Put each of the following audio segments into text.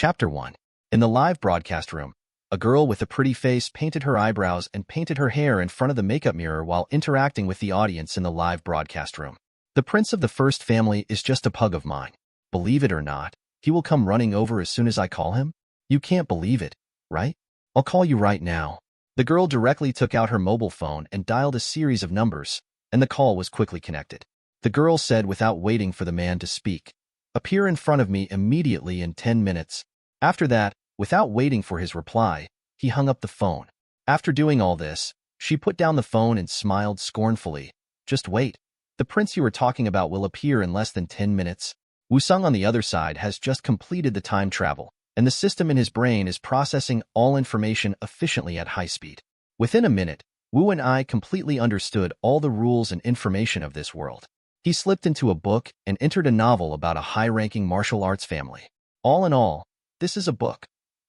Chapter 1. In the live broadcast room, a girl with a pretty face painted her eyebrows and painted her hair in front of the makeup mirror while interacting with the audience in the live broadcast room. The prince of the first family is just a pug of mine. Believe it or not, he will come running over as soon as I call him. You can't believe it, right? I'll call you right now. The girl directly took out her mobile phone and dialed a series of numbers, and the call was quickly connected. The girl said without waiting for the man to speak, "Appear in front of me immediately in 10 minutes. After that, without waiting for his reply, he hung up the phone. After doing all this, she put down the phone and smiled scornfully. Just wait. The prince you were talking about will appear in less than 10 minutes. Woo-sung on the other side has just completed the time travel, and the system in his brain is processing all information efficiently at high speed. Within a minute, Wu and I completely understood all the rules and information of this world. He slipped into a book and entered a novel about a high-ranking martial arts family. All in all, this is a book.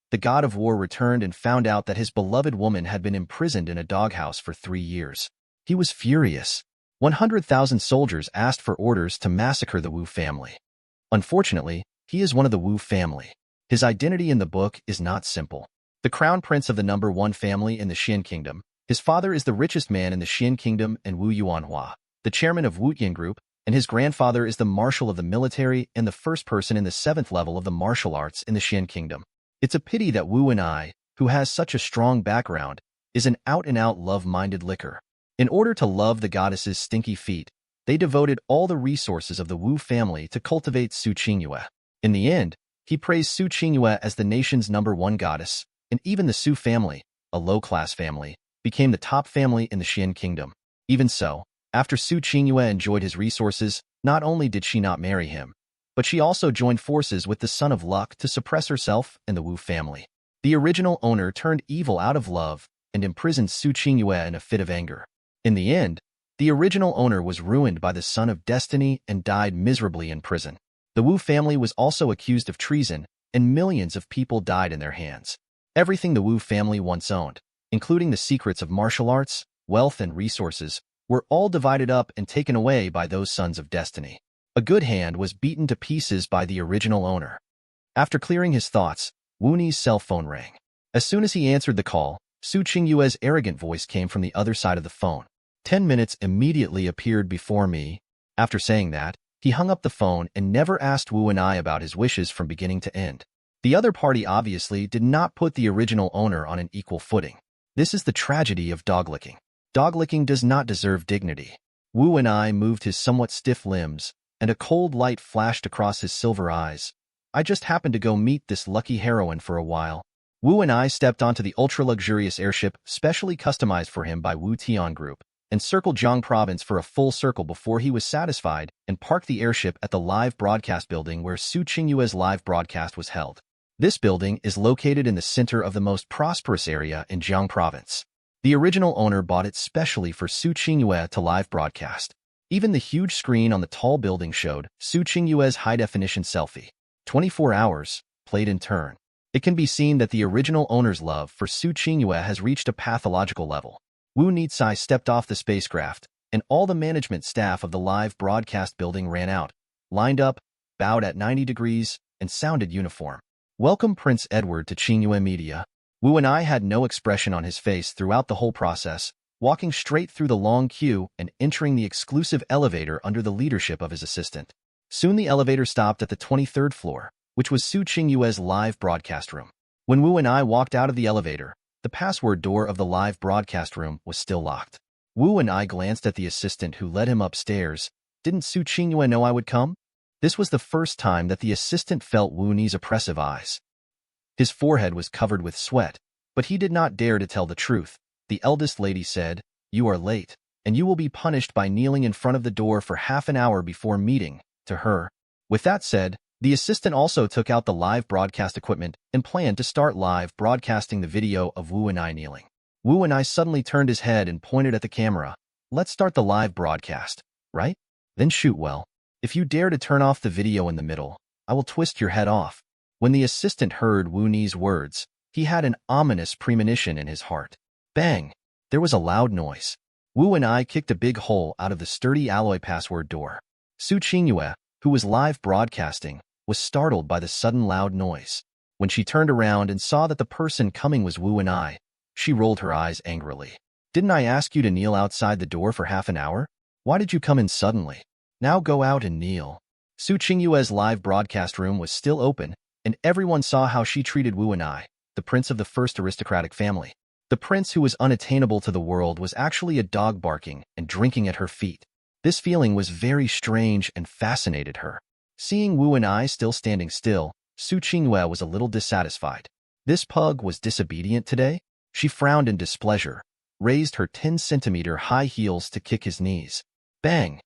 The god of war returned and found out that his beloved woman had been imprisoned in a doghouse for 3 years. He was furious. 100,000 soldiers asked for orders to massacre the Wu family. Unfortunately, he is one of the Wu family. His identity in the book is not simple. The crown prince of the number 1 family in the Xuan Kingdom, his father is the richest man in the Xuan Kingdom and Wu Yuanhua, the chairman of Wu Tian Group, and his grandfather is the marshal of the military and the first person in the 7th level of the martial arts in the Xuan Kingdom. It's a pity that Wu and I, who has such a strong background, is an out-and-out love-minded licker. In order to love the goddess's stinky feet, they devoted all the resources of the Wu family to cultivate Su Qingyue. In the end, he praised Su Qingyue as the nation's number 1 goddess, and even the Su family, a low-class family, became the top family in the Xuan Kingdom. Even so, after Su Qingyue enjoyed his resources, not only did she not marry him, but she also joined forces with the Son of Luck to suppress herself and the Wu family. The original owner turned evil out of love and imprisoned Su Qingyue in a fit of anger. In the end, the original owner was ruined by the Son of Destiny and died miserably in prison. The Wu family was also accused of treason, and millions of people died in their hands. Everything the Wu family once owned, including the secrets of martial arts, wealth, and resources, were all divided up and taken away by those Sons of Destiny. A good hand was beaten to pieces by the original owner. After clearing his thoughts, Wu Ni's cell phone rang. As soon as he answered the call, Su Qingyue's arrogant voice came from the other side of the phone. 10 minutes immediately appeared before me. After saying that, he hung up the phone and never asked Wu and I about his wishes from beginning to end. The other party obviously did not put the original owner on an equal footing. This is the tragedy of dog-licking. Dog-licking does not deserve dignity. Wu and I moved his somewhat stiff limbs, and a cold light flashed across his silver eyes. I just happened to go meet this lucky heroine for a while. Wu and I stepped onto the ultra-luxurious airship specially customized for him by Wu Tian Group, and circled Jiang Province for a full circle before he was satisfied and parked the airship at the live broadcast building where Su Qingyue's live broadcast was held. This building is located in the center of the most prosperous area in Jiang Province. The original owner bought it specially for Su Qingyue to live broadcast. Even the huge screen on the tall building showed Su Qingyue's high-definition selfie. 24 hours, played in turn. It can be seen that the original owner's love for Su Qingyue has reached a pathological level. Wu Nitsai stepped off the spacecraft, and all the management staff of the live broadcast building ran out, lined up, bowed at 90 degrees, and sounded uniform. Welcome Prince Edward to Qingyue Media. Wu and I had no expression on his face throughout the whole process, walking straight through the long queue and entering the exclusive elevator under the leadership of his assistant. Soon the elevator stopped at the 23rd floor, which was Su Qingyue's live broadcast room. When Wu and I walked out of the elevator, the password door of the live broadcast room was still locked. Wu and I glanced at the assistant who led him upstairs. Didn't Su Qingyue know I would come? This was the first time that the assistant felt Wu Ni's oppressive eyes. His forehead was covered with sweat, but he did not dare to tell the truth. The eldest lady said, "You are late, and you will be punished by kneeling in front of the door for half an hour before meeting," to her. With that said, the assistant also took out the live broadcast equipment and planned to start live broadcasting the video of Wu and I kneeling. Wu and I suddenly turned his head and pointed at the camera. "Let's start the live broadcast, right? Then shoot well. If you dare to turn off the video in the middle, I will twist your head off." When the assistant heard Wu Ni's words, he had an ominous premonition in his heart. Bang! There was a loud noise. Wu and I kicked a big hole out of the sturdy alloy password door. Su Qingyue, who was live broadcasting, was startled by the sudden loud noise. When she turned around and saw that the person coming was Wu and I, she rolled her eyes angrily. Didn't I ask you to kneel outside the door for half an hour? Why did you come in suddenly? Now go out and kneel. Su Qingyue's live broadcast room was still open, and everyone saw how she treated Wu and I, the prince of the first aristocratic family. The prince who was unattainable to the world was actually a dog barking and drinking at her feet. This feeling was very strange and fascinated her. Seeing Wu and I still standing still, Su Qingyue was a little dissatisfied. This pug was disobedient today? She frowned in displeasure, raised her 10-centimeter high heels to kick his knees. Bang!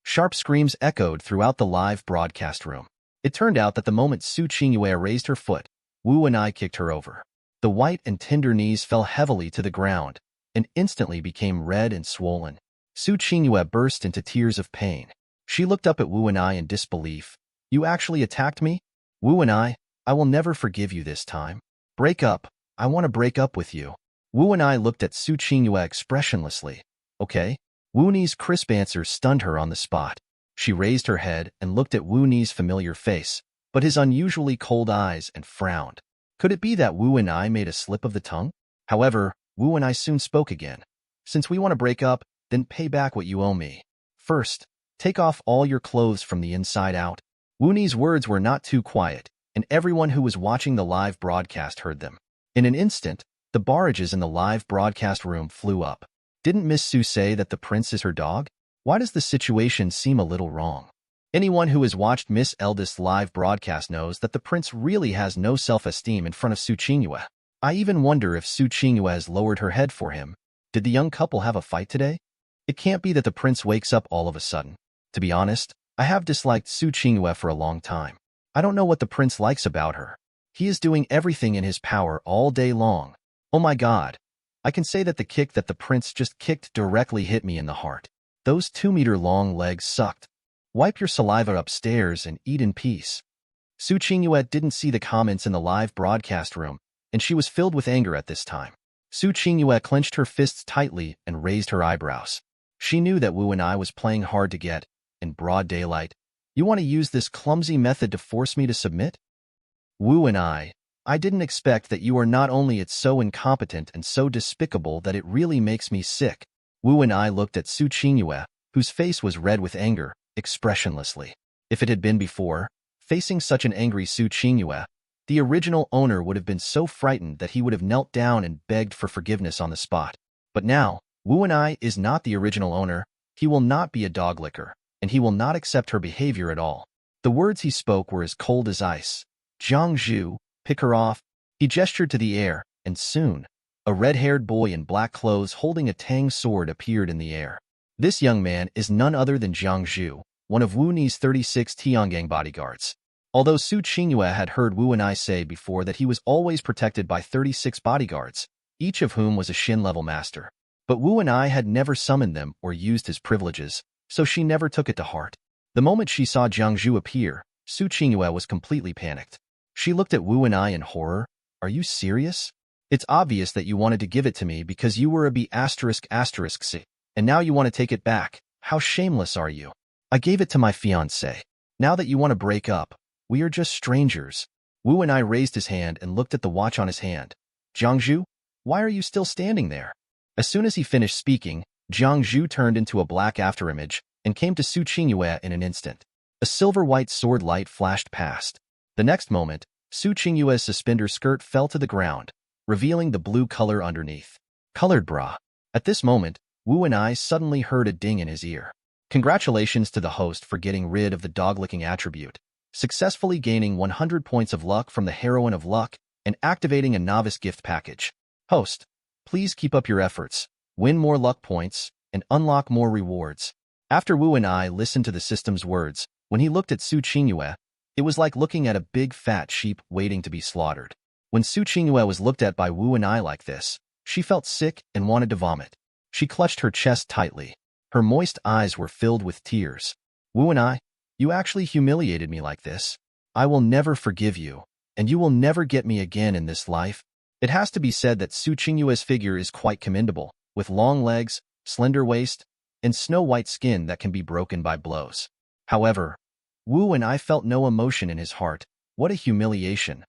Sharp screams echoed throughout the live broadcast room. It turned out that the moment Su Qingyue raised her foot, Wu and I kicked her over. The white and tender knees fell heavily to the ground and instantly became red and swollen. Su Qingyue burst into tears of pain. She looked up at Wu and I in disbelief. You actually attacked me? Wu and I will never forgive you this time. Break up. I want to break up with you. Wu and I looked at Su Qingyue expressionlessly. Okay? Wu Ni's crisp answer stunned her on the spot. She raised her head and looked at Wu Ni's familiar face, but his unusually cold eyes, and frowned. Could it be that Wu and I made a slip of the tongue? However, Wu and I soon spoke again. Since we want to break up, then pay back what you owe me. First, take off all your clothes from the inside out. Wu Ni's words were not too quiet, and everyone who was watching the live broadcast heard them. In an instant, the barrages in the live broadcast room flew up. Didn't Miss Su say that the prince is her dog? Why does the situation seem a little wrong? Anyone who has watched Miss Eldest's live broadcast knows that the prince really has no self-esteem in front of Su Qingyue. I even wonder if Su Qingyue has lowered her head for him. Did the young couple have a fight today? It can't be that the prince wakes up all of a sudden. To be honest, I have disliked Su Qingyue for a long time. I don't know what the prince likes about her. He is doing everything in his power all day long. Oh my God. I can say that the kick that the prince just kicked directly hit me in the heart. Those 2-meter-long legs sucked. Wipe your saliva upstairs and eat in peace. Su Qingyue didn't see the comments in the live broadcast room, and she was filled with anger at this time. Su Qingyue clenched her fists tightly and raised her eyebrows. She knew that Wu and I was playing hard to get, in broad daylight. You want to use this clumsy method to force me to submit? Wu and I didn't expect that you are not only it's so incompetent and so despicable that it really makes me sick. Wu and I looked at Su Qingyue, whose face was red with anger, expressionlessly. If it had been before, facing such an angry Su Qingyue, the original owner would have been so frightened that he would have knelt down and begged for forgiveness on the spot. But now, Wu and I is not the original owner, he will not be a dog licker, and he will not accept her behavior at all. The words he spoke were as cold as ice. Jiangzhu, pick her off. He gestured to the air, and soon, a red-haired boy in black clothes holding a tang sword appeared in the air. This young man is none other than Jiangzhu, one of Wu Ni's 36 Tiangang bodyguards. Although Su Qingyue had heard Wu and I say before that he was always protected by 36 bodyguards, each of whom was a Shin-level master. But Wu and I had never summoned them or used his privileges, so she never took it to heart. The moment she saw Jiangzhu appear, Su Qingyue was completely panicked. She looked at Wu and I in horror. Are you serious? It's obvious that you wanted to give it to me because you were a B***C, and now you want to take it back. How shameless are you? I gave it to my fiancé. Now that you want to break up, we are just strangers. Wu and I raised his hand and looked at the watch on his hand. Jiangzhu, why are you still standing there? As soon as he finished speaking, Jiangzhu turned into a black afterimage and came to Su Qingyue in an instant. A silver-white sword light flashed past. The next moment, Su Qingyue's suspender skirt fell to the ground, revealing the blue color underneath. Colored bra. At this moment, Wu and I suddenly heard a ding in his ear. Congratulations to the host for getting rid of the dog-licking attribute, successfully gaining 100 points of luck from the heroine of luck, and activating a novice gift package. Host, please keep up your efforts, win more luck points, and unlock more rewards. After Wu and I listened to the system's words, when he looked at Su Qingyue, it was like looking at a big fat sheep waiting to be slaughtered. When Su Qingyue was looked at by Wu and I like this, she felt sick and wanted to vomit. She clutched her chest tightly. Her moist eyes were filled with tears. Wu and I, you actually humiliated me like this. I will never forgive you, and you will never get me again in this life. It has to be said that Su Qingyue's figure is quite commendable, with long legs, slender waist, and snow-white skin that can be broken by blows. However, Wu and I felt no emotion in his heart. What a humiliation.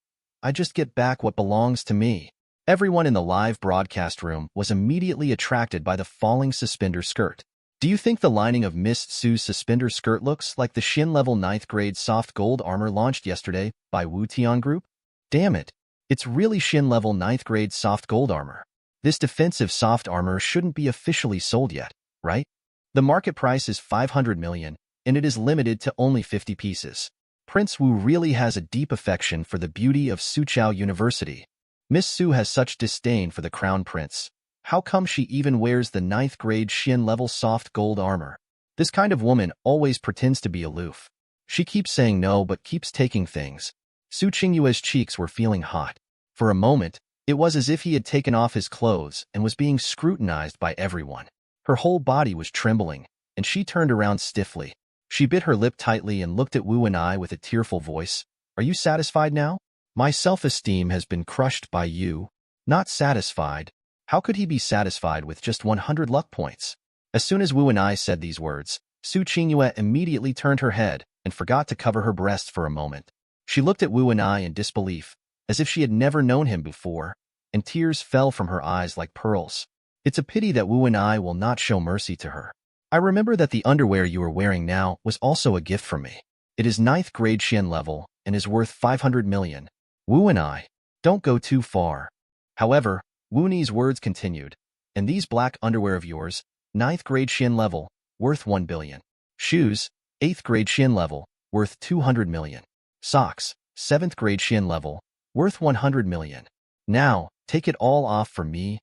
I just get back what belongs to me. Everyone in the live broadcast room was immediately attracted by the falling suspender skirt. Do you think the lining of Miss Su's suspender skirt looks like the Shin level 9th grade soft gold armor launched yesterday by Wu Tian Group? Damn it. It's really Shin level 9th grade soft gold armor. This defensive soft armor shouldn't be officially sold yet, right? The market price is 500 million, and it is limited to only 50 pieces. Prince Wu really has a deep affection for the beauty of Suqiao University. Miss Su has such disdain for the crown prince. How come she even wears the 9th grade Shin level soft gold armor? This kind of woman always pretends to be aloof. She keeps saying no but keeps taking things. Su Qingyue's cheeks were feeling hot. For a moment, it was as if he had taken off his clothes and was being scrutinized by everyone. Her whole body was trembling, and she turned around stiffly. She bit her lip tightly and looked at Wu and I with a tearful voice. Are you satisfied now? My self-esteem has been crushed by you. Not satisfied. How could he be satisfied with just 100 luck points? As soon as Wu and I said these words, Su Qingyue immediately turned her head and forgot to cover her breasts for a moment. She looked at Wu and I in disbelief, as if she had never known him before, and tears fell from her eyes like pearls. It's a pity that Wu and I will not show mercy to her. I remember that the underwear you are wearing now was also a gift from me. It is 9th grade Shin level and is worth 500 million. Wu and I, don't go too far. However, Wu Ni's words continued. And these black underwear of yours, 9th grade Shin level, worth 1 billion. Shoes, 8th grade Shin level, worth 200 million. Socks, 7th grade Shin level, worth 100 million. Now, take it all off for me.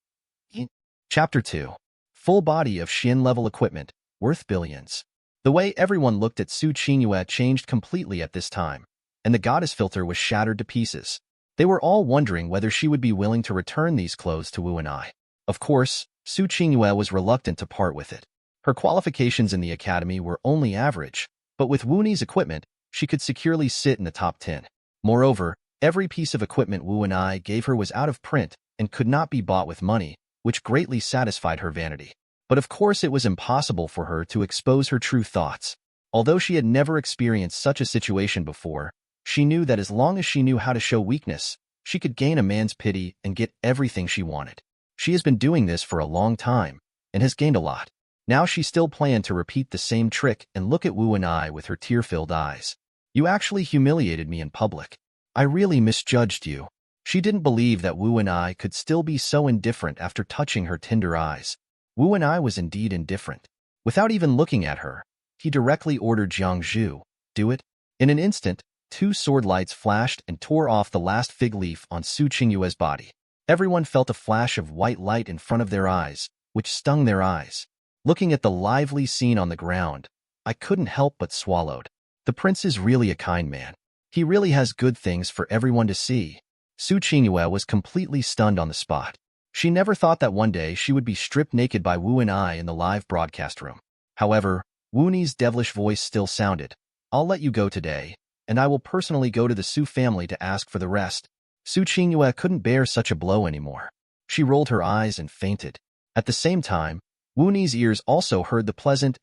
Chapter 2. Full body of Shin level equipment, worth billions. The way everyone looked at Su Qingyue changed completely at this time, and the goddess filter was shattered to pieces. They were all wondering whether she would be willing to return these clothes to Wu and I. Of course, Su Qingyue was reluctant to part with it. Her qualifications in the academy were only average, but with Wu Ni's equipment, she could securely sit in the top 10. Moreover, every piece of equipment Wu and I gave her was out of print and could not be bought with money, which greatly satisfied her vanity. But of course it was impossible for her to expose her true thoughts. Although she had never experienced such a situation before, she knew that as long as she knew how to show weakness, she could gain a man's pity and get everything she wanted. She has been doing this for a long time, and has gained a lot. Now she still planned to repeat the same trick and look at Wu and I with her tear-filled eyes. You actually humiliated me in public. I really misjudged you. She didn't believe that Wu and I could still be so indifferent after touching her tender eyes. Wu and I was indeed indifferent. Without even looking at her, he directly ordered Jiang Zhu, do it. In an instant, 2 sword lights flashed and tore off the last fig leaf on Su Qingyue's body. Everyone felt a flash of white light in front of their eyes, which stung their eyes. Looking at the lively scene on the ground, I couldn't help but swallowed. The prince is really a kind man. He really has good things for everyone to see. Su Qingyue was completely stunned on the spot. She never thought that one day she would be stripped naked by Wu and I in the live broadcast room. However, Wu Ni's devilish voice still sounded. I'll let you go today, and I will personally go to the Su family to ask for the rest. Su Qingyue couldn't bear such a blow anymore. She rolled her eyes and fainted. At the same time, Wu Ni's ears also heard the pleasant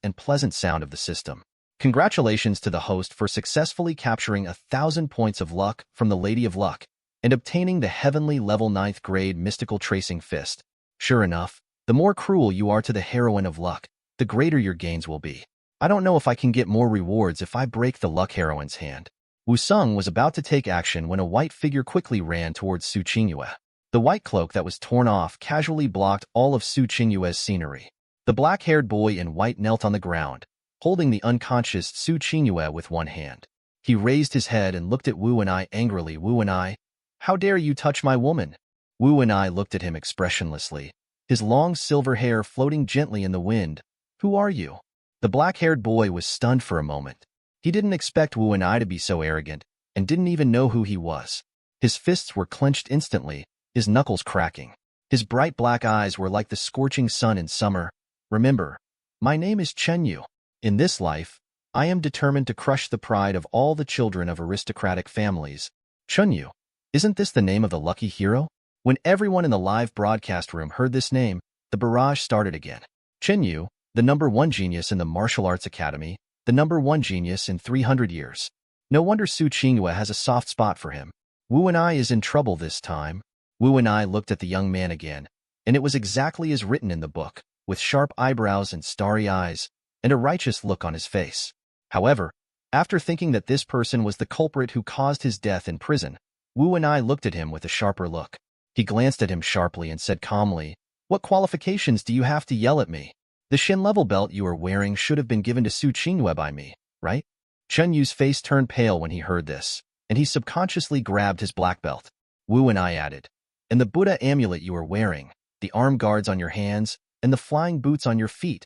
sound of the system. Congratulations to the host for successfully capturing 1,000 points of luck from the Lady of Luck and obtaining the heavenly level 9th grade mystical tracing fist. Sure enough, the more cruel you are to the heroine of luck, the greater your gains will be. I don't know if I can get more rewards if I break the luck heroine's hand. Wu Sung was about to take action when a white figure quickly ran towards Su Qingyue. The white cloak that was torn off casually blocked all of Su Qingyue's scenery. The black-haired boy in white knelt on the ground, holding the unconscious Su Qingyue with one hand. He raised his head and looked at Wu and I angrily. Wu and I, how dare you touch my woman? Wu and I looked at him expressionlessly, his long silver hair floating gently in the wind. Who are you? The black-haired boy was stunned for a moment. He didn't expect Wu and I to be so arrogant, and didn't even know who he was. His fists were clenched instantly, his knuckles cracking. His bright black eyes were like the scorching sun in summer. Remember, my name is Chen Yu. In this life, I am determined to crush the pride of all the children of aristocratic families. Chen Yu, isn't this the name of the lucky hero? When everyone in the live broadcast room heard this name, the barrage started again. Chen Yu, the #1 genius in the martial arts academy, the #1 genius in 300 years. No wonder Su Qingyue has a soft spot for him. Wu and I is in trouble this time. Wu and I looked at the young man again, and it was exactly as written in the book, with sharp eyebrows and starry eyes, and a righteous look on his face. However, after thinking that this person was the culprit who caused his death in prison, Wu and I looked at him with a sharper look. He glanced at him sharply and said calmly, "What qualifications do you have to yell at me? The Shin level belt you are wearing should have been given to Su Qingyue by me, right?" Chen Yu's face turned pale when he heard this, and he subconsciously grabbed his black belt. Wu and I added, "And the Buddha amulet you are wearing, the arm guards on your hands, and the flying boots on your feet,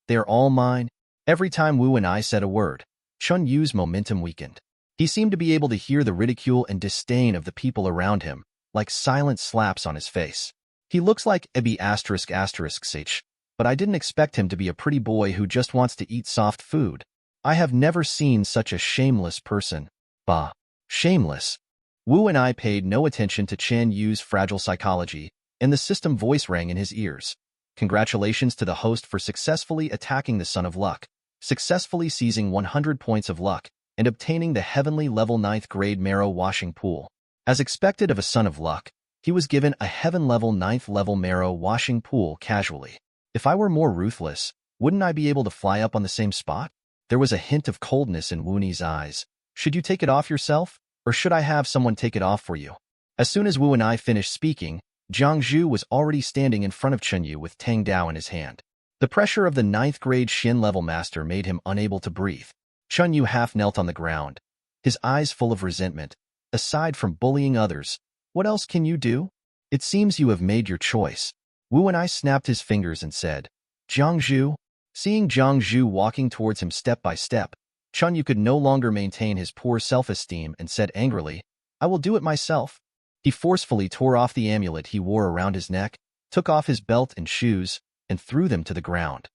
they are all mine." Every time Wu and I said a word, Chen Yu's momentum weakened. He seemed to be able to hear the ridicule and disdain of the people around him, like silent slaps on his face. He looks like Ebi ****, but I didn't expect him to be a pretty boy who just wants to eat soft food. I have never seen such a shameless person. Bah. Shameless. Wu and I paid no attention to Chen Yu's fragile psychology, and the system voice rang in his ears. Congratulations to the host for successfully attacking the Son of Luck, successfully seizing 100 points of luck, and obtaining the heavenly level 9th grade marrow washing pool. As expected of a Son of Luck, he was given a heaven level 9th level marrow washing pool casually. If I were more ruthless, wouldn't I be able to fly up on the same spot? There was a hint of coldness in Wu's eyes. Should you take it off yourself, or should I have someone take it off for you? As soon as Wu and I finished speaking, Jiang Zhu was already standing in front of Chen Yu with Tang Dao in his hand. The pressure of the 9th grade Shin level master made him unable to breathe. Chen Yu half knelt on the ground, his eyes full of resentment. Aside from bullying others, what else can you do? It seems you have made your choice. Wu and I snapped his fingers and said, "Jiang Zhu." Seeing Jiang Zhu walking towards him step by step, Chen Yu could no longer maintain his poor self-esteem and said angrily, "I will do it myself." He forcefully tore off the amulet he wore around his neck, took off his belt and shoes, and threw them to the ground.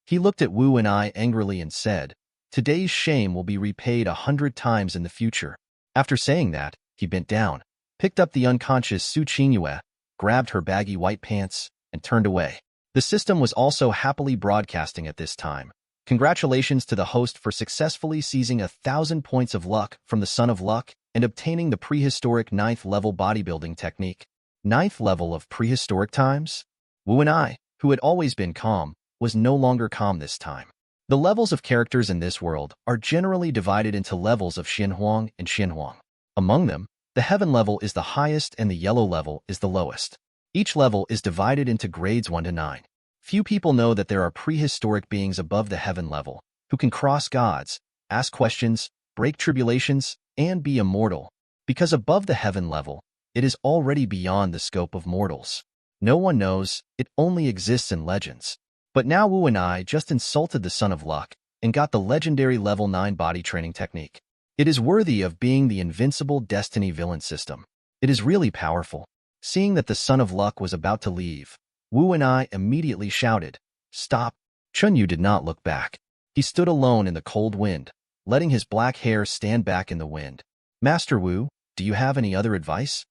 He looked at Wu and I angrily and said, "Today's shame will be repaid 100 times in the future." After saying that, he bent down, picked up the unconscious Su Qingyue, grabbed her baggy white pants, and turned away. The system was also happily broadcasting at this time. Congratulations to the host for successfully seizing 1,000 points of luck from the Son of Luck and obtaining the prehistoric 9th level bodybuilding technique. 9th level of prehistoric times? Wu and I, who had always been calm, was no longer calm this time. The levels of characters in this world are generally divided into levels of Xinhuang and Xinhuang. Among them, the heaven level is the highest and the yellow level is the lowest. Each level is divided into grades 1 to 9. Few people know that there are prehistoric beings above the heaven level, who can cross gods, ask questions, break tribulations, and be immortal. Because above the heaven level, it is already beyond the scope of mortals. No one knows, it only exists in legends. But now Wu and I just insulted the Son of Luck and got the legendary level 9 body training technique. It is worthy of being the invincible destiny villain system. It is really powerful. Seeing that the Son of Luck was about to leave, Wu and I immediately shouted, "Stop!" Chen Yu did not look back. He stood alone in the cold wind, letting his black hair stand back in the wind. "Master Wu, do you have any other advice?"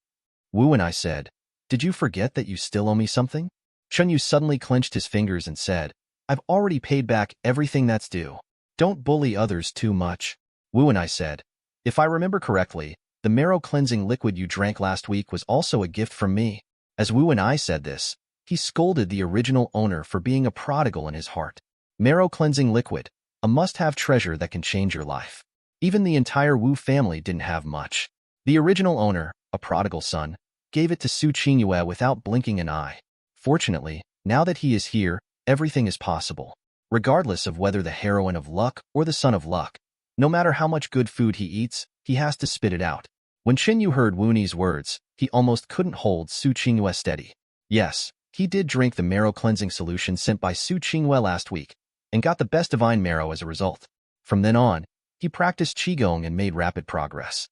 Wu and I said, "Did you forget that you still owe me something?" Chen Yu suddenly clenched his fingers and said, "I've already paid back everything that's due. Don't bully others too much." Wu and I said, "If I remember correctly, the marrow cleansing liquid you drank last week was also a gift from me." As Wu and I said this, he scolded the original owner for being a prodigal in his heart. Marrow cleansing liquid, a must-have treasure that can change your life. Even the entire Wu family didn't have much. The original owner, a prodigal son, gave it to Su Qingyue without blinking an eye. Fortunately, now that he is here, everything is possible. Regardless of whether the heroine of luck or the Son of Luck, no matter how much good food he eats, he has to spit it out. When Chen Yu heard Wu Ni's words, he almost couldn't hold Su Qingyue steady. Yes, he did drink the marrow cleansing solution sent by Su Qingyue last week, and got the best divine marrow as a result. From then on, he practiced Qigong and made rapid progress.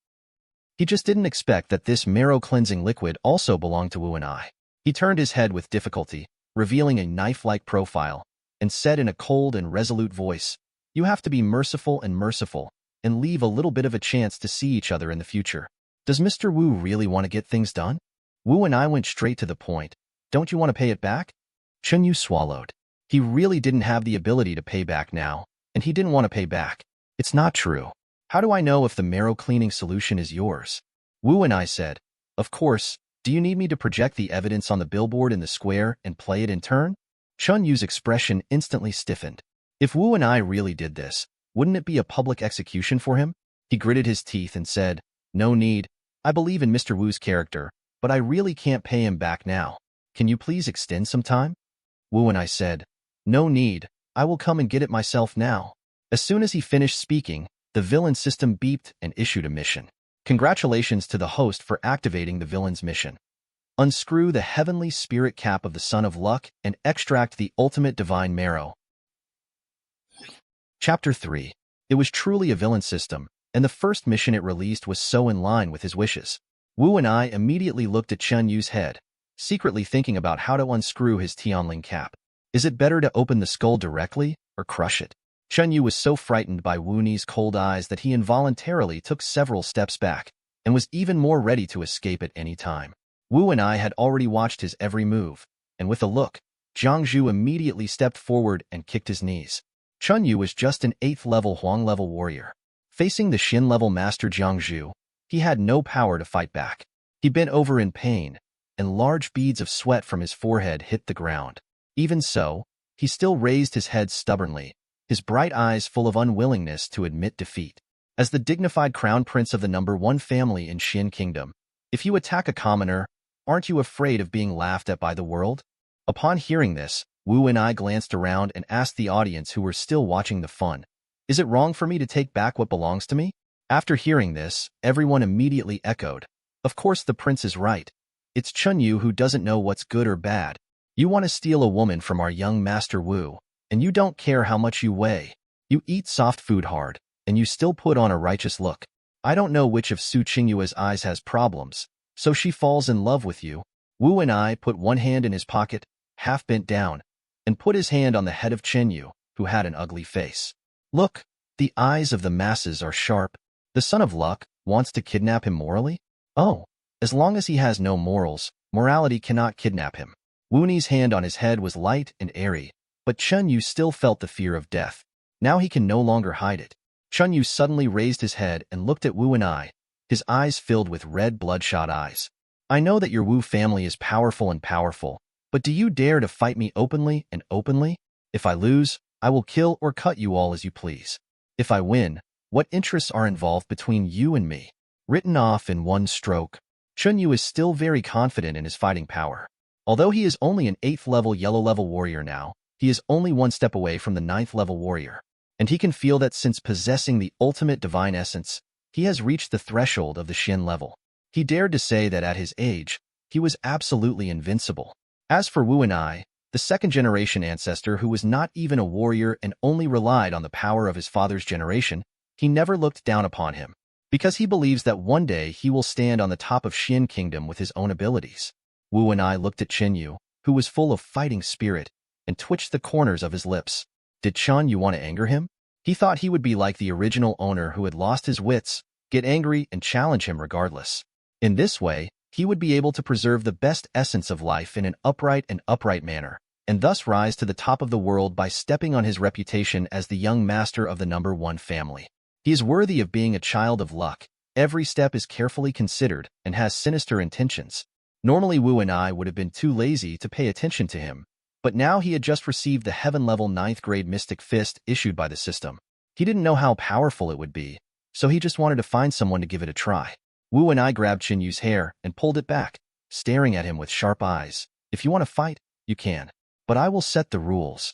He just didn't expect that this marrow cleansing liquid also belonged to Wu and I. He turned his head with difficulty, revealing a knife-like profile, and said in a cold and resolute voice, "You have to be merciful and leave a little bit of a chance to see each other in the future. Does Mr. Wu really want to get things done?" Wu and I went straight to the point. "Don't you want to pay it back?" Chen Yu swallowed. He really didn't have the ability to pay back now, and he didn't want to pay back. "It's not true. How do I know if the marrow cleaning solution is yours?" Wu and I said, "Of course, do you need me to project the evidence on the billboard in the square and play it in turn?" Chun Yu's expression instantly stiffened. If Wu and I really did this, wouldn't it be a public execution for him? He gritted his teeth and said, "No need. I believe in Mr. Wu's character, but I really can't pay him back now. Can you please extend some time?" Wu and I said, "No need. I will come and get it myself now." As soon as he finished speaking, the villain system beeped and issued a mission. Congratulations to the host for activating the villain's mission. Unscrew the heavenly spirit cap of the Son of Luck and extract the ultimate divine marrow. Chapter 3. It was truly a villain system, and the first mission it released was so in line with his wishes. Wu and I immediately looked at Chun Yu's head, secretly thinking about how to unscrew his Tianling cap. Is it better to open the skull directly or crush it? Chun Yu was so frightened by Wu Ni's cold eyes that he involuntarily took several steps back and was even more ready to escape at any time. Wu and I had already watched his every move, and with a look, Jiangzhu immediately stepped forward and kicked his knees. Chun Yu was just an 8th level Huang level warrior. Facing the Xin level master Jiangzhu, he had no power to fight back. He bent over in pain, and large beads of sweat from his forehead hit the ground. Even so, he still raised his head stubbornly, his bright eyes full of unwillingness to admit defeat. As the dignified crown prince of the number 1 family in Xuan Kingdom, if you attack a commoner, aren't you afraid of being laughed at by the world? Upon hearing this, Wu and I glanced around and asked the audience who were still watching the fun, "Is it wrong for me to take back what belongs to me?" After hearing this, everyone immediately echoed, "Of course the prince is right. It's Chun Yu who doesn't know what's good or bad. You want to steal a woman from our young master Wu, and you don't care how much you weigh. You eat soft food hard, and you still put on a righteous look. I don't know which of Su Qingyue's eyes has problems, so she falls in love with you." Wu and I put one hand in his pocket, half bent down, and put his hand on the head of Chen Yu, who had an ugly face. "Look, the eyes of the masses are sharp. The Son of Luck wants to kidnap him morally? Oh, as long as he has no morals, morality cannot kidnap him." Wu Ni's hand on his head was light and airy, but Chen Yu still felt the fear of death. Now he can no longer hide it. Chen Yu suddenly raised his head and looked at Wu and I, his eyes filled with red bloodshot eyes. "I know that your Wu family is powerful, but do you dare to fight me openly and openly? If I lose, I will kill or cut you all as you please. If I win, what interests are involved between you and me?" Written off in one stroke. Chun Yu is still very confident in his fighting power. Although he is only an 8th level yellow level warrior now, he is only one step away from the 9th level warrior, and he can feel that since possessing the ultimate divine essence, he has reached the threshold of the Xin level. He dared to say that at his age, he was absolutely invincible. As for Wu and I, the second-generation ancestor who was not even a warrior and only relied on the power of his father's generation, he never looked down upon him, because he believes that one day he will stand on the top of Xuan Kingdom with his own abilities. Wu and I looked at Chen Yu, who was full of fighting spirit, and twitched the corners of his lips. Did Chun Yu want to anger him? He thought he would be like the original owner who had lost his wits, get angry and challenge him regardless. In this way, he would be able to preserve the best essence of life in an upright manner, and thus rise to the top of the world by stepping on his reputation as the young master of the number 1 family. He is worthy of being a child of luck. Every step is carefully considered and has sinister intentions. Normally Wu and I would have been too lazy to pay attention to him, but now he had just received the heaven-level 9th grade mystic fist issued by the system. He didn't know how powerful it would be, so he just wanted to find someone to give it a try. Wu and I grabbed Chen Yu's hair and pulled it back, staring at him with sharp eyes. "If you want to fight, you can, but I will set the rules."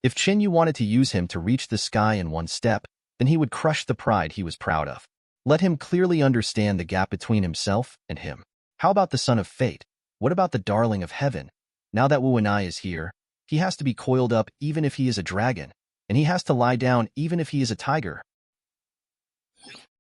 If Chen Yu wanted to use him to reach the sky in one step, then he would crush the pride he was proud of. Let him clearly understand the gap between himself and him. How about the son of fate? What about the darling of heaven? Now that Wu and I is here, he has to be coiled up even if he is a dragon, and he has to lie down even if he is a tiger.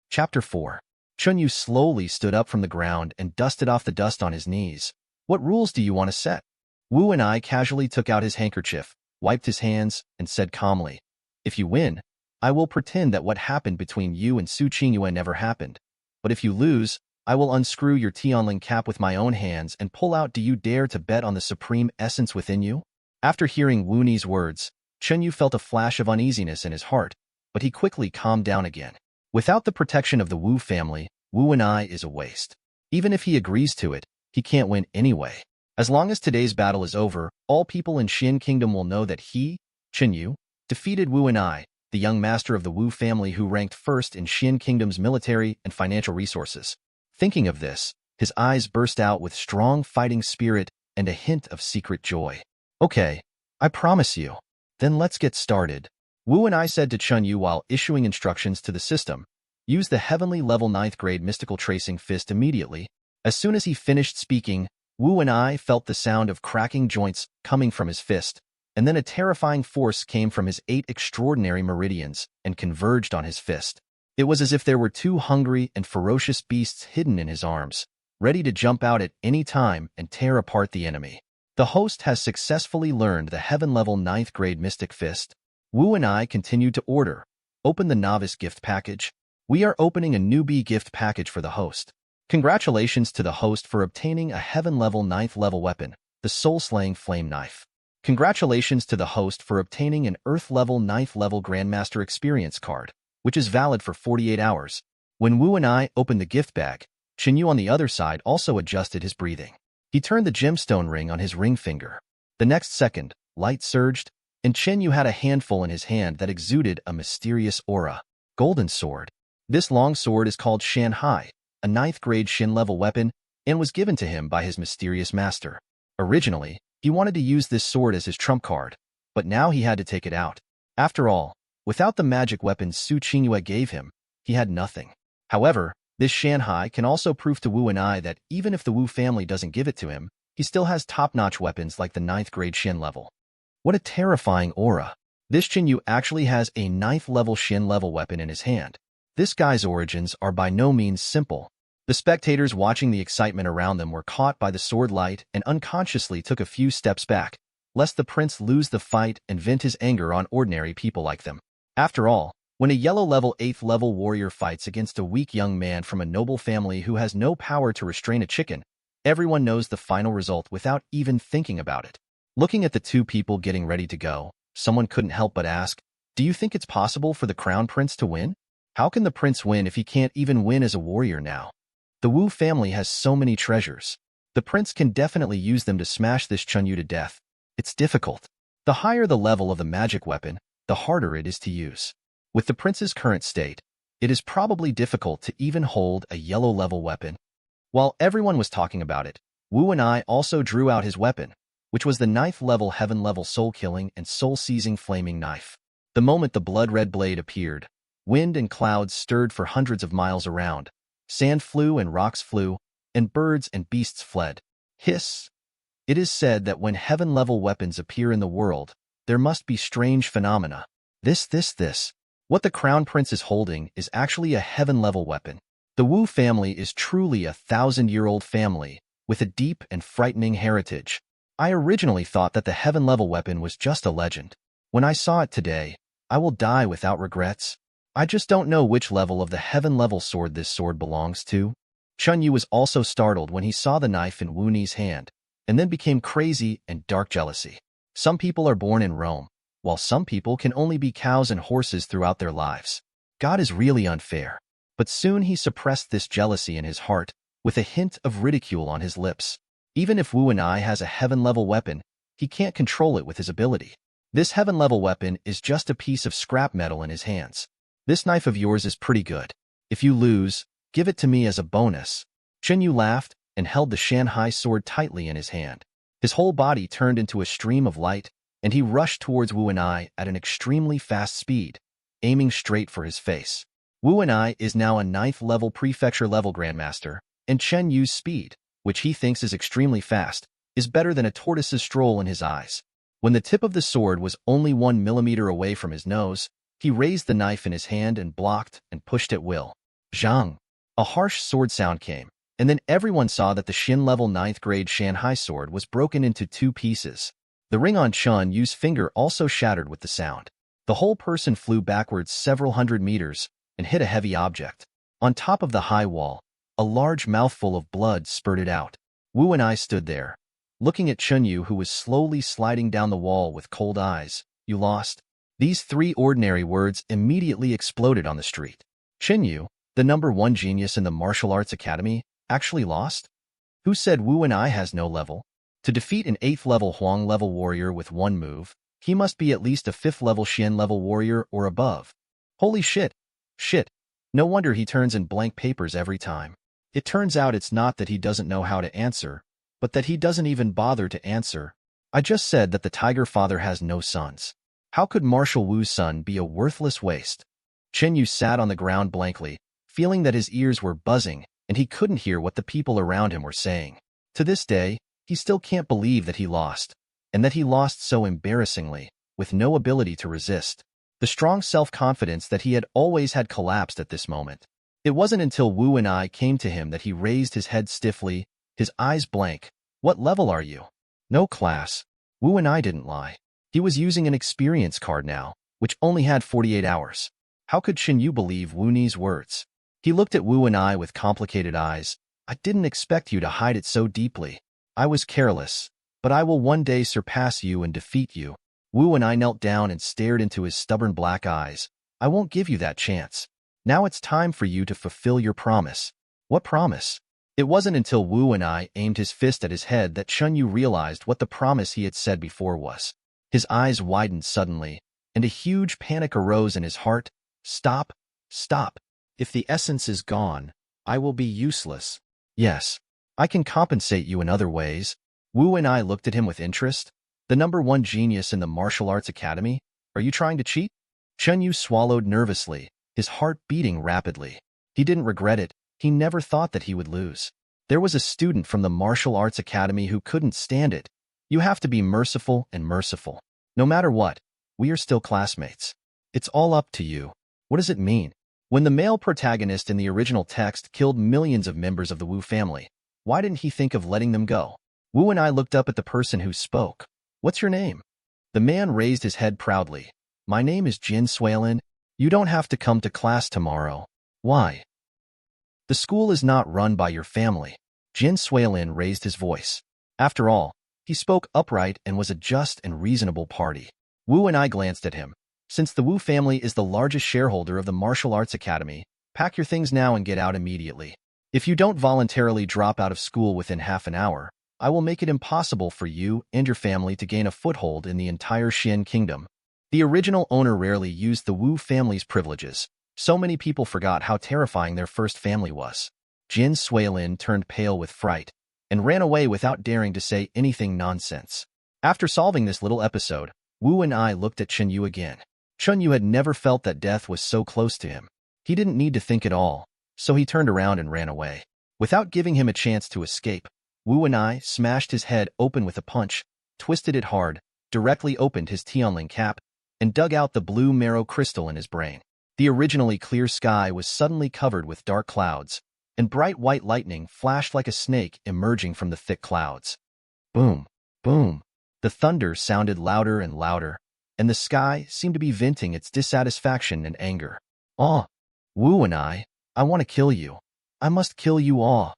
Chapter 4. Chun Yu slowly stood up from the ground and dusted off the dust on his knees. "What rules do you want to set?" Wu and I casually took out his handkerchief, wiped his hands, and said calmly, "If you win, I will pretend that what happened between you and Su Qingyue never happened. But if you lose, I will unscrew your Tianling cap with my own hands and pull out. Do you dare to bet on the supreme essence within you?" After hearing Wu Ni's words, Chun Yu felt a flash of uneasiness in his heart, but he quickly calmed down again. Without the protection of the Wu family, Wu and I is a waste. Even if he agrees to it, he can't win anyway. As long as today's battle is over, all people in Xuan Kingdom will know that he, Chen Yu, defeated Wu and I, the young master of the Wu family who ranked first in Xuan Kingdom's military and financial resources. Thinking of this, his eyes burst out with strong fighting spirit and a hint of secret joy. Okay, I promise you. Then let's get started. Wu and I said to Chen Yu while issuing instructions to the system. Use the heavenly level 9th grade mystical tracing fist immediately. As soon as he finished speaking, Wu and I felt the sound of cracking joints coming from his fist, and then a terrifying force came from his 8 extraordinary meridians and converged on his fist. It was as if there were 2 hungry and ferocious beasts hidden in his arms, ready to jump out at any time and tear apart the enemy. The host has successfully learned the heaven-level 9th grade Mystic Fist. Wu and I continued to order. Open the novice gift package. We are opening a newbie gift package for the host. Congratulations to the host for obtaining a heaven-level 9th level weapon, the soul-slaying flame knife. Congratulations to the host for obtaining an earth-level 9th level Grandmaster experience card, which is valid for 48 hours. When Wu and I opened the gift bag, Chen Yu on the other side also adjusted his breathing. He turned the gemstone ring on his ring finger. The next second, light surged, and Chen Yu had a handful in his hand that exuded a mysterious aura. Golden sword. This long sword is called Shanhai, a 9th grade Shin level weapon, and was given to him by his mysterious master. Originally, he wanted to use this sword as his trump card, but now he had to take it out. After all, without the magic weapon Su Qingyue gave him, he had nothing. However, this Shanhai can also prove to Wu and I that even if the Wu family doesn't give it to him, he still has top-notch weapons like the 9th grade Shin level. What a terrifying aura. This Chen Yu actually has a 9th level Shin level weapon in his hand. This guy's origins are by no means simple. The spectators watching the excitement around them were caught by the sword light and unconsciously took a few steps back, lest the prince lose the fight and vent his anger on ordinary people like them. After all, when a yellow level 8th level warrior fights against a weak young man from a noble family who has no power to restrain a chicken, everyone knows the final result without even thinking about it. Looking at the 2 people getting ready to go, someone couldn't help but ask, do you think it's possible for the crown prince to win? How can the prince win if he can't even win as a warrior now? The Wu family has so many treasures. The prince can definitely use them to smash this Chen Yu to death. It's difficult. The higher the level of the magic weapon, the harder it is to use. With the prince's current state, it is probably difficult to even hold a yellow level weapon. While everyone was talking about it, Wu and I also drew out his weapon, which was the 9th level heaven level soul-killing and soul-seizing flaming knife. The moment the blood-red blade appeared, wind and clouds stirred for hundreds of miles around. Sand flew and rocks flew, and birds and beasts fled. Hiss! It is said that when heaven-level weapons appear in the world, there must be strange phenomena. This. What the crown prince is holding is actually a heaven-level weapon. The Wu family is truly a 1,000-year-old family, with a deep and frightening heritage. I originally thought that the heaven-level weapon was just a legend. When I saw it today, I will die without regrets. I just don't know which level of the heaven-level sword this sword belongs to. Chen Yu was also startled when he saw the knife in Wu Ni's hand, and then became crazy and dark jealousy. Some people are born in Rome, while some people can only be cows and horses throughout their lives. God is really unfair. But soon he suppressed this jealousy in his heart, with a hint of ridicule on his lips. Even if Wu and I has a heaven-level weapon, he can't control it with his ability. This heaven-level weapon is just a piece of scrap metal in his hands. This knife of yours is pretty good. If you lose, give it to me as a bonus. Chen Yu laughed and held the Shanhai sword tightly in his hand. His whole body turned into a stream of light, and he rushed towards Wu and I at an extremely fast speed, aiming straight for his face. Wu and I is now a 9th level prefecture level grandmaster, and Chen Yu's speed, which he thinks is extremely fast, is better than a tortoise's stroll in his eyes. When the tip of the sword was only 1 millimeter away from his nose, he raised the knife in his hand and blocked and pushed at will. Zhang! A harsh sword sound came, and then everyone saw that the Shin level 9th grade Shanhai sword was broken into 2 pieces. The ring on Chen Yu's finger also shattered with the sound. The whole person flew backwards several hundred meters and hit a heavy object. On top of the high wall, a large mouthful of blood spurted out. Wu and I stood there, looking at Chen Yu, who was slowly sliding down the wall with cold eyes. You lost? These 3 ordinary words immediately exploded on the street. Chen Yu, The #1 genius in the martial arts academy, actually lost? Who said Wu and I has no level? To defeat an 8th level Huang level warrior with one move, he must be at least a 5th level Xian level warrior or above. Holy shit. Shit. No wonder he turns in blank papers every time. It turns out it's not that he doesn't know how to answer, but that he doesn't even bother to answer. I just said that the tiger father has no sons. How could Marshal Wu's son be a worthless waste? Chen Yu sat on the ground blankly, feeling that his ears were buzzing and he couldn't hear what the people around him were saying. To this day, he still can't believe that he lost, and that he lost so embarrassingly, with no ability to resist. The strong self-confidence that he had always had collapsed at this moment. It wasn't until Wu and I came to him that he raised his head stiffly, his eyes blank. What level are you? No class. Wu and I didn't lie. He was using an experience card now, which only had 48 hours. How could Shin Yu believe Wu Ni's words? He looked at Wu and I with complicated eyes. I didn't expect you to hide it so deeply. I was careless, but I will one day surpass you and defeat you. Wu and I knelt down and stared into his stubborn black eyes. I won't give you that chance. Now it's time for you to fulfill your promise. What promise? It wasn't until Wu and I aimed his fist at his head that Chun Yu realized what the promise he had said before was. His eyes widened suddenly, and a huge panic arose in his heart. Stop, stop. If the essence is gone, I will be useless. Yes, I can compensate you in other ways. Wu and I looked at him with interest. The #1 genius in the martial arts academy? Are you trying to cheat? Chun Yu swallowed nervously, his heart beating rapidly. He didn't regret it. He never thought that he would lose. There was a student from the martial arts academy who couldn't stand it. You have to be merciful and merciful. No matter what, we are still classmates. It's all up to you. What does it mean? When the male protagonist in the original text killed millions of members of the Wu family, why didn't he think of letting them go? Wu and I looked up at the person who spoke. What's your name? The man raised his head proudly. My name is Jin Suilin. You don't have to come to class tomorrow. Why? The school is not run by your family. Jin Suilin raised his voice. After all, he spoke upright and was a just and reasonable party. Wu and I glanced at him. Since the Wu family is the largest shareholder of the Martial Arts Academy, pack your things now and get out immediately. If you don't voluntarily drop out of school within half an hour, I will make it impossible for you and your family to gain a foothold in the entire Xuan Kingdom. The original owner rarely used the Wu family's privileges. So many people forgot how terrifying their first family was. Jin Suilin turned pale with fright and ran away without daring to say anything nonsense. After solving this little episode, Wu and I looked at Chun Yu again. Chun Yu had never felt that death was so close to him. He didn't need to think at all, so he turned around and ran away. Without giving him a chance to escape, Wu and I smashed his head open with a punch, twisted it hard, directly opened his Tianling cap, and dug out the blue marrow crystal in his brain. The originally clear sky was suddenly covered with dark clouds, and bright white lightning flashed like a snake emerging from the thick clouds. Boom, boom. The thunder sounded louder and louder, and the sky seemed to be venting its dissatisfaction and anger. "Ah, Wu and I want to kill you. I must kill you all."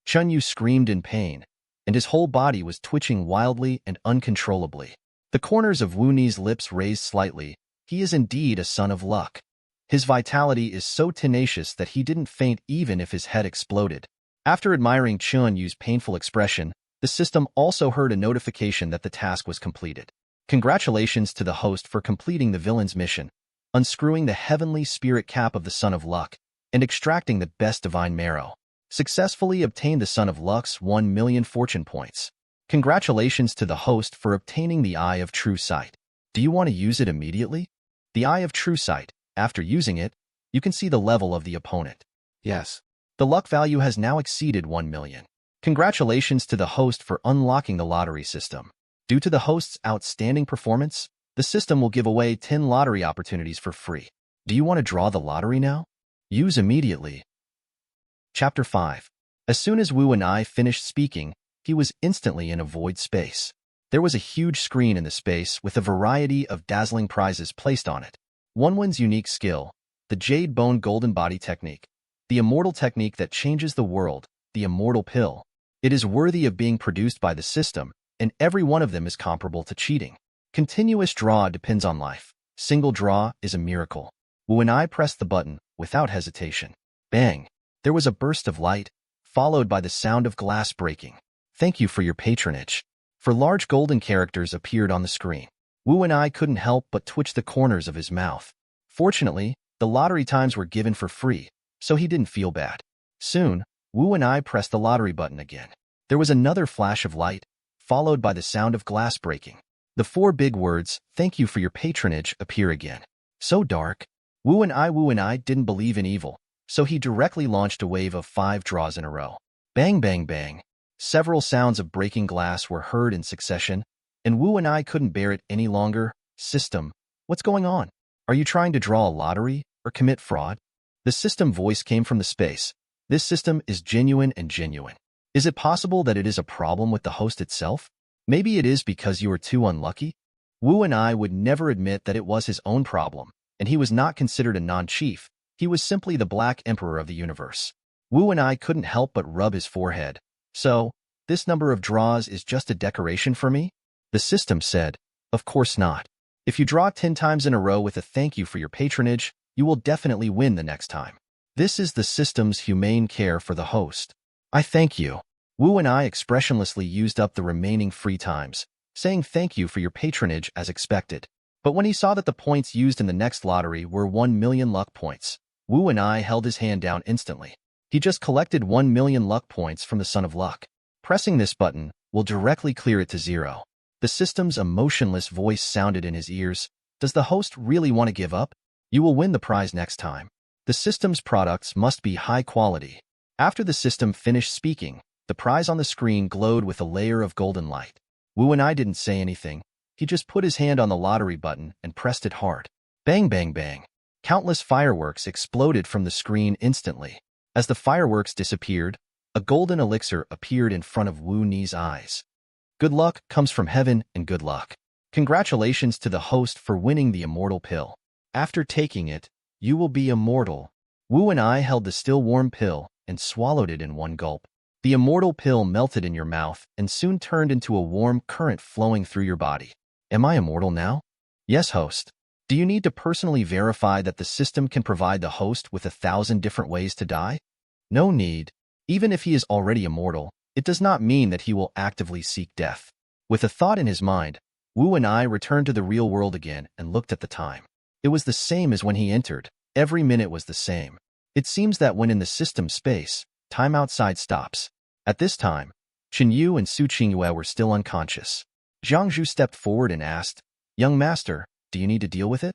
Chun Yu screamed in pain, and his whole body was twitching wildly and uncontrollably. The corners of Wu Ni's lips raised slightly. He is indeed a son of luck. His vitality is so tenacious that he didn't faint even if his head exploded. After admiring Chun Yu's painful expression, the system also heard a notification that the task was completed. Congratulations to the host for completing the villain's mission, unscrewing the heavenly spirit cap of the Son of Luck, and extracting the best divine marrow. Successfully obtained the Son of Luck's 1 million fortune points. Congratulations to the host for obtaining the Eye of True Sight. Do you want to use it immediately? The Eye of True Sight. After using it, you can see the level of the opponent. Yes. The luck value has now exceeded 1 million. Congratulations to the host for unlocking the lottery system. Due to the host's outstanding performance, the system will give away 10 lottery opportunities for free. Do you want to draw the lottery now? Use immediately. Chapter 5. As soon as Wu and I finished speaking, he was instantly in a void space. There was a huge screen in the space with a variety of dazzling prizes placed on it. One's unique skill, the Jade Bone Golden Body Technique, the Immortal Technique that changes the world, the Immortal Pill. It is worthy of being produced by the system, and every one of them is comparable to cheating. Continuous draw depends on life. Single draw is a miracle. Wu and I pressed the button without hesitation. Bang! There was a burst of light, followed by the sound of glass breaking. Thank you for your patronage. For large golden characters appeared on the screen. Wu and I couldn't help but twitch the corners of his mouth. Fortunately, the lottery times were given for free, so he didn't feel bad. Soon, Wu and I pressed the lottery button again. There was another flash of light, followed by the sound of glass breaking. The four big words, "Thank you for your patronage," appear again. So dark. Wu and I didn't believe in evil, so he directly launched a wave of 5 draws in a row. Bang, bang, bang. Several sounds of breaking glass were heard in succession, and Wu and I couldn't bear it any longer. System, what's going on? Are you trying to draw a lottery or commit fraud? The system voice came from the space. This system is genuine and genuine. Is it possible that it is a problem with the host itself? Maybe it is because you are too unlucky? Wu and I would never admit that it was his own problem, and he was not considered a non-chief. He was simply the Black Emperor of the universe. Wu and I couldn't help but rub his forehead. So, this number of draws is just a decoration for me? The system said, of course not. If you draw 10 times in a row with a thank you for your patronage, you will definitely win the next time. This is the system's humane care for the host. I thank you. Wu and I expressionlessly used up the remaining free times, saying thank you for your patronage as expected. But when he saw that the points used in the next lottery were 1 million luck points, Wu and I held his hand down instantly. He just collected 1 million luck points from the Son of Luck. Pressing this button will directly clear it to 0. The system's emotionless voice sounded in his ears. Does the host really want to give up? You will win the prize next time. The system's products must be high quality. After the system finished speaking, the prize on the screen glowed with a layer of golden light. Wu and I didn't say anything. He just put his hand on the lottery button and pressed it hard. Bang, bang, bang. Countless fireworks exploded from the screen instantly. As the fireworks disappeared, a golden elixir appeared in front of Wu Ni's eyes. Good luck comes from heaven, and good luck. Congratulations to the host for winning the immortal pill. After taking it, you will be immortal. Wu and I held the still warm pill and swallowed it in one gulp. The immortal pill melted in your mouth and soon turned into a warm current flowing through your body. Am I immortal now? Yes, host. Do you need to personally verify that the system can provide the host with 1,000 different ways to die? No need. Even if he is already immortal, it does not mean that he will actively seek death. With a thought in his mind, Wu and I returned to the real world again and looked at the time. It was the same as when he entered. Every minute was the same. It seems that when in the system space, time outside stops. At this time, Chen Yu and Su Qingyue were still unconscious. Zhang Zhu stepped forward and asked, "Young master, do you need to deal with it?"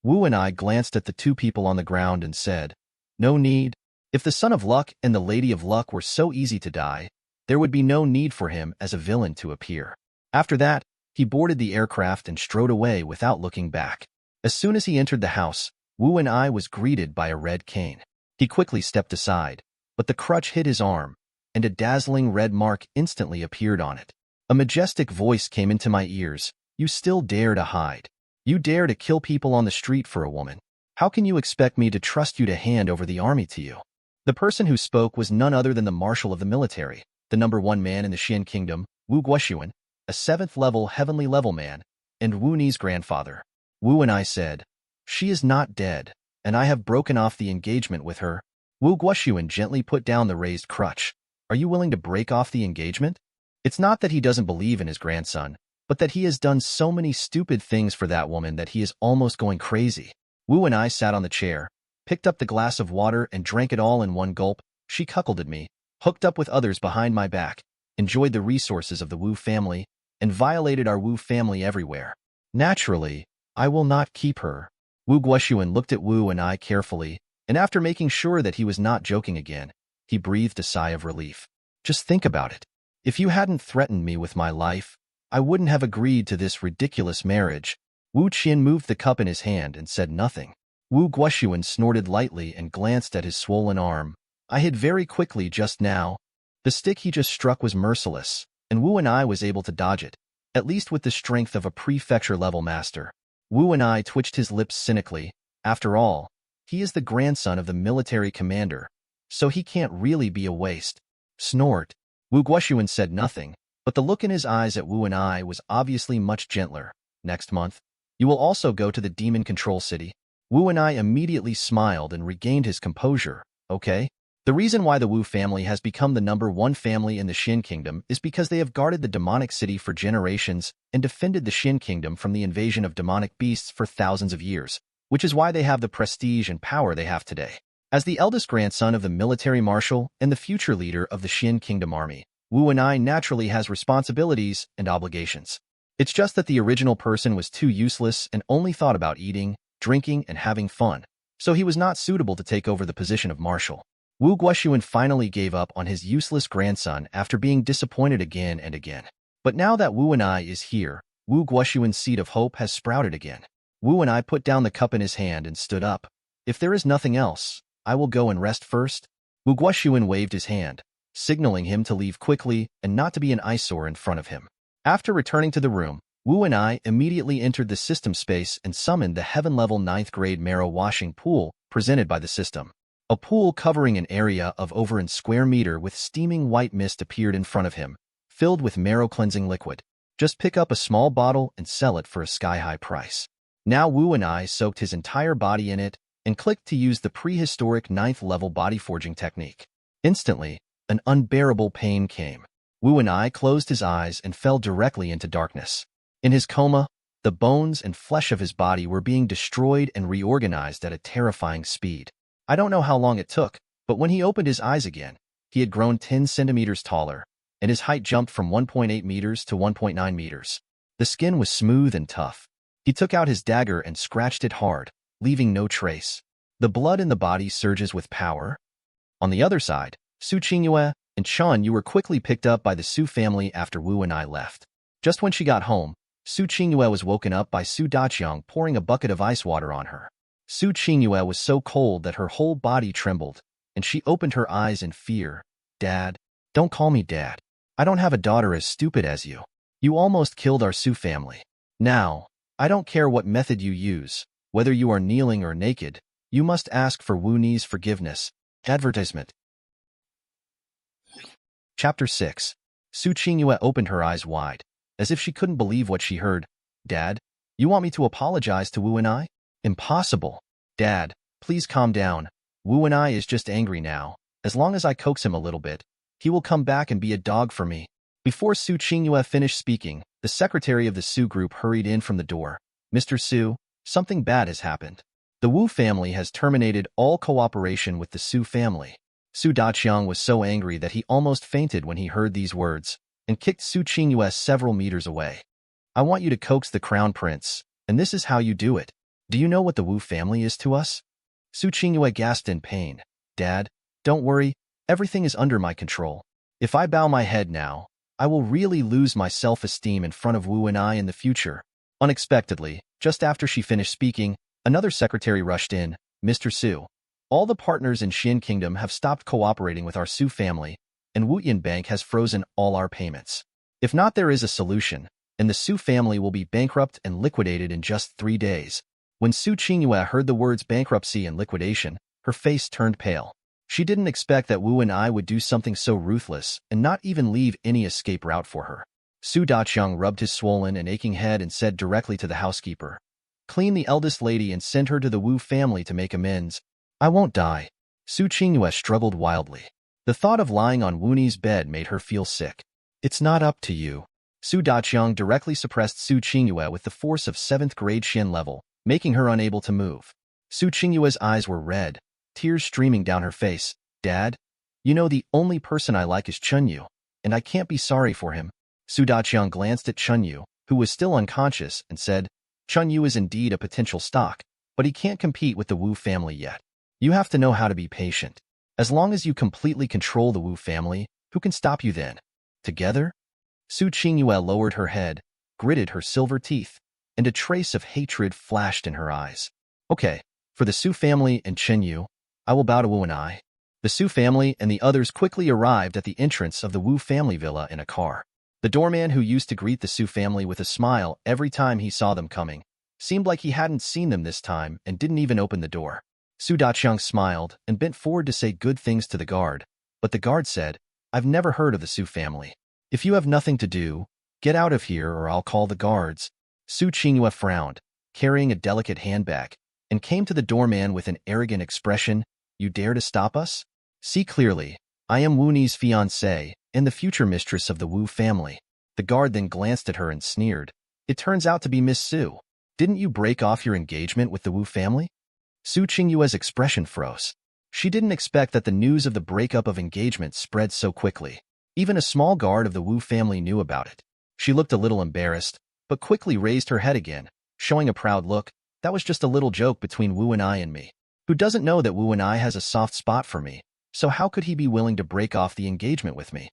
Wu and I glanced at the two people on the ground and said, "No need. If the Son of Luck and the Lady of Luck were so easy to die, there would be no need for him as a villain to appear." After that, he boarded the aircraft and strode away without looking back. As soon as he entered the house, Wu and I was greeted by a red cane. He quickly stepped aside, but the crutch hit his arm, and a dazzling red mark instantly appeared on it. A majestic voice came into my ears. "You still dare to hide. You dare to kill people on the street for a woman. How can you expect me to trust you to hand over the army to you?" The person who spoke was none other than the marshal of the military, the #1 man in the Xuan Kingdom, Wu Guoxuan, a 7th-level heavenly level man, and Wu Ni's grandfather. Wu and I said, "She is not dead, and I have broken off the engagement with her." Wu Guoxuan gently put down the raised crutch. "Are you willing to break off the engagement?" It's not that he doesn't believe in his grandson, but that he has done so many stupid things for that woman that he is almost going crazy. Wu and I sat on the chair, picked up the glass of water and drank it all in one gulp. She cuckolded me, hooked up with others behind my back, enjoyed the resources of the Wu family, and violated our Wu family everywhere. Naturally, I will not keep her. Wu Guoxuan looked at Wu and I carefully, and after making sure that he was not joking again, he breathed a sigh of relief. Just think about it. If you hadn't threatened me with my life, I wouldn't have agreed to this ridiculous marriage. Wu Qin moved the cup in his hand and said nothing. Wu Guoxuan snorted lightly and glanced at his swollen arm. I hid very quickly just now. The stick he just struck was merciless, and Wu and I was able to dodge it, at least with the strength of a prefecture-level master. Wu and I twitched his lips cynically. After all, he is the grandson of the military commander, so he can't really be a waste. Snort. Wu Guoxuan said nothing, but the look in his eyes at Wu and I was obviously much gentler. Next month, you will also go to the Demon Control City. Wu and I immediately smiled and regained his composure. okay? The reason why the Wu family has become the #1 family in the Xuan Kingdom is because they have guarded the demonic city for generations and defended the Xuan Kingdom from the invasion of demonic beasts for thousands of years, which is why they have the prestige and power they have today. As the eldest grandson of the military marshal and the future leader of the Xuan Kingdom army, Wu and I naturally has responsibilities and obligations. It's just that the original person was too useless and only thought about eating, drinking, and having fun, so he was not suitable to take over the position of marshal. Wu Guoxuan finally gave up on his useless grandson after being disappointed again and again. But now that Wu and I is here, Wu Guoxuan's seed of hope has sprouted again. Wu and I put down the cup in his hand and stood up. If there is nothing else, I will go and rest first. Wu Guoxuan waved his hand, signaling him to leave quickly and not to be an eyesore in front of him. After returning to the room, Wu and I immediately entered the system space and summoned the heaven-level 9th grade marrow washing pool presented by the system. A pool covering an area of over an square meter with steaming white mist appeared in front of him, filled with marrow-cleansing liquid. Just pick up a small bottle and sell it for a sky-high price. Now Wu and I soaked his entire body in it and clicked to use the prehistoric 9th level body forging technique. Instantly, an unbearable pain came. Wu and I closed his eyes and fell directly into darkness. In his coma, the bones and flesh of his body were being destroyed and reorganized at a terrifying speed. I don't know how long it took, but when he opened his eyes again, he had grown 10 centimeters taller, and his height jumped from 1.8 meters to 1.9 meters. The skin was smooth and tough. He took out his dagger and scratched it hard, leaving no trace. The blood in the body surges with power. On the other side, Su Qingyue and Chun Yu were quickly picked up by the Su family after Wu and I left. Just when she got home, Su Qingyue was woken up by Su Daqiang pouring a bucket of ice water on her. Su Qingyue was so cold that her whole body trembled, and she opened her eyes in fear. Dad, don't call me Dad. I don't have a daughter as stupid as you. You almost killed our Su family. Now, I don't care what method you use, whether you are kneeling or naked, you must ask for Wu Ni's forgiveness. Advertisement. Chapter 6. Su Qingyue opened her eyes wide, as if she couldn't believe what she heard. Dad, you want me to apologize to Wu and I? Impossible. Dad, please calm down. Wu and I is just angry now. As long as I coax him a little bit, he will come back and be a dog for me. Before Su Qingyue finished speaking, the secretary of the Su group hurried in from the door. Mr. Su, something bad has happened. The Wu family has terminated all cooperation with the Su family. Su Daqiang was so angry that he almost fainted when he heard these words, and kicked Su Qingyue several meters away. I want you to coax the crown prince, and this is how you do it. Do you know what the Wu family is to us? Su Qingyue gasped in pain. Dad, don't worry, everything is under my control. If I bow my head now, I will really lose my self-esteem in front of Wu and I in the future. Unexpectedly, just after she finished speaking, another secretary rushed in. Mr. Su, all the partners in Xuan Kingdom have stopped cooperating with our Su family, and Wuyan Bank has frozen all our payments. If not, there is a solution, and the Su family will be bankrupt and liquidated in just 3 days. When Su Qingyue heard the words bankruptcy and liquidation, her face turned pale. She didn't expect that Wu and I would do something so ruthless and not even leave any escape route for her. Su Daqiang rubbed his swollen and aching head and said directly to the housekeeper, "Clean the eldest lady and send her to the Wu family to make amends. I won't die." Su Qingyue struggled wildly. The thought of lying on Wu Ni's bed made her feel sick. It's not up to you. Su Daqiang directly suppressed Su Qingyue with the force of 7th grade Xian level, making her unable to move. Su Qingyue's eyes were red, tears streaming down her face. Dad, you know the only person I like is Chun Yu, and I can't be sorry for him. Su Daqiang glanced at Chun Yu, who was still unconscious, and said, Chun Yu is indeed a potential stock, but he can't compete with the Wu family yet. You have to know how to be patient. As long as you completely control the Wu family, who can stop you then? Together? Su Qingyue lowered her head, gritted her silver teeth, and a trace of hatred flashed in her eyes. Okay, for the Su family and Chen Yu, I will bow to Wu and I. The Su family and the others quickly arrived at the entrance of the Wu family villa in a car. The doorman, who used to greet the Su family with a smile every time he saw them coming, seemed like he hadn't seen them this time and didn't even open the door. Su Daqiang smiled and bent forward to say good things to the guard, but the guard said, I've never heard of the Su family. If you have nothing to do, get out of here or I'll call the guards. Su Qingyue frowned, carrying a delicate handbag, and came to the doorman with an arrogant expression. You dare to stop us? See clearly. I am Wu Ni's fiancée and the future mistress of the Wu family. The guard then glanced at her and sneered. It turns out to be Miss Su. Didn't you break off your engagement with the Wu family? Su Qingyue's expression froze. She didn't expect that the news of the breakup of engagement spread so quickly. Even a small guard of the Wu family knew about it. She looked a little embarrassed, but quickly raised her head again, showing a proud look. That was just a little joke between Wu and I and me. Who doesn't know that Wu and I has a soft spot for me? So how could he be willing to break off the engagement with me?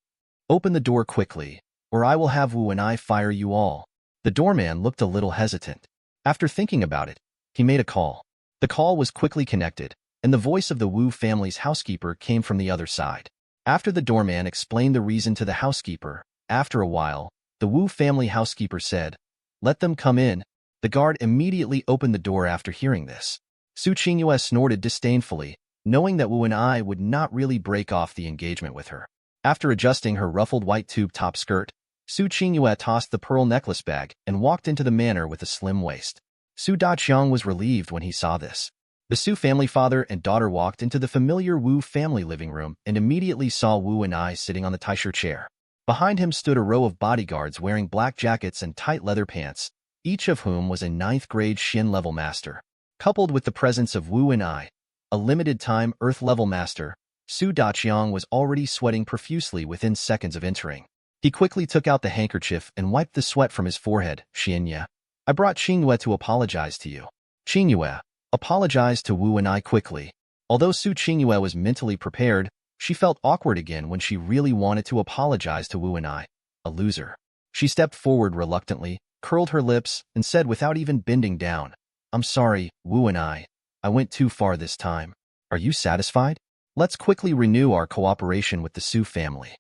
Open the door quickly, or I will have Wu and I fire you all. The doorman looked a little hesitant. After thinking about it, he made a call. The call was quickly connected, and the voice of the Wu family's housekeeper came from the other side. After the doorman explained the reason to the housekeeper, after a while, the Wu family housekeeper said, "Let them come in." The guard immediately opened the door after hearing this. Su Qingyue snorted disdainfully, knowing that Wu and I would not really break off the engagement with her. After adjusting her ruffled white tube top skirt, Su Qingyue tossed the pearl necklace bag and walked into the manor with a slim waist. Su Daqiang was relieved when he saw this. The Su family father and daughter walked into the familiar Wu family living room and immediately saw Wu and I sitting on the taisha chair. Behind him stood a row of bodyguards wearing black jackets and tight leather pants, each of whom was a 9th grade Xin level master. Coupled with the presence of Wu and I, a limited-time Earth level master, Su Daqiang was already sweating profusely within seconds of entering. He quickly took out the handkerchief and wiped the sweat from his forehead. "Xianye, I brought Qingyue to apologize to you." Qingyue apologized to Wu and I quickly. Although Su Qingyue was mentally prepared, she felt awkward again when she really wanted to apologize to Wu and I. A loser. She stepped forward reluctantly, curled her lips, and said without even bending down, "I'm sorry, Wu and I went too far this time. Are you satisfied? Let's quickly renew our cooperation with the Su family."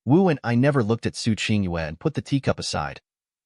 Wu and I never looked at Su Qingyue and put the teacup aside.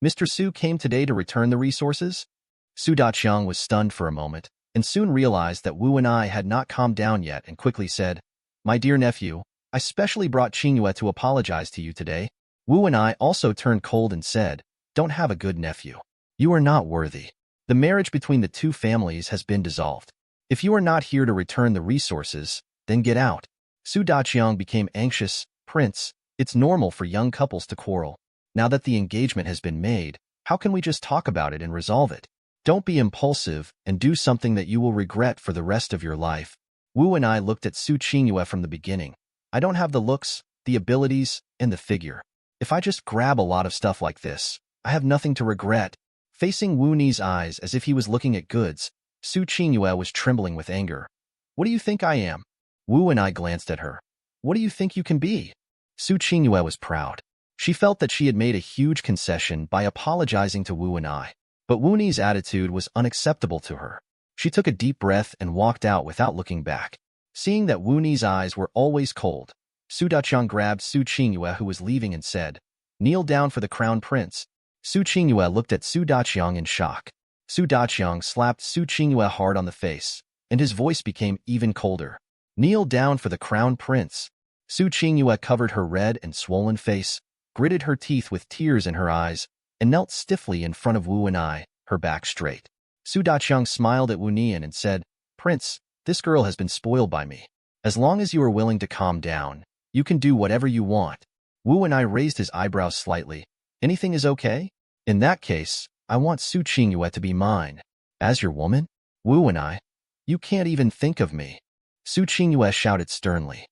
"Mr. Su came today to return the resources?" Su Daqiang was stunned for a moment, and soon realized that Wu and I had not calmed down yet and quickly said, "My dear nephew, I specially brought Qingyue to apologize to you today." Wu and I also turned cold and said, "Don't have a good nephew. You are not worthy. The marriage between the two families has been dissolved. If you are not here to return the resources, then get out." Su Daqiang became anxious. "Prince, it's normal for young couples to quarrel. Now that the engagement has been made, how can we just talk about it and resolve it? Don't be impulsive and do something that you will regret for the rest of your life." Wu and I looked at Su Qingyue from the beginning. "I don't have the looks, the abilities, and the figure. If I just grab a lot of stuff like this, I have nothing to regret." Facing Wu Ni's eyes as if he was looking at goods, Su Qingyue was trembling with anger. "What do you think I am?" Wu and I glanced at her. "What do you think you can be?" Su Qingyue was proud. She felt that she had made a huge concession by apologizing to Wu and I. But Wu Ni's attitude was unacceptable to her. She took a deep breath and walked out without looking back. Seeing that Wu Ni's eyes were always cold, Su Daqiang grabbed Su Qingyue, who was leaving, and said, "Kneel down for the crown prince." Su Qingyue looked at Su Daqiang in shock. Su Daqiang slapped Su Qingyue hard on the face, and his voice became even colder. "Kneel down for the crown prince." Su Qingyue covered her red and swollen face, gritted her teeth with tears in her eyes, and knelt stiffly in front of Wu and I, her back straight. Su Daqiang smiled at Wu Nian and said, "Prince, this girl has been spoiled by me. As long as you are willing to calm down, you can do whatever you want." Wu and I raised his eyebrows slightly. "Anything is okay? In that case, I want Su Qingyue to be mine. As your woman? Wu and I? You can't even think of me." Su Qingyue shouted sternly.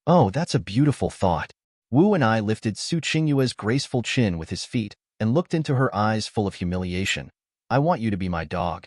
"Oh, that's a beautiful thought." Wu and I lifted Su Qingyue's graceful chin with his feet and looked into her eyes full of humiliation. "I want you to be my dog."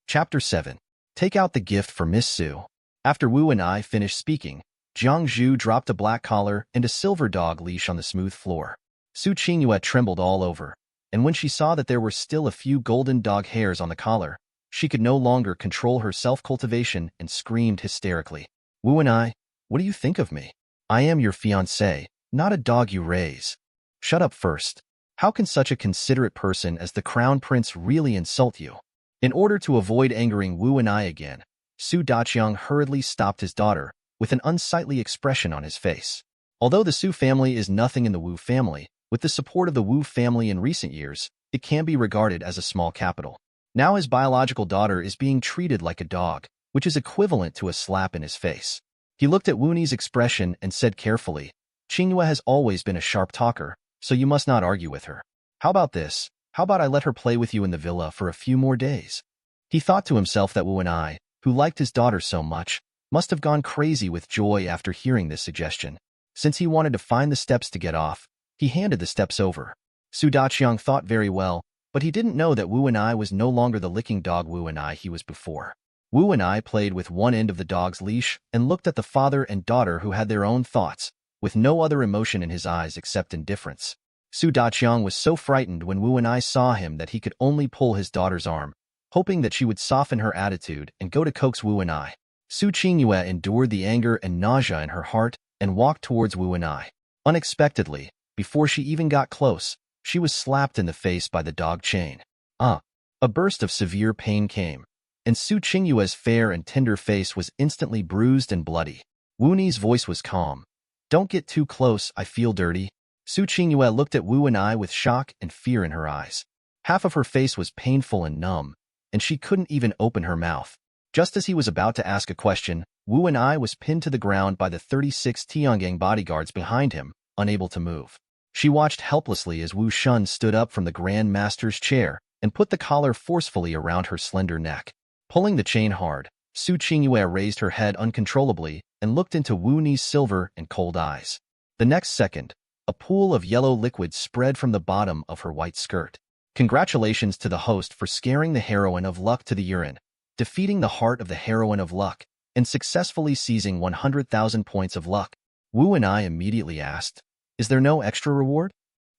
Chapter 7. Take out the gift for Miss Su. After Wu and I finished speaking, Jiang Zhu dropped a black collar and a silver dog leash on the smooth floor. Su Qingyue trembled all over, and when she saw that there were still a few golden dog hairs on the collar, she could no longer control her self-cultivation and screamed hysterically. "Wu and I, what do you think of me? I am your fiancé, not a dog you raise." "Shut up first. How can such a considerate person as the crown prince really insult you?" In order to avoid angering Wu and I again, Su Daqiang hurriedly stopped his daughter, with an unsightly expression on his face. Although the Su family is nothing in the Wu family, with the support of the Wu family in recent years, it can be regarded as a small capital. Now his biological daughter is being treated like a dog. which is equivalent to a slap in his face. He looked at Wu Ni's expression and said carefully, Qingyue has always been a sharp talker, so you must not argue with her. How about this? How about I let her play with you in the villa for a few more days? He thought to himself that Wu Ni, who liked his daughter so much, must have gone crazy with joy after hearing this suggestion. Since he wanted to find the steps to get off, he handed the steps over. Su Daqiang thought very well, but he didn't know that Wu Ni was no longer the licking dog Wu Ni he was before. Wu Ni played with one end of the dog's leash and looked at the father and daughter who had their own thoughts, with no other emotion in his eyes except indifference. Su Daqiang was so frightened when Wu Ni saw him that he could only pull his daughter's arm, hoping that she would soften her attitude and go to coax Wu Ni. Su Qingyue endured the anger and nausea in her heart and walked towards Wu Ni. Unexpectedly, before she even got close, she was slapped in the face by the dog chain. A burst of severe pain came, and Su Qingyue's fair and tender face was instantly bruised and bloody. Wu Ni's voice was calm. Don't get too close, I feel dirty. Su Qingyue looked at Wu Ni with shock and fear in her eyes. Half of her face was painful and numb, and she couldn't even open her mouth. Just as he was about to ask a question, Wu Ni was pinned to the ground by the 36 Tiangang bodyguards behind him, unable to move. She watched helplessly as Wu Shun stood up from the Grand Master's chair and put the collar forcefully around her slender neck. Pulling the chain hard, Su Qingyue raised her head uncontrollably and looked into Wu Ni's silver and cold eyes. The next second, a pool of yellow liquid spread from the bottom of her white skirt. Congratulations to the host for scaring the heroine of luck to the urine, defeating the heart of the heroine of luck, and successfully seizing 100,000 points of luck. Wu and I immediately asked, is there no extra reward?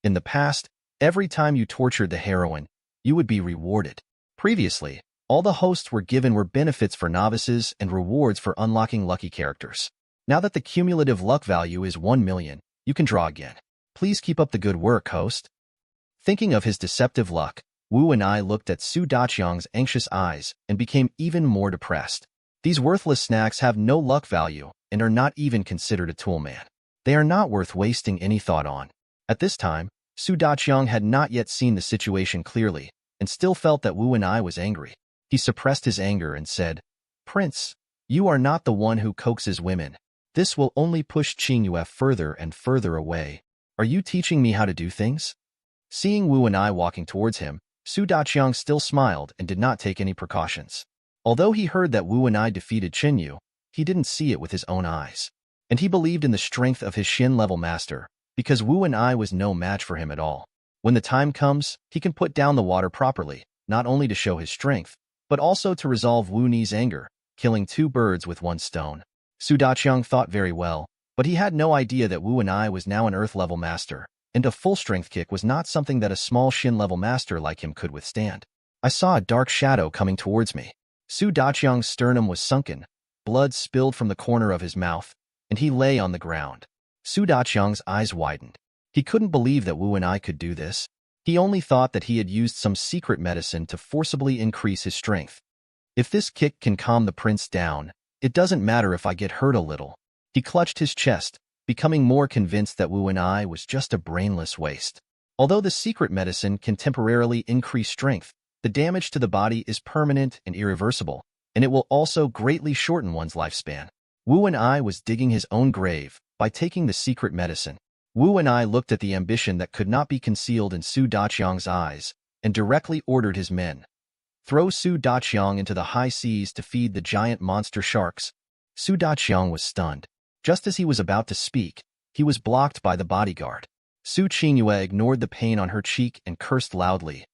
In the past, every time you tortured the heroine, you would be rewarded. Previously, all the hosts were given were benefits for novices and rewards for unlocking lucky characters. Now that the cumulative luck value is 1 million, you can draw again. Please keep up the good work, host. Thinking of his deceptive luck, Wu and I looked at Su Daqiang's anxious eyes and became even more depressed. These worthless snacks have no luck value and are not even considered a toolman. They are not worth wasting any thought on. At this time, Su Daqiang had not yet seen the situation clearly and still felt that Wu and I was angry. He suppressed his anger and said, Prince, you are not the one who coaxes women. This will only push Qingyue further and further away. Are you teaching me how to do things? Seeing Wu and I walking towards him, Su Daqiang still smiled and did not take any precautions. Although he heard that Wu and I defeated Qinyu, he didn't see it with his own eyes. And he believed in the strength of his Xin-level master, because Wu and I was no match for him at all. When the time comes, he can put down the water properly, not only to show his strength, but also to resolve Wu Ni's anger, killing 2 birds with 1 stone. Su Daqiang thought very well, but he had no idea that Wu and I was now an Earth-level master, and a full-strength kick was not something that a small Xin-level master like him could withstand. I saw a dark shadow coming towards me. Su Daqiang's sternum was sunken, blood spilled from the corner of his mouth, and he lay on the ground. Su Daqiang's eyes widened. He couldn't believe that Wu and I could do this. He only thought that he had used some secret medicine to forcibly increase his strength. If this kick can calm the prince down, it doesn't matter if I get hurt a little. He clutched his chest, becoming more convinced that Wu and I was just a brainless waste. Although the secret medicine can temporarily increase strength, the damage to the body is permanent and irreversible, and it will also greatly shorten one's lifespan. Wu and I was digging his own grave by taking the secret medicine. Wu and I looked at the ambition that could not be concealed in Su Daqiang's eyes and directly ordered his men. Throw Su Daqiang into the high seas to feed the giant monster sharks. Su Daqiang was stunned. Just as he was about to speak, he was blocked by the bodyguard. Su Qingyue ignored the pain on her cheek and cursed loudly.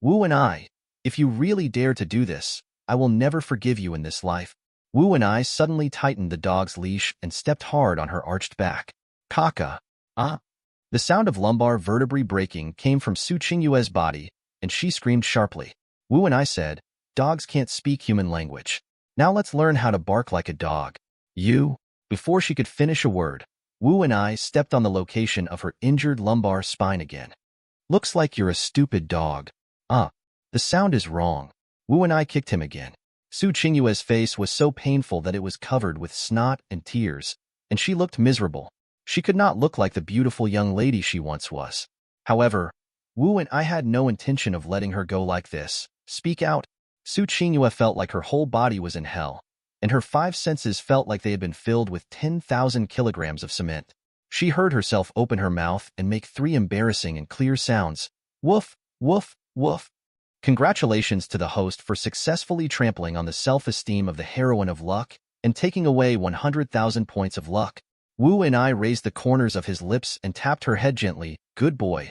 Wu and I, if you really dare to do this, I will never forgive you in this life. Wu and I suddenly tightened the dog's leash and stepped hard on her arched back. Kaka. The sound of lumbar vertebrae breaking came from Su Qingyue's body, and she screamed sharply. Wu and I said, dogs can't speak human language. Now let's learn how to bark like a dog. You. Before she could finish a word, Wu and I stepped on the location of her injured lumbar spine again. Looks like you're a stupid dog. The sound is wrong. Wu and I kicked him again. Su Qingyue's face was so painful that it was covered with snot and tears, and she looked miserable. She could not look like the beautiful young lady she once was. However, Wu and I had no intention of letting her go like this. Speak out. Su Qingyue felt like her whole body was in hell, and her five senses felt like they had been filled with 10,000 kilograms of cement. She heard herself open her mouth and make 3 embarrassing and clear sounds. Woof, woof, woof. Congratulations to the host for successfully trampling on the self-esteem of the heroine of luck and taking away 100,000 points of luck. Wu and I raised the corners of his lips and tapped her head gently. Good boy.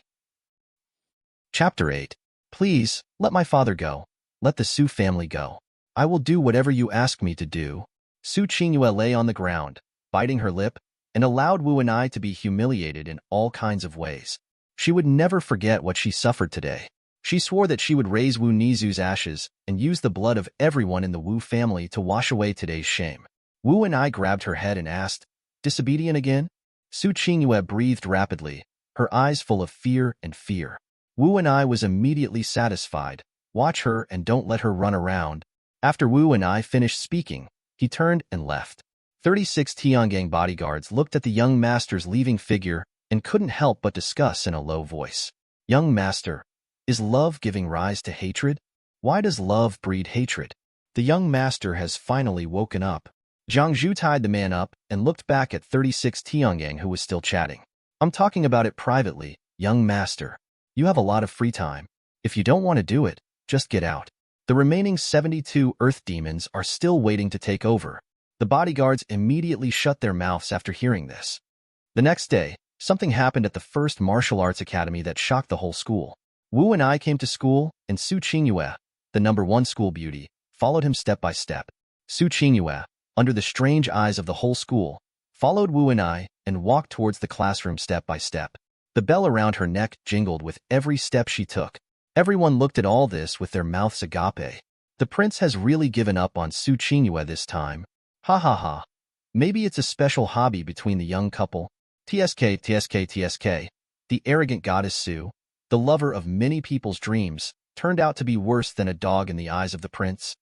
Chapter 8. Please, let my father go. Let the Su family go. I will do whatever you ask me to do. Su Qingyue lay on the ground, biting her lip, and allowed Wu and I to be humiliated in all kinds of ways. She would never forget what she suffered today. She swore that she would raise Wu Nizu's ashes and use the blood of everyone in the Wu family to wash away today's shame. Wu and I grabbed her head and asked, "Disobedient again?" Su Qingyue breathed rapidly, her eyes full of fear and fear. Wu and I was immediately satisfied. Watch her and don't let her run around. After Wu and I finished speaking, he turned and left. 36 Tiangang bodyguards looked at the young master's leaving figure and couldn't help but discuss in a low voice. Young master, is love giving rise to hatred? Why does love breed hatred? The young master has finally woken up. Zhang Zhu tied the man up and looked back at 36 Tiangang who was still chatting. I'm talking about it privately, young master. You have a lot of free time. If you don't want to do it, just get out. The remaining 72 earth demons are still waiting to take over. The bodyguards immediately shut their mouths after hearing this. The next day, something happened at the first martial arts academy that shocked the whole school. Wu and I came to school, and Su Qingyue, the #1 school beauty, followed him step by step. Su Qingyue, under the strange eyes of the whole school, followed Wu and I and walked towards the classroom step by step. The bell around her neck jingled with every step she took. Everyone looked at all this with their mouths agape. The prince has really given up on Su Qingyue this time. Ha ha ha. Maybe it's a special hobby between the young couple. TSK, TSK, TSK. The arrogant goddess Su, the lover of many people's dreams, turned out to be worse than a dog in the eyes of the prince.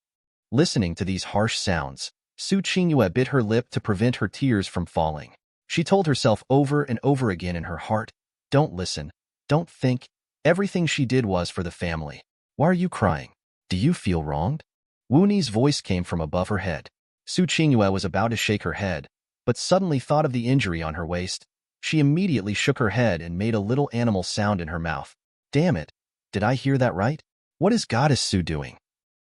Listening to these harsh sounds, Su Qingyue bit her lip to prevent her tears from falling. She told herself over and over again in her heart, don't listen, don't think. Everything she did was for the family. Why are you crying? Do you feel wronged? Wu Ni's voice came from above her head. Su Qingyue was about to shake her head, but suddenly thought of the injury on her waist. She immediately shook her head and made a little animal sound in her mouth. Damn it, did I hear that right? What is Goddess Su doing?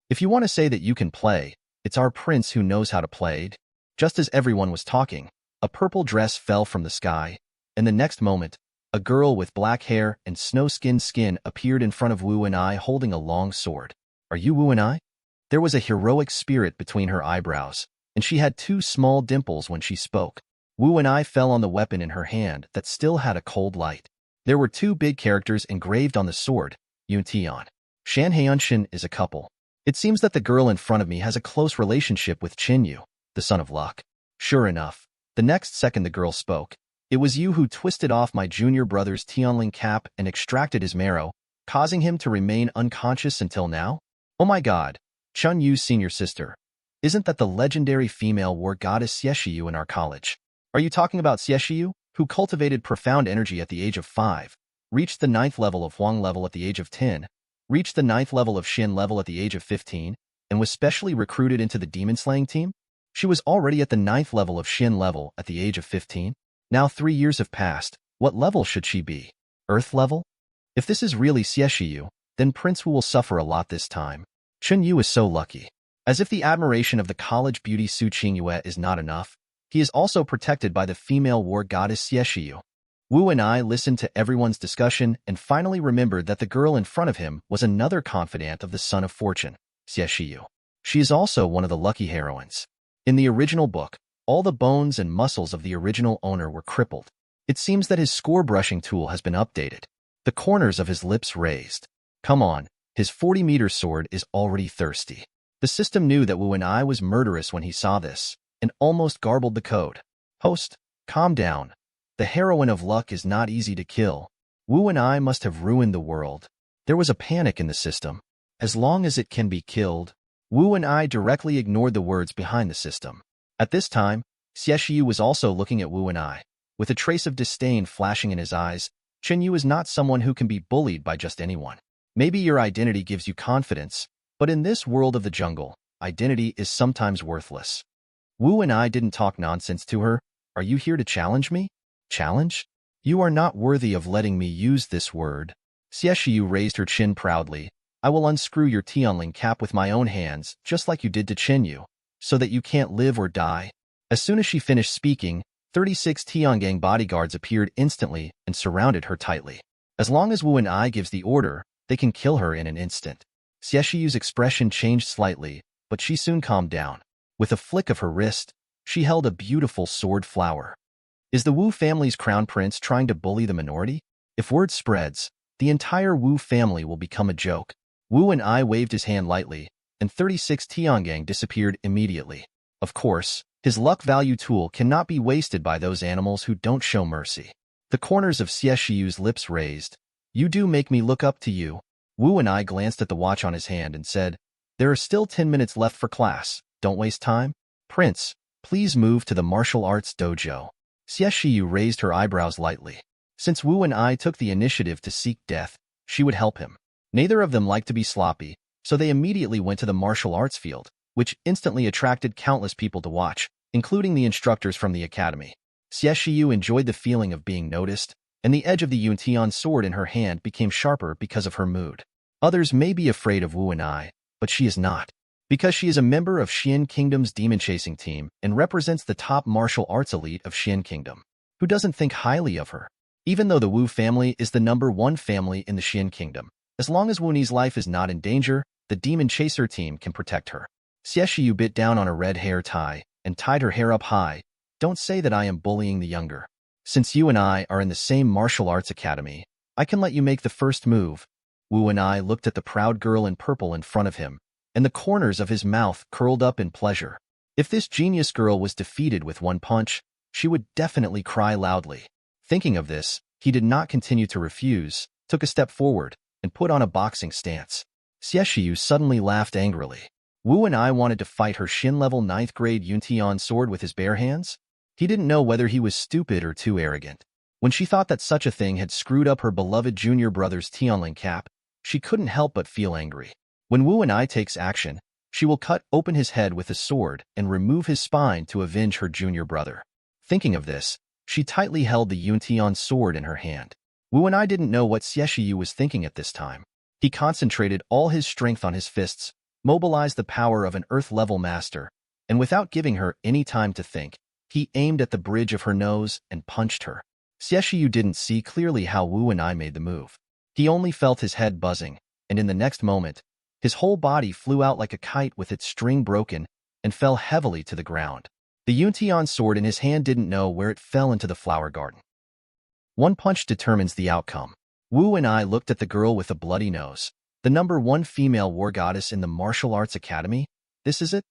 If you want to say that you can play, it's our prince who knows how to play. Just as everyone was talking, a purple dress fell from the sky, and the next moment, a girl with black hair and snow-skinned skin appeared in front of Wu and I holding a long sword. Are you Wu and I? There was a heroic spirit between her eyebrows, and she had 2 small dimples when she spoke. Wu and I fell on the weapon in her hand that still had a cold light. There were 2 big characters engraved on the sword, Yun Tian. Shan Heanshin is a couple. It seems that the girl in front of me has a close relationship with Qin Yu, the son of luck. Sure enough, the next second the girl spoke. It was you who twisted off my junior brother's Tianling cap and extracted his marrow, causing him to remain unconscious until now? Oh my god, Chun Yu's senior sister. Isn't that the legendary female war goddess Xieshiyu in our college? Are you talking about Xieshiyu, who cultivated profound energy at the age of 5, reached the 9th level of Huang level at the age of 10, reached the 9th level of Xin level at the age of 15, and was specially recruited into the demon-slaying team? She was already at the 9th level of Xin level at the age of 15. Now 3 years have passed. What level should she be? Earth level? If this is really Xieshiyu, then Prince Wu will suffer a lot this time. Chun Yu is so lucky. As if the admiration of the college beauty Su Qingyue is not enough, he is also protected by the female war goddess Xieshiyu. Wu and I listened to everyone's discussion and finally remembered that the girl in front of him was another confidant of the Son of Fortune, Xieshiyu. She is also one of the lucky heroines. In the original book, all the bones and muscles of the original owner were crippled. It seems that his score-brushing tool has been updated. The corners of his lips raised. Come on, his 40-meter sword is already thirsty. The system knew that Wu and I was murderous when he saw this, and almost garbled the code. Host, calm down. The heroine of luck is not easy to kill. Wu and I must have ruined the world. There was a panic in the system. As long as it can be killed, Wu and I directly ignored the words behind the system. At this time, Xieshiyu was also looking at Wu and I, with a trace of disdain flashing in his eyes. Chen Yu is not someone who can be bullied by just anyone. Maybe your identity gives you confidence, but in this world of the jungle, identity is sometimes worthless. Wu and I didn't talk nonsense to her. Are you here to challenge me? Challenge? You are not worthy of letting me use this word. Xieshiyu raised her chin proudly. I will unscrew your Tianling cap with my own hands, just like you did to Chenyu, so that you can't live or die. As soon as she finished speaking, 36 Tiangang bodyguards appeared instantly and surrounded her tightly. As long as Wu and I gives the order, they can kill her in an instant. Xieshiyu's expression changed slightly, but she soon calmed down. With a flick of her wrist, she held a beautiful sword flower. Is the Wu family's crown prince trying to bully the minority? If word spreads, the entire Wu family will become a joke. Wu and I waved his hand lightly, and 36 Tiangang disappeared immediately. Of course, his luck value tool cannot be wasted by those animals who don't show mercy. The corners of Xieshiyu's lips raised. You do make me look up to you. Wu and I glanced at the watch on his hand and said, there are still 10 minutes left for class. Don't waste time. Prince, please move to the martial arts dojo. Xieshiyu raised her eyebrows lightly. Since Wu and I took the initiative to seek death, she would help him. Neither of them liked to be sloppy, so they immediately went to the martial arts field, which instantly attracted countless people to watch, including the instructors from the academy. Xieshiyu enjoyed the feeling of being noticed, and the edge of the Yuntian sword in her hand became sharper because of her mood. Others may be afraid of Wu and I, but she is not. Because she is a member of Xuan Kingdom's demon-chasing team and represents the top martial arts elite of Xuan Kingdom. Who doesn't think highly of her? Even though the Wu family is the #1 family in the Xuan Kingdom, as long as Wuni's life is not in danger, the demon chaser team can protect her. Xieshiyu bit down on her red hair tie and tied her hair up high. Don't say that I am bullying the younger. Since you and I are in the same martial arts academy, I can let you make the first move. Wu and I looked at the proud girl in purple in front of him, and the corners of his mouth curled up in pleasure. If this genius girl was defeated with one punch, she would definitely cry loudly. Thinking of this, he did not continue to refuse, took a step forward, and put on a boxing stance. Xieshiyu suddenly laughed angrily. Wu and I wanted to fight her Shin-level 9th grade Yuntian sword with his bare hands? He didn't know whether he was stupid or too arrogant. When she thought that such a thing had screwed up her beloved junior brother's Tianling cap, she couldn't help but feel angry. When Wu and I takes action, she will cut open his head with a sword and remove his spine to avenge her junior brother. Thinking of this, she tightly held the Yuntian sword in her hand. Wu and I didn't know what Xieshiyu was thinking at this time. He concentrated all his strength on his fists, mobilized the power of an earth-level master, and without giving her any time to think, he aimed at the bridge of her nose and punched her. Xieshiyu didn't see clearly how Wu and I made the move. He only felt his head buzzing, and in the next moment, his whole body flew out like a kite with its string broken and fell heavily to the ground. The Yuntian sword in his hand didn't know where it fell into the flower garden. One punch determines the outcome. Wu and I looked at the girl with a bloody nose. The #1 female war goddess in the martial arts academy? This is it?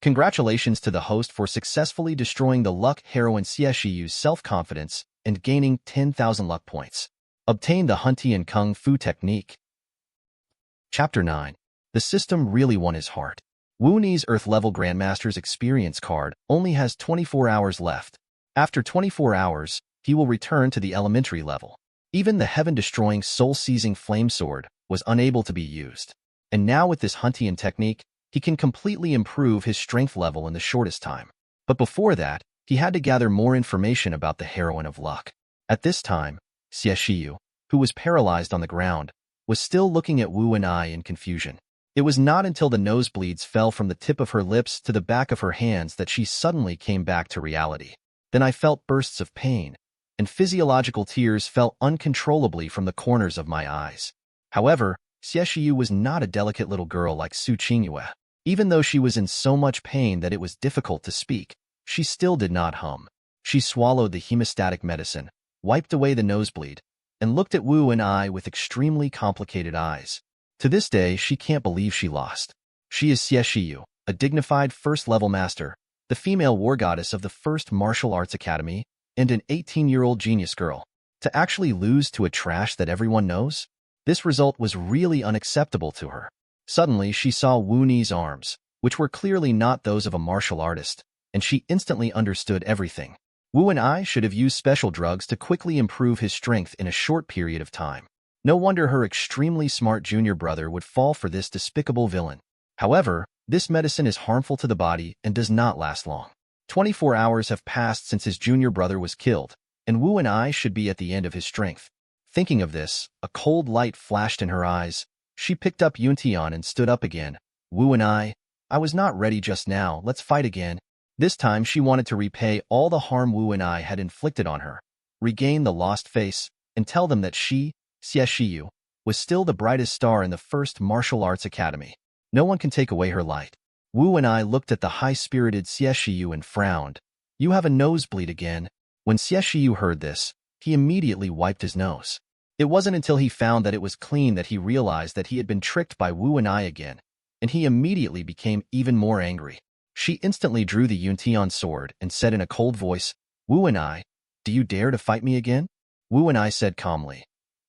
Congratulations to the host for successfully destroying the luck heroine Xieshiyu's self-confidence and gaining 10,000 luck points. Obtain the Huntian Kung Fu technique. Chapter 9. The system really won his heart. Wuni's Earth-level Grandmaster's experience card only has 24 hours left. After 24 hours, he will return to the elementary level. Even the heaven-destroying, soul-seizing flame sword was unable to be used. And now with this Huntian technique, he can completely improve his strength level in the shortest time. But before that, he had to gather more information about the heroine of luck. At this time, Xieshiyu, who was paralyzed on the ground, was still looking at Wu and I in confusion. It was not until the nosebleeds fell from the tip of her lips to the back of her hands that she suddenly came back to reality. Then I felt bursts of pain, and physiological tears fell uncontrollably from the corners of my eyes. However, Xieshiyu was not a delicate little girl like Su Qingyue. Even though she was in so much pain that it was difficult to speak, she still did not hum. She swallowed the hemostatic medicine, wiped away the nosebleed, and looked at Wu and I with extremely complicated eyes. To this day, she can't believe she lost. She is Xieshiyu, a dignified first-level master, the female war goddess of the first martial arts academy, and an 18-year-old genius girl. To actually lose to a trash that everyone knows? This result was really unacceptable to her. Suddenly, she saw Wuni's arms, which were clearly not those of a martial artist, and she instantly understood everything. Wu and I should have used special drugs to quickly improve his strength in a short period of time. No wonder her extremely smart junior brother would fall for this despicable villain. However, this medicine is harmful to the body and does not last long. 24 hours have passed since his junior brother was killed, and Wu and I should be at the end of his strength. Thinking of this, a cold light flashed in her eyes. She picked up Yuntian and stood up again. Wu and I was not ready just now, let's fight again. This time she wanted to repay all the harm Wu and I had inflicted on her, regain the lost face, and tell them that she, Xie Shiyu, was still the brightest star in the first martial arts academy. No one can take away her light. Wu and I looked at the high-spirited Xie Shiyu and frowned. You have a nosebleed again. When Xie Shiyu heard this, he immediately wiped his nose. It wasn't until he found that it was clean that he realized that he had been tricked by Wu and I again, and he immediately became even more angry. She instantly drew the Yuntian sword and said in a cold voice, Wu and I, do you dare to fight me again? Wu and I said calmly,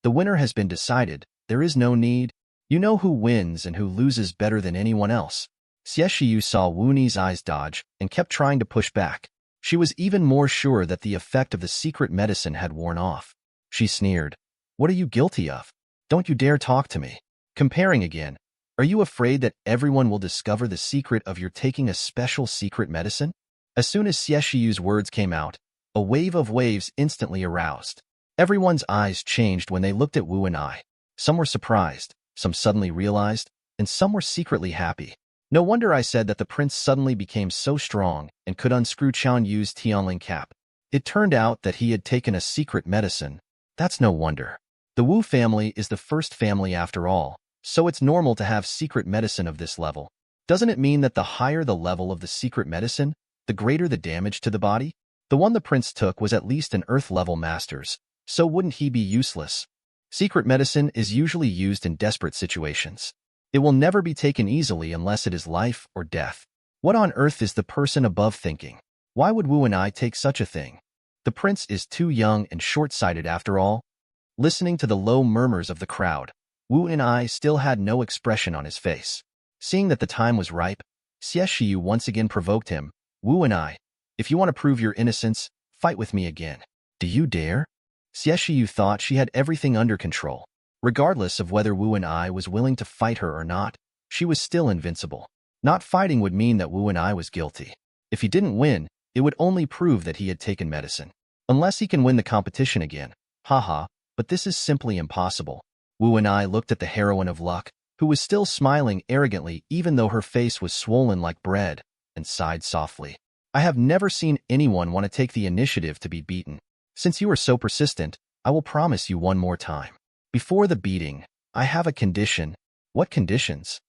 the winner has been decided, there is no need. You know who wins and who loses better than anyone else. Xie Shiyu saw Wu Ni's eyes dodge and kept trying to push back. She was even more sure that the effect of the secret medicine had worn off. She sneered. What are you guilty of? Don't you dare talk to me. Comparing again. Are you afraid that everyone will discover the secret of your taking a special secret medicine? As soon as Xie Shiyu's words came out, a wave of waves instantly aroused. Everyone's eyes changed when they looked at Wu and I. Some were surprised, some suddenly realized, and some were secretly happy. No wonder I said that the prince suddenly became so strong and could unscrew Qian Yu's Tianling cap. It turned out that he had taken a secret medicine. That's no wonder. The Wu family is the first family after all, so it's normal to have secret medicine of this level. Doesn't it mean that the higher the level of the secret medicine, the greater the damage to the body? The one the prince took was at least an earth-level master's, so wouldn't he be useless? Secret medicine is usually used in desperate situations. It will never be taken easily unless it is life or death. What on earth is the person above thinking? Why would Wu and I take such a thing? The prince is too young and short-sighted after all. Listening to the low murmurs of the crowd, Wu and I still had no expression on his face. Seeing that the time was ripe, Xie Shiyu once again provoked him. Wu and I, if you want to prove your innocence, fight with me again. Do you dare? Xie Shiyu thought she had everything under control. Regardless of whether Wu and I was willing to fight her or not, she was still invincible. Not fighting would mean that Wu and I was guilty. If he didn't win, it would only prove that he had taken medicine. Unless he can win the competition again. Haha, but this is simply impossible. Wu and I looked at the heroine of luck, who was still smiling arrogantly even though her face was swollen like bread, and sighed softly. I have never seen anyone want to take the initiative to be beaten. Since you are so persistent, I will promise you one more time. Before the beating, I have a condition. What conditions?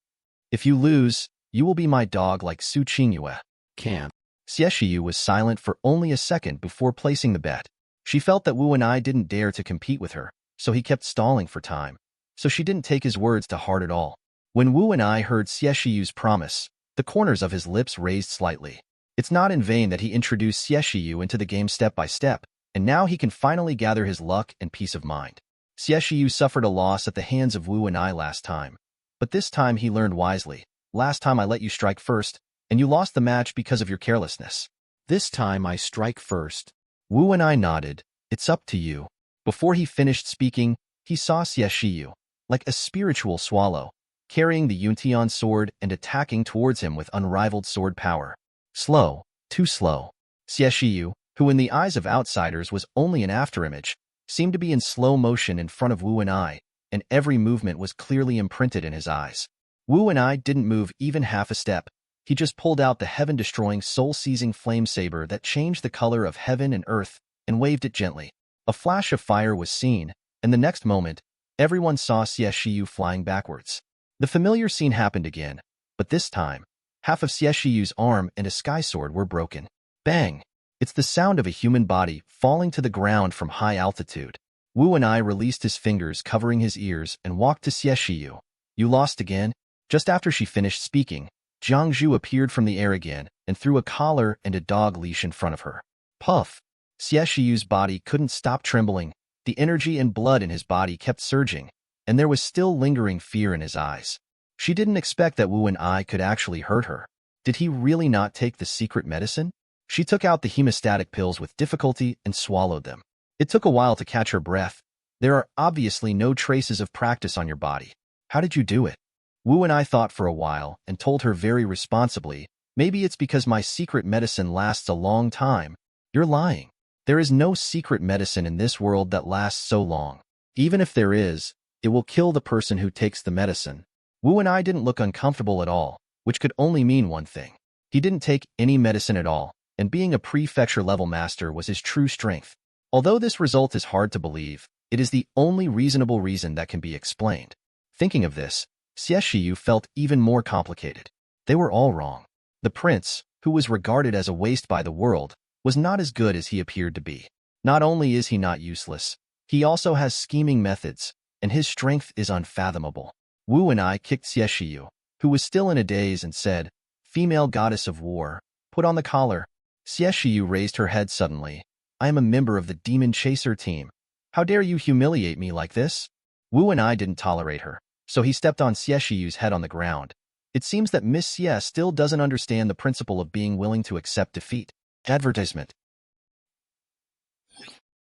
If you lose, you will be my dog like Su Qingyue. Can. Xie Shiyu was silent for only a second before placing the bet. She felt that Wu and I didn't dare to compete with her, so he kept stalling for time. So she didn't take his words to heart at all. When Wu and I heard Xie Shiyu's promise, the corners of his lips raised slightly. It's not in vain that he introduced Xie Shiyu into the game step by step, and now he can finally gather his luck and peace of mind. Xie Shiyu suffered a loss at the hands of Wu and I last time, but this time he learned wisely. Last time I let you strike first, and you lost the match because of your carelessness. This time I strike first. Wu and I nodded. It's up to you. Before he finished speaking, he saw Xie Shiyu, like a spiritual swallow, carrying the Yuntian sword and attacking towards him with unrivaled sword power. Slow, too slow. Xie Shiyu, who in the eyes of outsiders was only an afterimage, seemed to be in slow motion in front of Wu and I, and every movement was clearly imprinted in his eyes. Wu and I didn't move even half a step. He just pulled out the heaven-destroying, soul-seizing flame saber that changed the color of heaven and earth and waved it gently. A flash of fire was seen, and the next moment, everyone saw Xie Shiyu flying backwards. The familiar scene happened again, but this time, half of Xie Shiyu's arm and a sky sword were broken. Bang! It's the sound of a human body falling to the ground from high altitude. Wu and I released his fingers covering his ears and walked to Xie Shiyu. You lost again? Just after she finished speaking, Jiang Zhu appeared from the air again and threw a collar and a dog leash in front of her. Puff! Xie Shiyu's body couldn't stop trembling. The energy and blood in his body kept surging, and there was still lingering fear in his eyes. She didn't expect that Wu and I could actually hurt her. Did he really not take the secret medicine? She took out the hemostatic pills with difficulty and swallowed them. It took a while to catch her breath. There are obviously no traces of practice on your body. How did you do it? Wu and I thought for a while and told her very responsibly, Maybe it's because my secret medicine lasts a long time. You're lying. There is no secret medicine in this world that lasts so long. Even if there is, it will kill the person who takes the medicine. Wu and I didn't look uncomfortable at all, which could only mean one thing. He didn't take any medicine at all, and being a prefecture-level master was his true strength. Although this result is hard to believe, it is the only reasonable reason that can be explained. Thinking of this, Xie Shiyu felt even more complicated. They were all wrong. The prince, who was regarded as a waste by the world, was not as good as he appeared to be. Not only is he not useless, he also has scheming methods, and his strength is unfathomable. Wu and I kicked Xie Shiyu, who was still in a daze, and said, "Female goddess of war, put on the collar." Xie Shiyu raised her head suddenly. "I am a member of the Demon Chaser team. How dare you humiliate me like this?" Wu and I didn't tolerate her, so he stepped on Xie Shiyu's head on the ground. It seems that Miss Xie still doesn't understand the principle of being willing to accept defeat. Advertisement.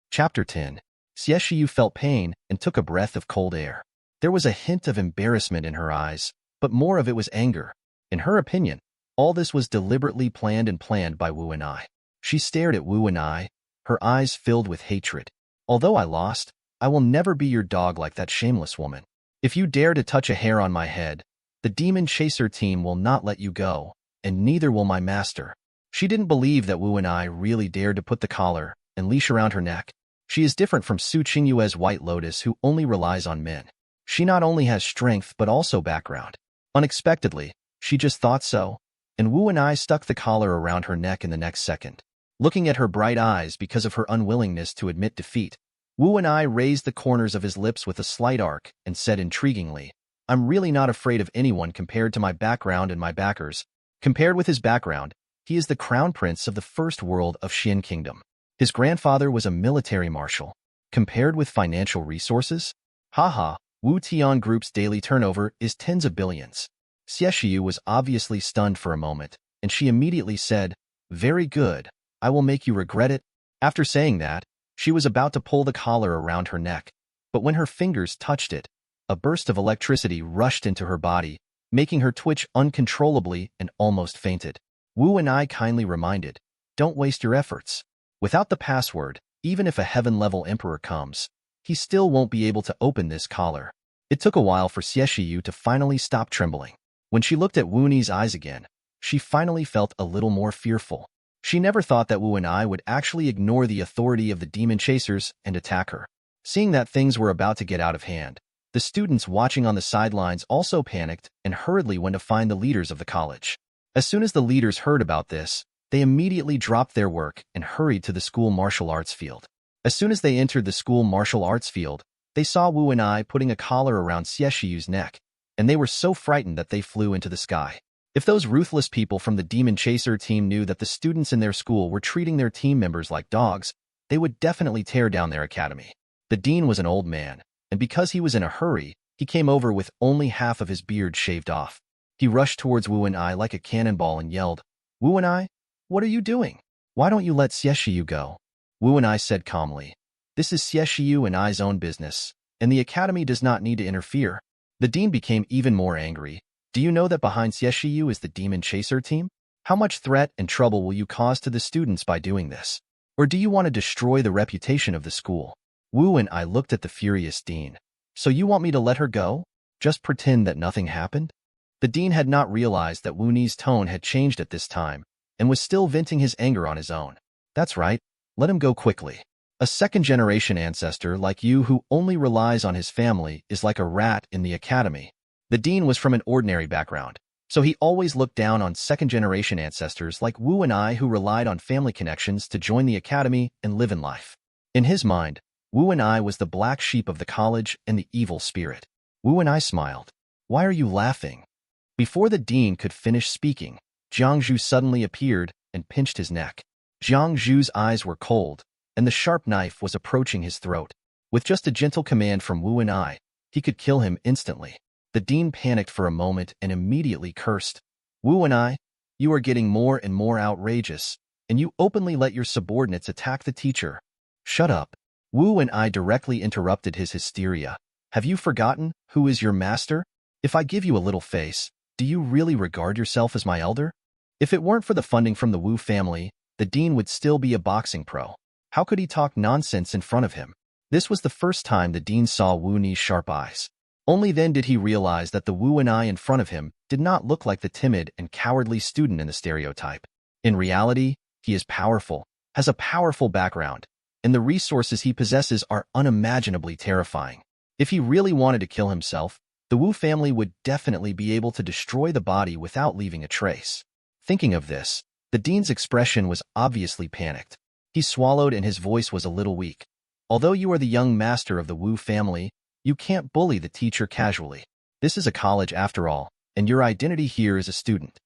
Chapter 10. Xie Shiyu felt pain and took a breath of cold air. There was a hint of embarrassment in her eyes, but more of it was anger. In her opinion, all this was deliberately planned by Wu and I. She stared at Wu and I, her eyes filled with hatred. "Although I lost, I will never be your dog like that shameless woman. If you dare to touch a hair on my head, the Demon Chaser team will not let you go, and neither will my master." She didn't believe that Wu and I really dared to put the collar and leash around her neck. She is different from Su Qingyue's White Lotus, who only relies on men. She not only has strength but also background. Unexpectedly, she just thought so, and Wu and I stuck the collar around her neck in the next second. Looking at her bright eyes because of her unwillingness to admit defeat, Wu and I raised the corners of his lips with a slight arc and said intriguingly, "I'm really not afraid of anyone compared to my background and my backers." Compared with his background, he is the crown prince of the first world of Xuan Kingdom. His grandfather was a military marshal. Compared with financial resources? Haha, Wu Tian Group's daily turnover is tens of billions. Xie Shiyu was obviously stunned for a moment, and she immediately said, "Very good, I will make you regret it." After saying that, she was about to pull the collar around her neck, but when her fingers touched it, a burst of electricity rushed into her body, making her twitch uncontrollably and almost fainted. Wu and I kindly reminded, "Don't waste your efforts. Without the password, even if a heaven-level emperor comes, he still won't be able to open this collar." It took a while for Xie Shiyu to finally stop trembling. When she looked at Wu Ni's eyes again, she finally felt a little more fearful. She never thought that Wu and I would actually ignore the authority of the Demon Chasers and attack her. Seeing that things were about to get out of hand, the students watching on the sidelines also panicked and hurriedly went to find the leaders of the college. As soon as the leaders heard about this, they immediately dropped their work and hurried to the school martial arts field. As soon as they entered the school martial arts field, they saw Wu and I putting a collar around Xie Shiyu's neck, and they were so frightened that they flew into the sky. If those ruthless people from the Demon Chaser team knew that the students in their school were treating their team members like dogs, they would definitely tear down their academy. The dean was an old man, and because he was in a hurry, he came over with only half of his beard shaved off. He rushed towards Wu and I like a cannonball and yelled, "Wu and I, what are you doing? Why don't you let Xie Shiyu go?" Wu and I said calmly, "This is Xie Shiyu and I's own business, and the academy does not need to interfere." The dean became even more angry. "Do you know that behind Xie Shiyu is the Demon Chaser team? How much threat and trouble will you cause to the students by doing this? Or do you want to destroy the reputation of the school?" Wu and I looked at the furious dean. "So you want me to let her go? Just pretend that nothing happened?" The dean had not realized that Wu Ni's tone had changed at this time, and was still venting his anger on his own. "That's right, let him go quickly. A second-generation ancestor like you who only relies on his family is like a rat in the academy." The dean was from an ordinary background, so he always looked down on second-generation ancestors like Wu and I who relied on family connections to join the academy and live in life. In his mind, Wu and I was the black sheep of the college and the evil spirit. Wu and I smiled. "Why are you laughing?" Before the dean could finish speaking, Jiang Zhu suddenly appeared and pinched his neck. Jiang Zhu's eyes were cold, and the sharp knife was approaching his throat. With just a gentle command from Wu and I, he could kill him instantly. The dean panicked for a moment and immediately cursed. "Wu and I, you are getting more and more outrageous, and you openly let your subordinates attack the teacher." "Shut up." Wu and I directly interrupted his hysteria. "Have you forgotten who is your master? If I give you a little face, do you really regard yourself as my elder?" If it weren't for the funding from the Wu family, the dean would still be a boxing pro. How could he talk nonsense in front of him? This was the first time the dean saw Wu Ni's sharp eyes. Only then did he realize that the Wu and I in front of him did not look like the timid and cowardly student in the stereotype. In reality, he is powerful, has a powerful background, and the resources he possesses are unimaginably terrifying. If he really wanted to kill himself, the Wu family would definitely be able to destroy the body without leaving a trace. Thinking of this, the dean's expression was obviously panicked. He swallowed and his voice was a little weak. Although you are the young master of the Wu family, you can't bully the teacher casually. This is a college after all, and your identity here is a student.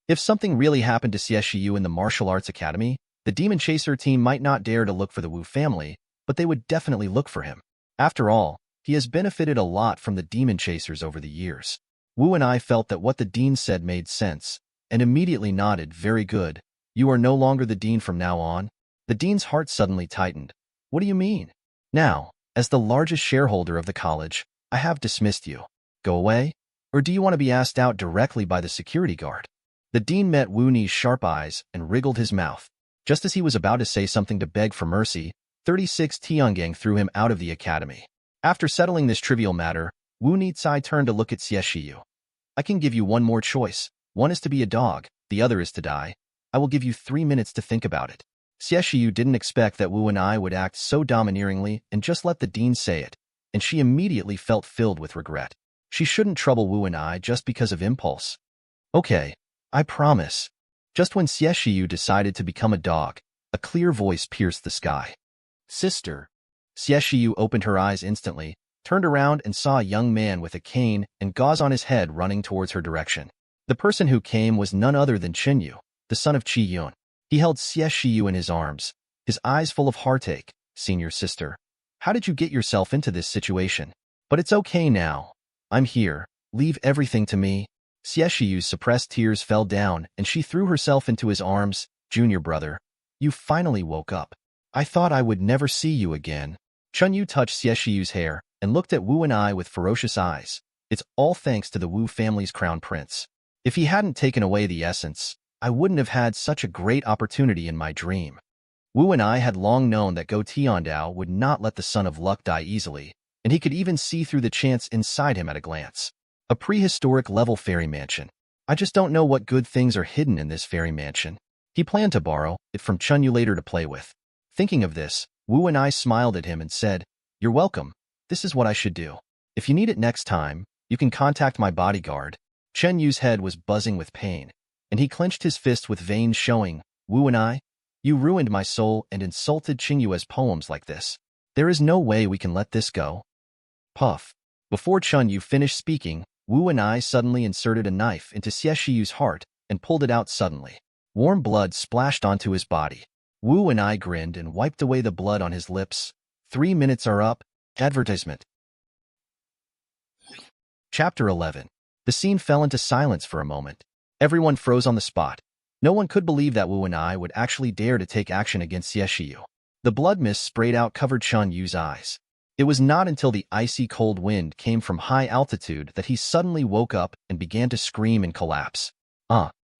If something really happened to Xieshiyu in the martial arts academy, the Demon Chaser team might not dare to look for the Wu family, but they would definitely look for him. After all, he has benefited a lot from the Demon Chasers over the years. Wu and I felt that what the dean said made sense, and immediately nodded, very good. You are no longer the dean from now on? The dean's heart suddenly tightened. What do you mean? Now, as the largest shareholder of the college, I have dismissed you. Go away? Or do you want to be asked out directly by the security guard? The dean met Wu Ni's sharp eyes and wriggled his mouth. Just as he was about to say something to beg for mercy, 36 Tiangang threw him out of the academy. After settling this trivial matter, Wu Nizai turned to look at Xieshiyu. I can give you one more choice. One is to be a dog, the other is to die. I will give you 3 minutes to think about it. Xieshiyu didn't expect that Wu and I would act so domineeringly and just let the dean say it, and she immediately felt filled with regret. She shouldn't trouble Wu and I just because of impulse. Okay, I promise. Just when Xieshiyu decided to become a dog, a clear voice pierced the sky. Sister. Xieshiyu opened her eyes instantly, turned around and saw a young man with a cane and gauze on his head running towards her direction. The person who came was none other than Qinyu, the son of Qi Yun. He held Xieshiyu in his arms, his eyes full of heartache. Senior sister, how did you get yourself into this situation? But it's okay now. I'm here. Leave everything to me. Xieshiyu's suppressed tears fell down and she threw herself into his arms. Junior brother, you finally woke up. I thought I would never see you again. Chunyu touched Xieshiyu's hair and looked at Wu and I with ferocious eyes. It's all thanks to the Wu family's crown prince. If he hadn't taken away the essence, I wouldn't have had such a great opportunity in my dream. Wu and I had long known that Go Tiandao would not let the son of luck die easily, and he could even see through the chance inside him at a glance. A prehistoric level fairy mansion. I just don't know what good things are hidden in this fairy mansion. He planned to borrow it from Chunyu later to play with. Thinking of this, Wu and I smiled at him and said, You're welcome. This is what I should do. If you need it next time, you can contact my bodyguard. Chen Yu's head was buzzing with pain, and he clenched his fist with veins showing. Wu and I, you ruined my soul and insulted Qingyue's poems like this. There is no way we can let this go. Puff. Before Chunyu finished speaking, Wu and I suddenly inserted a knife into Xieshiyu's heart and pulled it out suddenly. Warm blood splashed onto his body. Wu and I grinned and wiped away the blood on his lips. 3 minutes are up. Advertisement. Chapter 11. The scene fell into silence for a moment. Everyone froze on the spot. No one could believe that Wu and I would actually dare to take action against Xieshiyu. The blood mist sprayed out covered Chun Yu's eyes. It was not until the icy cold wind came from high altitude that he suddenly woke up and began to scream and collapse.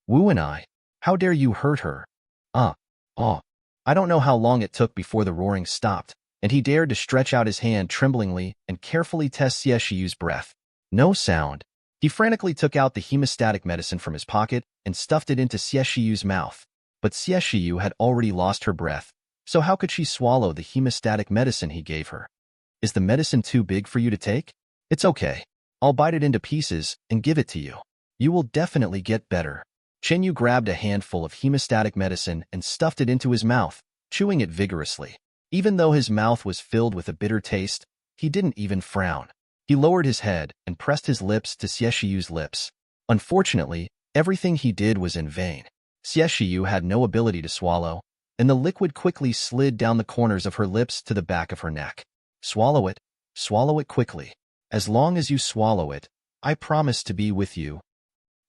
Wu and I, how dare you hurt her? I don't know how long it took before the roaring stopped, and he dared to stretch out his hand tremblingly and carefully test Xieshiyu's breath. No sound. He frantically took out the hemostatic medicine from his pocket and stuffed it into Xieshiyu's mouth. But Xieshiyu had already lost her breath, so how could she swallow the hemostatic medicine he gave her? Is the medicine too big for you to take? It's okay. I'll bite it into pieces and give it to you. You will definitely get better. Qinyu grabbed a handful of hemostatic medicine and stuffed it into his mouth, chewing it vigorously. Even though his mouth was filled with a bitter taste, he didn't even frown. He lowered his head and pressed his lips to Xieshiyu's lips. Unfortunately, everything he did was in vain. Xieshiyu had no ability to swallow, and the liquid quickly slid down the corners of her lips to the back of her neck. Swallow it quickly. As long as you swallow it, I promise to be with you.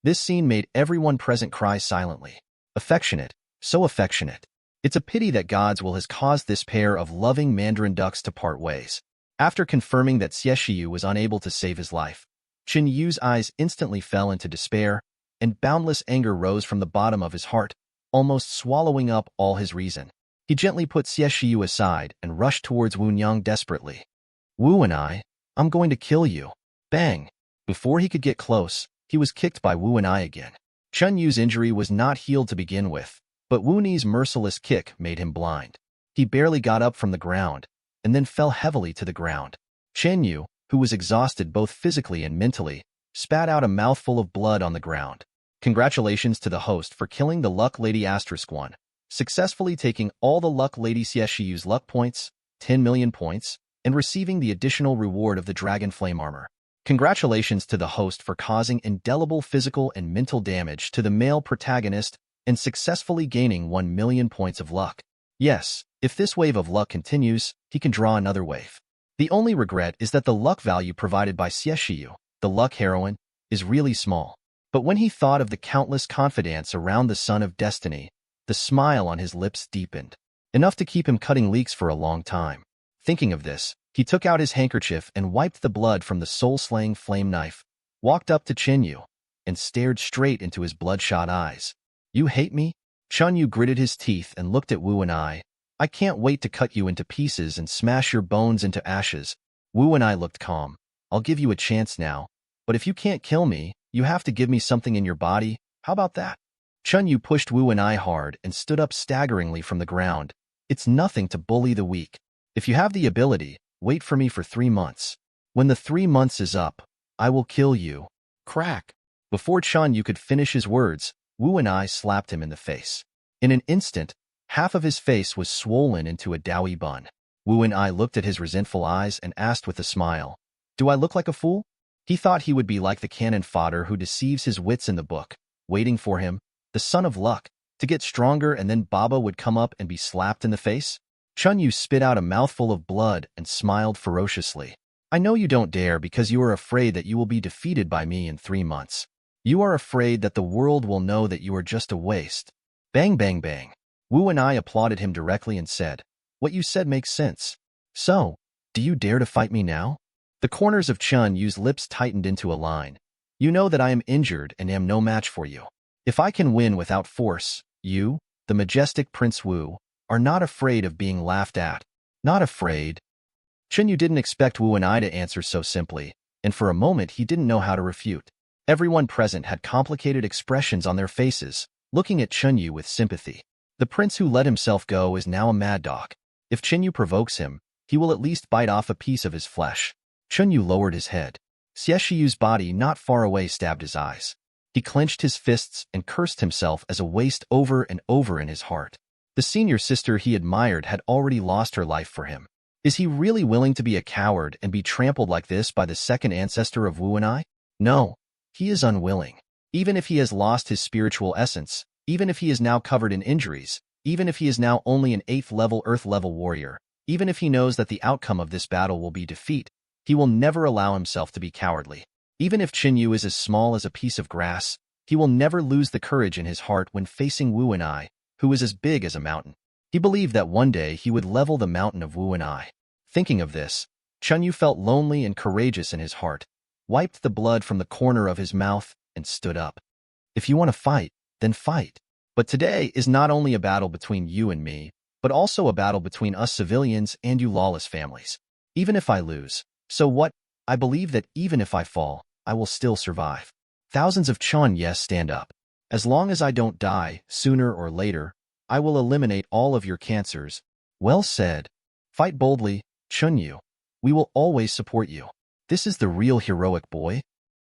This scene made everyone present cry silently. Affectionate, so affectionate. It's a pity that God's will has caused this pair of loving mandarin ducks to part ways. After confirming that Xieshiyu was unable to save his life, Qin Yu's eyes instantly fell into despair, and boundless anger rose from the bottom of his heart, almost swallowing up all his reason. He gently put Xie Shiyu aside and rushed towards Wu Nyang desperately. "Wu and I'm going to kill you." Bang! Before he could get close, he was kicked by Wu and again. Chun Yu's injury was not healed to begin with, but Wu Ni's merciless kick made him blind. He barely got up from the ground, and then fell heavily to the ground. Chen Yu, who was exhausted both physically and mentally, spat out a mouthful of blood on the ground. Congratulations to the host for killing the Luck Lady *1, successfully taking all the Luck Lady Xie Shiyu's luck points, 10 million points, and receiving the additional reward of the Dragon Flame Armor. Congratulations to the host for causing indelible physical and mental damage to the male protagonist and successfully gaining 1 million points of luck. Yes, if this wave of luck continues, he can draw another wave. The only regret is that the luck value provided by Xie Shiyu, the luck heroine, is really small. But when he thought of the countless confidants around the Son of Destiny, the smile on his lips deepened, enough to keep him cutting leaks for a long time. Thinking of this, he took out his handkerchief and wiped the blood from the soul-slaying flame knife, walked up to Chen Yu, and stared straight into his bloodshot eyes. "You hate me?" Chen Yu gritted his teeth and looked at Wu and I can't wait to cut you into pieces and smash your bones into ashes." Wu and looked calm. "I'll give you a chance now, but if you can't kill me, you have to give me something in your body. How about that?" Chen Yu pushed Wu and hard and stood up staggeringly from the ground. "It's nothing to bully the weak. If you have the ability, wait for me for 3 months. When the 3 months is up, I will kill you." Crack! Before Chen Yu could finish his words, Wu and slapped him in the face. In an instant, half of his face was swollen into a doughy bun. Wu and looked at his resentful eyes and asked with a smile, "Do I look like a fool?" He thought he would be like the cannon fodder who deceives his wits in the book, waiting for him, the son of luck, to get stronger, and then Baba would come up and be slapped in the face. Chen Yu spit out a mouthful of blood and smiled ferociously. "I know you don't dare because you are afraid that you will be defeated by me in 3 months. You are afraid that the world will know that you are just a waste." Bang, bang, bang. Wu and applauded him directly and said, "What you said makes sense. So, do you dare to fight me now?" The corners of Chen Yu's lips tightened into a line. "You know that I am injured and am no match for you. If I can win without force, you, the majestic Prince Wu, are not afraid of being laughed at." "Not afraid?" Chen Yu didn't expect Wu and to answer so simply, and for a moment he didn't know how to refute. Everyone present had complicated expressions on their faces, looking at Chen Yu with sympathy. The prince who let himself go is now a mad dog. If Chen Yu provokes him, he will at least bite off a piece of his flesh. Chen Yu lowered his head. Xie Shiyu's body not far away stabbed his eyes. He clenched his fists and cursed himself as a waste over and over in his heart. The senior sister he admired had already lost her life for him. Is he really willing to be a coward and be trampled like this by the second ancestor of Wu and No, he is unwilling. Even if he has lost his spiritual essence, even if he is now covered in injuries, even if he is now only an 8th level Earth level warrior, even if he knows that the outcome of this battle will be defeat, he will never allow himself to be cowardly. Even if Chen Yu is as small as a piece of grass, he will never lose the courage in his heart when facing Wu and who is as big as a mountain. He believed that one day he would level the mountain of Wu and Thinking of this, Chen Yu felt lonely and courageous in his heart, wiped the blood from the corner of his mouth, and stood up. "If you want to fight, then fight. But today is not only a battle between you and me, but also a battle between us civilians and you lawless families. Even if I lose, so what? I believe that even if I fall, I will still survive." Thousands of Chon yes stand up. "As long as I don't die, sooner or later, I will eliminate all of your cancers." Well said. Fight boldly, Chun Yu. We will always support you. This is the real heroic boy.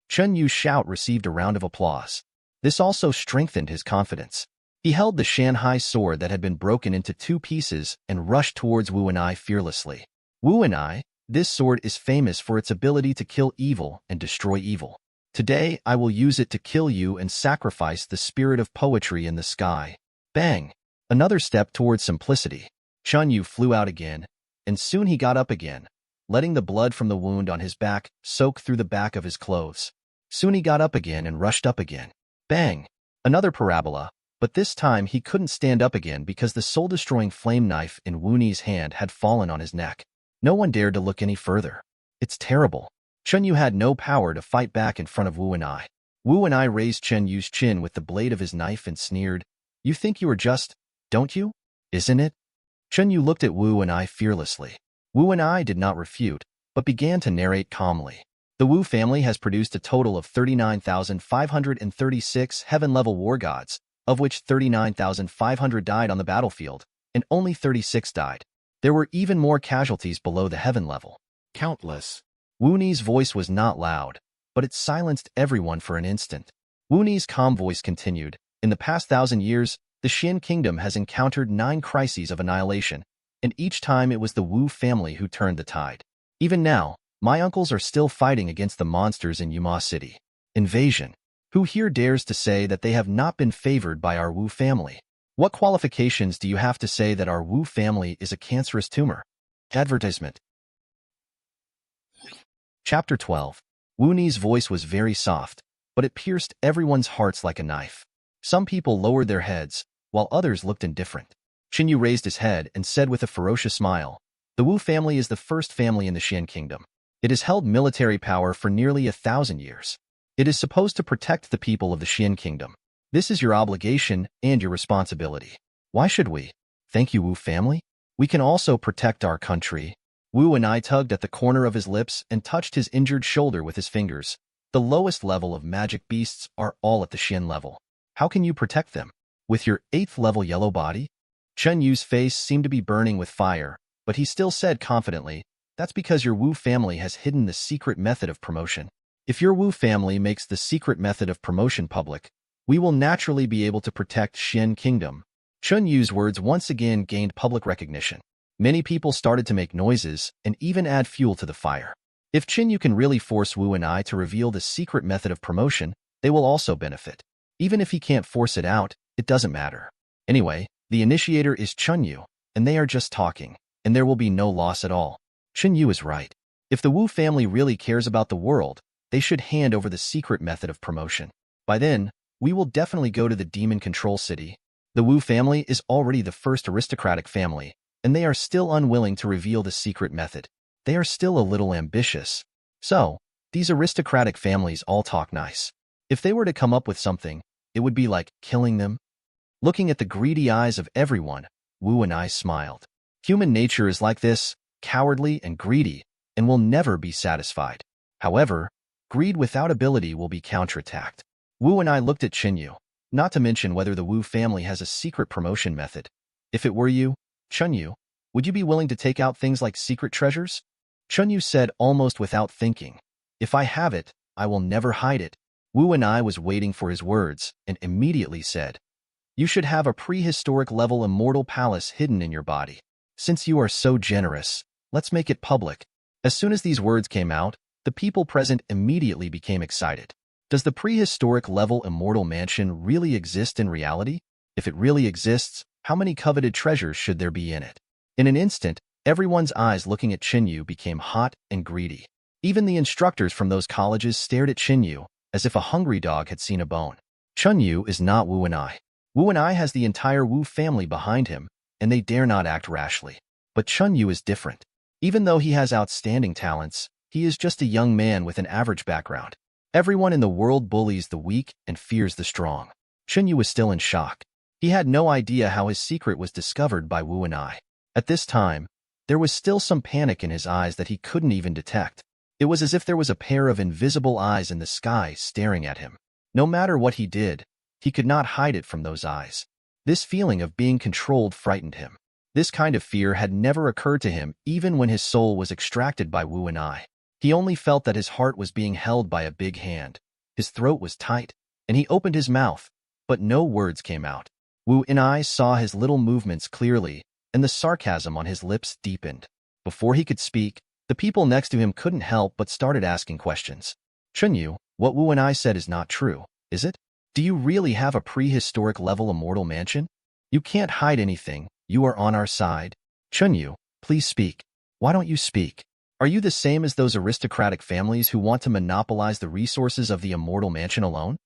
Chun Yu's shout received a round of applause. This also strengthened his confidence. He held the Shanhai sword that had been broken into 2 pieces and rushed towards Wu and fearlessly. "Wu and this sword is famous for its ability to kill evil and destroy evil. Today I will use it to kill you and sacrifice the spirit of poetry in the sky." Bang! Another step towards simplicity. Chun Yu flew out again, and soon he got up again, letting the blood from the wound on his back soak through the back of his clothes. Soon he got up again and rushed up again. Bang! Another parabola, but this time he couldn't stand up again because the soul-destroying flame knife in Wu Ni's hand had fallen on his neck. No one dared to look any further. It's terrible. Chun Yu had no power to fight back in front of Wu and Wu and I raised Chen Yu's chin with the blade of his knife and sneered, "You think you are just, don't you? Isn't it?" Chen Yu looked at Wu and I fearlessly. Wu and I did not refute, but began to narrate calmly. The Wu family has produced a total of 39,536 heaven-level war gods, of which 39,500 died on the battlefield, and only 36 died. There were even more casualties below the heaven level. Countless. Wu Ni's voice was not loud, but it silenced everyone for an instant. Wu Ni's calm voice continued, "In the past 1,000 years, the Xuan Kingdom has encountered 9 crises of annihilation, and each time it was the Wu family who turned the tide. Even now, my uncles are still fighting against the monsters in Yuma City. Invasion. Who here dares to say that they have not been favored by our Wu family? What qualifications do you have to say that our Wu family is a cancerous tumor?" Advertisement. Chapter 12. Wu Ni's voice was very soft, but it pierced everyone's hearts like a knife. Some people lowered their heads, while others looked indifferent. Chen Yu raised his head and said with a ferocious smile, "The Wu family is the first family in the Xuan Kingdom. It has held military power for nearly 1,000 years. It is supposed to protect the people of the Xuan Kingdom. This is your obligation and your responsibility. Why should we? Thank you, Wu family. We can also protect our country." Wu and I tugged at the corner of his lips and touched his injured shoulder with his fingers. "The lowest level of magic beasts are all at the Xuan level. How can you protect them? With your 8th level yellow body?" Chen Yu's face seemed to be burning with fire, but he still said confidently, "That's because your Wu family has hidden the secret method of promotion. If your Wu family makes the secret method of promotion public, we will naturally be able to protect Xuan Kingdom." Chen Yu's words once again gained public recognition. Many people started to make noises and even add fuel to the fire. If Chen Yu can really force Wu and I to reveal the secret method of promotion, they will also benefit. Even if he can't force it out, it doesn't matter. Anyway, the initiator is Chen Yu, and they are just talking, and there will be no loss at all. Chen Yu is right. If the Wu family really cares about the world, they should hand over the secret method of promotion. By then, we will definitely go to the Demon Control City. The Wu family is already the first aristocratic family, and they are still unwilling to reveal the secret method. They are still a little ambitious. So, these aristocratic families all talk nice. If they were to come up with something, it would be like killing them. Looking at the greedy eyes of everyone, Wu and I smiled. Human nature is like this, cowardly and greedy, and will never be satisfied. However, greed without ability will be counterattacked. Wu and I looked at Chen Yu, not to mention whether the Wu family has a secret promotion method. If it were you, Chen Yu, would you be willing to take out things like secret treasures? Chen Yu said almost without thinking, "If I have it, I will never hide it." Wu and I was waiting for his words and immediately said, "You should have a prehistoric level immortal palace hidden in your body. Since you are so generous, let's make it public." As soon as these words came out, the people present immediately became excited. Does the prehistoric level immortal mansion really exist in reality? If it really exists, how many coveted treasures should there be in it? In an instant, everyone's eyes looking at Chen Yu became hot and greedy. Even the instructors from those colleges stared at Chen Yu, as if a hungry dog had seen a bone. Chen Yu is not Wu and I. Wu and I has the entire Wu family behind him, and they dare not act rashly. But Chen Yu is different. Even though he has outstanding talents, he is just a young man with an average background. Everyone in the world bullies the weak and fears the strong. Chen Yu was still in shock. He had no idea how his secret was discovered by Wu and I. At this time, there was still some panic in his eyes that he couldn't even detect. It was as if there was a pair of invisible eyes in the sky staring at him. No matter what he did, he could not hide it from those eyes. This feeling of being controlled frightened him. This kind of fear had never occurred to him even when his soul was extracted by Wu and I. He only felt that his heart was being held by a big hand. His throat was tight, and he opened his mouth, but no words came out. Wu and I saw his little movements clearly, and the sarcasm on his lips deepened. Before he could speak, the people next to him couldn't help but started asking questions. "Chen Yu, what Wu and I said is not true, is it? Do you really have a prehistoric level immortal mansion? You can't hide anything, you are on our side. Chen Yu, please speak. Why don't you speak? Are you the same as those aristocratic families who want to monopolize the resources of the immortal mansion alone?"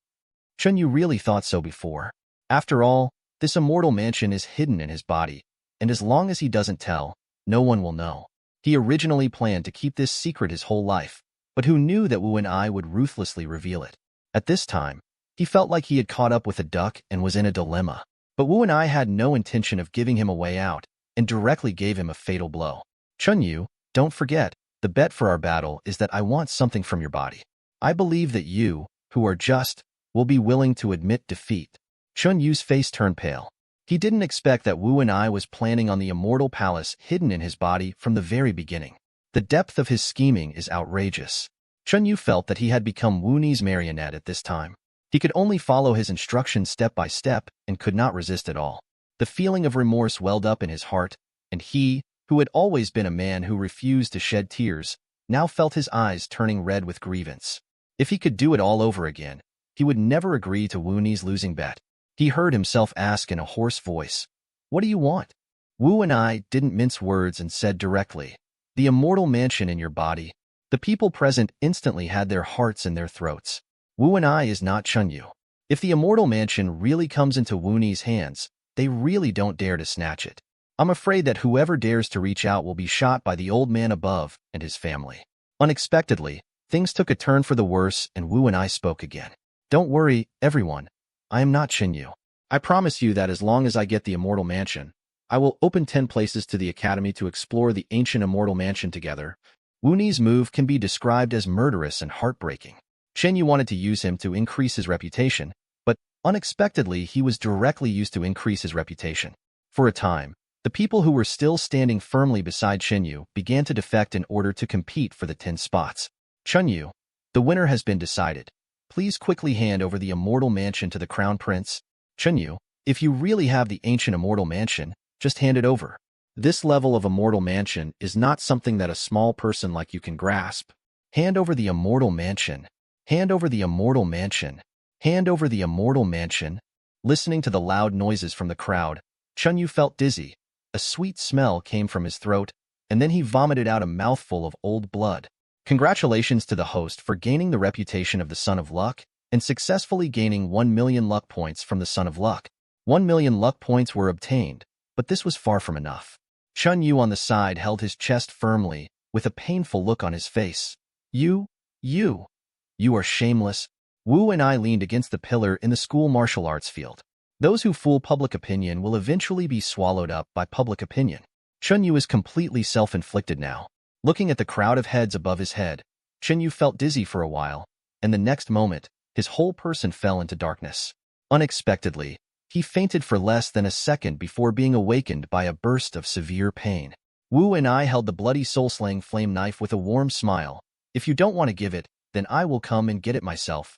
Chen Yu really thought so before. After all, this immortal mansion is hidden in his body, and as long as he doesn't tell, no one will know. He originally planned to keep this secret his whole life, but who knew that Wu and I would ruthlessly reveal it? At this time, he felt like he had caught up with a duck and was in a dilemma. But Wu and I had no intention of giving him a way out and directly gave him a fatal blow. Chunyu, don't forget, the bet for our battle is that I want something from your body. I believe that you, who are just, will be willing to admit defeat. Chunyu's face turned pale. He didn't expect that Wu and I was planning on the immortal palace hidden in his body from the very beginning. The depth of his scheming is outrageous. Chunyu felt that he had become Wu Ni's marionette at this time. He could only follow his instructions step by step and could not resist at all. The feeling of remorse welled up in his heart, and he, who had always been a man who refused to shed tears, now felt his eyes turning red with grievance. If he could do it all over again, he would never agree to Wu Ni's losing bet. He heard himself ask in a hoarse voice, "What do you want?" Wu and I didn't mince words and said directly, "The immortal mansion in your body." The people present instantly had their hearts in their throats. Wu and I is not Chunyu. If the immortal mansion really comes into Wu Ni's hands, they really don't dare to snatch it. I'm afraid that whoever dares to reach out will be shot by the old man above and his family. Unexpectedly, things took a turn for the worse and Wu and I spoke again. Don't worry, everyone. I am not Chunyu. I promise you that as long as I get the immortal mansion, I will open 10 places to the academy to explore the ancient immortal mansion together. Wu Ni's move can be described as murderous and heartbreaking. Chunyu wanted to use him to increase his reputation, but unexpectedly he was directly used to increase his reputation. For a time, the people who were still standing firmly beside Chunyu began to defect in order to compete for the 10 spots. Chunyu, the winner has been decided. Please quickly hand over the immortal mansion to the crown prince. Chunyu, if you really have the ancient immortal mansion, just hand it over. This level of immortal mansion is not something that a small person like you can grasp. Hand over the immortal mansion. Hand over the immortal mansion. Hand over the immortal mansion. Listening to the loud noises from the crowd, Chunyu felt dizzy. A sweet smell came from his throat, and then he vomited out a mouthful of old blood. Congratulations to the host for gaining the reputation of the Son of Luck and successfully gaining 1 million luck points from the Son of Luck. 1 million luck points were obtained, but this was far from enough. Chunyu on the side held his chest firmly, with a painful look on his face. You are shameless. Wu and I leaned against the pillar in the school martial arts field. Those who fool public opinion will eventually be swallowed up by public opinion. Chunyu is completely self-inflicted now. Looking at the crowd of heads above his head, Chunyu felt dizzy for a while, and the next moment, his whole person fell into darkness. Unexpectedly, he fainted for less than a second before being awakened by a burst of severe pain. Wu and I held the bloody soul-slaying flame knife with a warm smile. If you don't want to give it, then I will come and get it myself.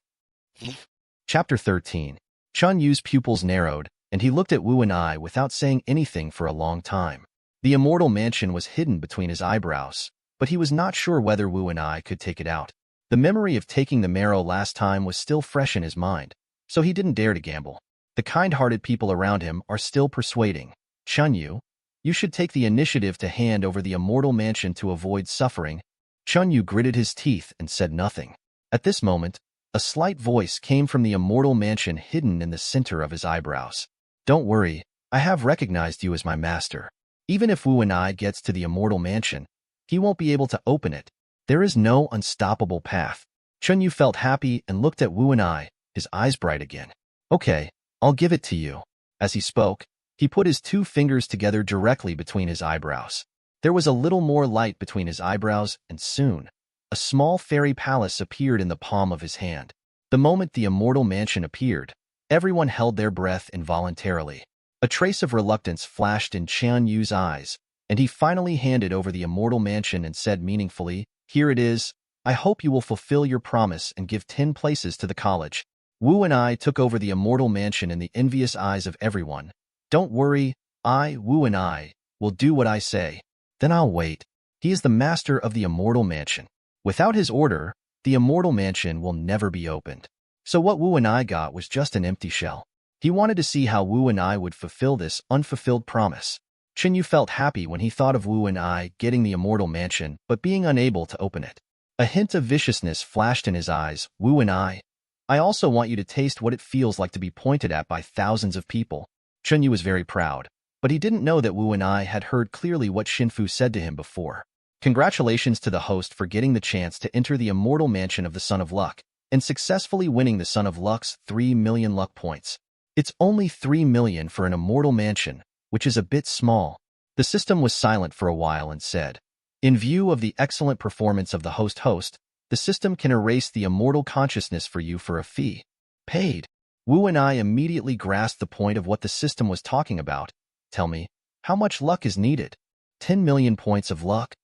Chapter 13. Chunyu's pupils narrowed, and he looked at Wu and I without saying anything for a long time. The immortal mansion was hidden between his eyebrows, but he was not sure whether Wu and I could take it out. The memory of taking the marrow last time was still fresh in his mind, so he didn't dare to gamble. The kind-hearted people around him are still persuading. Chunyu, you should take the initiative to hand over the immortal mansion to avoid suffering. Chunyu gritted his teeth and said nothing. At this moment, a slight voice came from the immortal mansion hidden in the center of his eyebrows. Don't worry, I have recognized you as my master. Even if Wu and I gets to the immortal mansion, he won't be able to open it. There is no unstoppable path. Chunyu felt happy and looked at Wu and I, his eyes bright again. Okay, I'll give it to you. As he spoke, he put his 2 fingers together directly between his eyebrows. There was a little more light between his eyebrows, and soon, a small fairy palace appeared in the palm of his hand. The moment the immortal mansion appeared, everyone held their breath involuntarily. A trace of reluctance flashed in Chunyu's eyes, and he finally handed over the immortal mansion and said meaningfully, "Here it is. I hope you will fulfill your promise and give 10 places to the college." Wu and I took over the immortal mansion in the envious eyes of everyone. Don't worry, Wu and I, will do what I say. Then I'll wait. He is the master of the immortal mansion. Without his order, the immortal mansion will never be opened. So what Wu and I got was just an empty shell. He wanted to see how Wu and I would fulfill this unfulfilled promise. Chunyu felt happy when he thought of Wu and I getting the immortal mansion but being unable to open it. A hint of viciousness flashed in his eyes. Wu and I also want you to taste what it feels like to be pointed at by thousands of people. Chunyu was very proud, but he didn't know that Wu and I had heard clearly what Shinfu said to him before. Congratulations to the host for getting the chance to enter the immortal mansion of the Son of Luck, and successfully winning the Son of Luck's 3 million luck points. It's only 3 million for an immortal mansion, which is a bit small. The system was silent for a while and said, in view of the excellent performance of the host, the system can erase the immortal consciousness for you for a fee. Paid. Wu and I immediately grasped the point of what the system was talking about. Tell me, how much luck is needed? 10 million points of luck?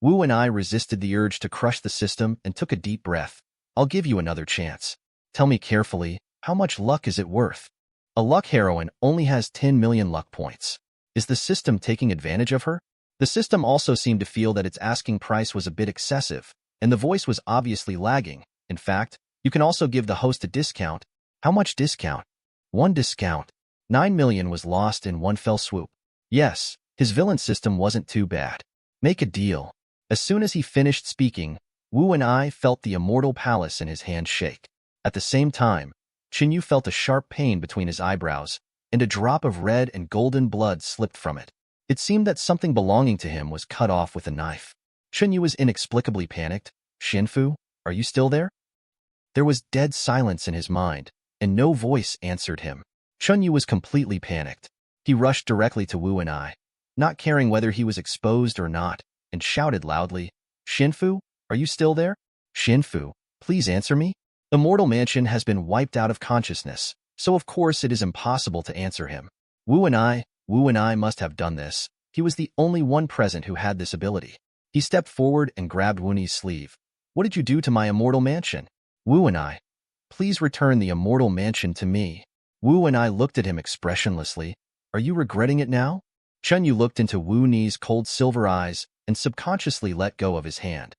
Wu and I resisted the urge to crush the system and took a deep breath. I'll give you another chance. Tell me carefully, how much luck is it worth? A luck heroine only has 10 million luck points. Is the system taking advantage of her? The system also seemed to feel that its asking price was a bit excessive, and the voice was obviously lagging. In fact, you can also give the host a discount. How much discount? 1 discount. 9 million was lost in one fell swoop. Yes, his villain system wasn't too bad. Make a deal. As soon as he finished speaking, Wu and I felt the immortal palace in his hand shake. At the same time, Qinyu felt a sharp pain between his eyebrows, and a drop of red and golden blood slipped from it. It seemed that something belonging to him was cut off with a knife. Qinyu was inexplicably panicked. Xinfu, are you still there? There was dead silence in his mind, and no voice answered him. Qinyu was completely panicked. He rushed directly to Wu and I, not caring whether he was exposed or not, and shouted loudly, Xinfu, are you still there? Xinfu, please answer me. The mortal mansion has been wiped out of consciousness, so of course it is impossible to answer him. Wu and I must have done this. He was the only one present who had this ability. He stepped forward and grabbed Wuni's sleeve. What did you do to my immortal mansion? Wu and I, please return the immortal mansion to me. Wu and I looked at him expressionlessly. Are you regretting it now? Chunyu looked into Wuni's cold silver eyes and subconsciously let go of his hand.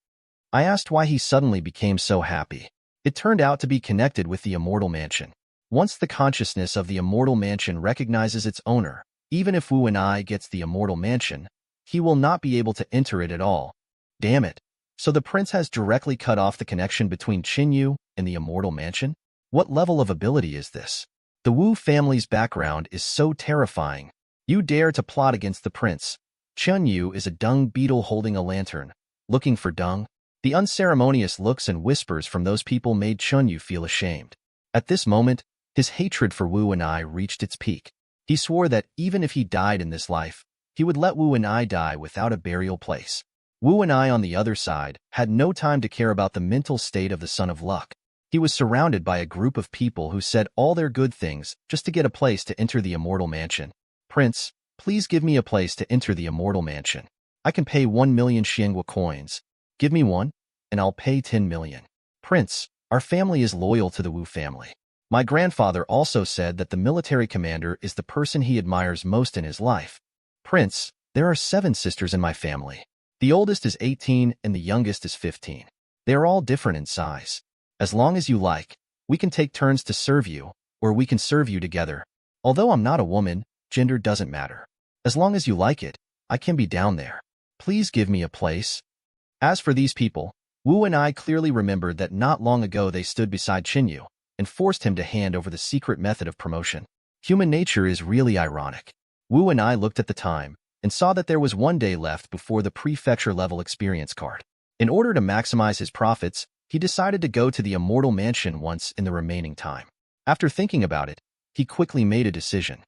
I asked why he suddenly became so happy. It turned out to be connected with the immortal mansion. Once the consciousness of the immortal mansion recognizes its owner, even if Wu and I gets the immortal mansion, he will not be able to enter it at all. Damn it. So the prince has directly cut off the connection between Qinyu and the immortal mansion? What level of ability is this? The Wu family's background is so terrifying. You dare to plot against the prince. Qinyu is a dung beetle holding a lantern, looking for dung. The unceremonious looks and whispers from those people made Qinyu feel ashamed. At this moment, his hatred for Wu and I reached its peak. He swore that even if he died in this life, he would let Wu and I die without a burial place. Wu and I, on the other side, had no time to care about the mental state of the Son of Luck. He was surrounded by a group of people who said all their good things just to get a place to enter the immortal mansion. Prince, please give me a place to enter the immortal mansion. I can pay 1 million Xianghua coins. Give me one, and I'll pay 10 million. Prince, our family is loyal to the Wu family. My grandfather also said that the military commander is the person he admires most in his life. Prince, there are 7 sisters in my family. The oldest is 18 and the youngest is 15. They are all different in size. As long as you like, we can take turns to serve you, or we can serve you together. Although I'm not a woman, gender doesn't matter. As long as you like it, I can be down there. Please give me a place. As for these people, Wu and I clearly remembered that not long ago they stood beside Qinyu and forced him to hand over the secret method of promotion. Human nature is really ironic. Wu and I looked at the time and saw that there was 1 day left before the prefecture level experience card. In order to maximize his profits, he decided to go to the immortal mansion once in the remaining time. After thinking about it, he quickly made a decision.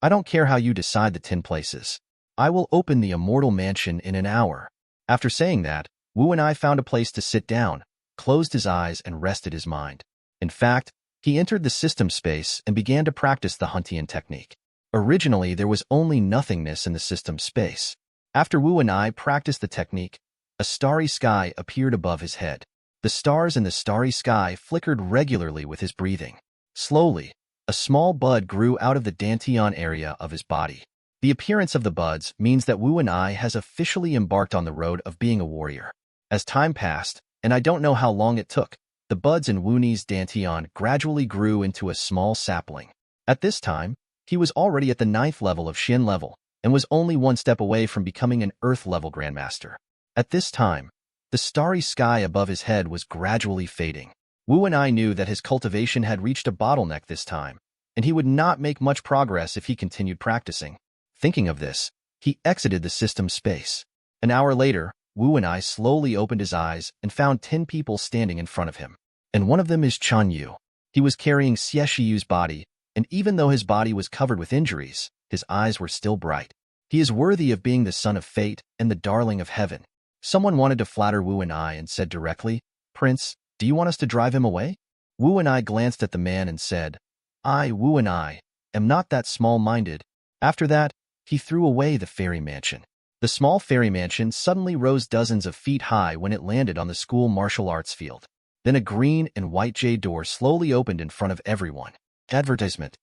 I don't care how you decide the 10 places. I will open the immortal mansion in an hour. After saying that, Wu and I found a place to sit down, closed his eyes, and rested his mind. In fact, he entered the system space and began to practice the Huntian technique. Originally, there was only nothingness in the system space. After Wu and I practiced the technique, a starry sky appeared above his head. The stars in the starry sky flickered regularly with his breathing. Slowly, a small bud grew out of the dantian area of his body. The appearance of the buds means that Wu and I has officially embarked on the road of being a warrior. As time passed, and I don't know how long it took, the buds in Wuni's dantian gradually grew into a small sapling. At this time, he was already at the 9th level of Xin level and was only 1 step away from becoming an Earth level Grandmaster. At this time, the starry sky above his head was gradually fading. Wu and I knew that his cultivation had reached a bottleneck this time, and he would not make much progress if he continued practicing. Thinking of this, he exited the system space. An hour later, Wu and I slowly opened his eyes and found 10 people standing in front of him. and one of them is Chanyu. He was carrying Xiexiyu's body, and even though his body was covered with injuries, his eyes were still bright. He is worthy of being the son of fate and the darling of heaven. Someone wanted to flatter Wu and I and said directly, "Prince, do you want us to drive him away?" Wu and I glanced at the man and said, Wu and I, am not that small-minded." After that, he threw away the fairy mansion. The small fairy mansion suddenly rose dozens of feet high when it landed on the school martial arts field. Then a green and white jade door slowly opened in front of everyone. Advertisement.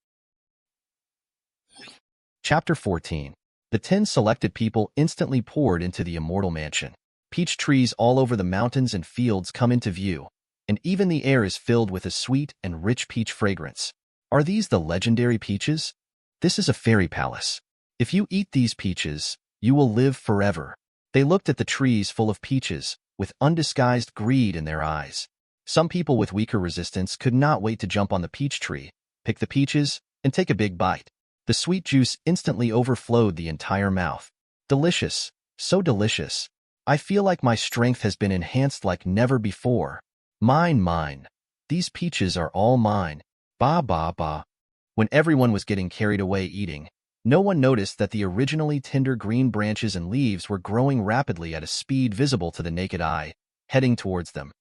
Chapter 14. The 10 selected people instantly poured into the immortal mansion. Peach trees all over the mountains and fields come into view, and even the air is filled with a sweet and rich peach fragrance. Are these the legendary peaches? This is a fairy palace. If you eat these peaches, you will live forever. They looked at the trees full of peaches, with undisguised greed in their eyes. Some people with weaker resistance could not wait to jump on the peach tree, pick the peaches, and take a big bite. The sweet juice instantly overflowed the entire mouth. Delicious, so delicious. I feel like my strength has been enhanced like never before. Mine, mine. These peaches are all mine. Ba ba ba. When everyone was getting carried away eating, no one noticed that the originally tender green branches and leaves were growing rapidly at a speed visible to the naked eye, heading towards them.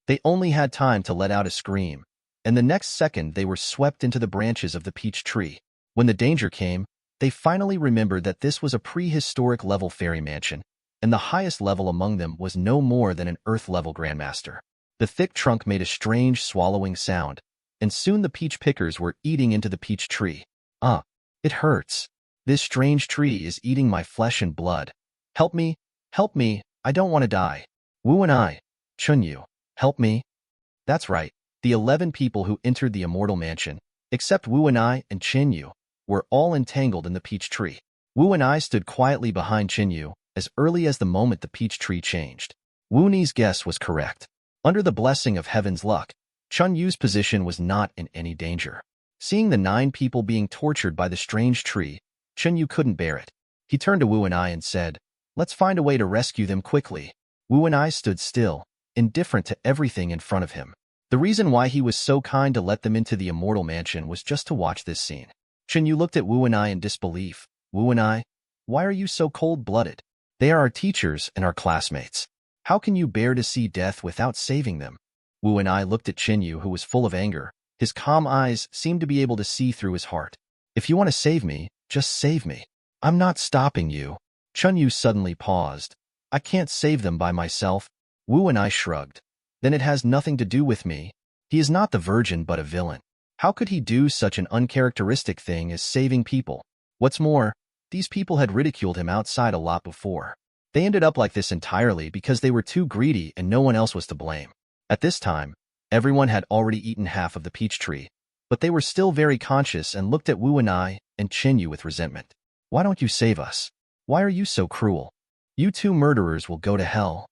They only had time to let out a scream, and the next second they were swept into the branches of the peach tree. When the danger came, they finally remembered that this was a prehistoric level fairy mansion, and the highest level among them was no more than an earth-level grandmaster. The thick trunk made a strange swallowing sound, and soon the peach pickers were eating into the peach tree. It hurts. This strange tree is eating my flesh and blood. Help me, I don't want to die. Wu and I, Chunyu, help me. That's right, the 11 people who entered the immortal mansion, except Wu and I and Chinyu, were all entangled in the peach tree. Wu and I stood quietly behind Chinyu as early as the moment the peach tree changed. Wu Ni's guess was correct. Under the blessing of heaven's luck, Chunyu's position was not in any danger. Seeing the 9 people being tortured by the strange tree, Chunyu couldn't bear it. He turned to Wu and I and said, "Let's find a way to rescue them quickly." Wu and I stood still, indifferent to everything in front of him. The reason why he was so kind to let them into the immortal mansion was just to watch this scene. Chunyu looked at Wu and I in disbelief. Wu and I, why are you so cold-blooded? They are our teachers and our classmates. How can you bear to see death without saving them? Wu and I looked at Chinyu, who was full of anger. His calm eyes seemed to be able to see through his heart. If you want to save me, just save me. I'm not stopping you. Chunyu suddenly paused. I can't save them by myself. Wu and I shrugged. Then it has nothing to do with me. He is not the virgin but a villain. How could he do such an uncharacteristic thing as saving people? What's more, these people had ridiculed him outside a lot before. They ended up like this entirely because they were too greedy and no one else was to blame. At this time, everyone had already eaten half of the peach tree, but they were still very conscious and looked at Wu and I and Chinyu with resentment. Why don't you save us? Why are you so cruel? You 2 murderers will go to hell.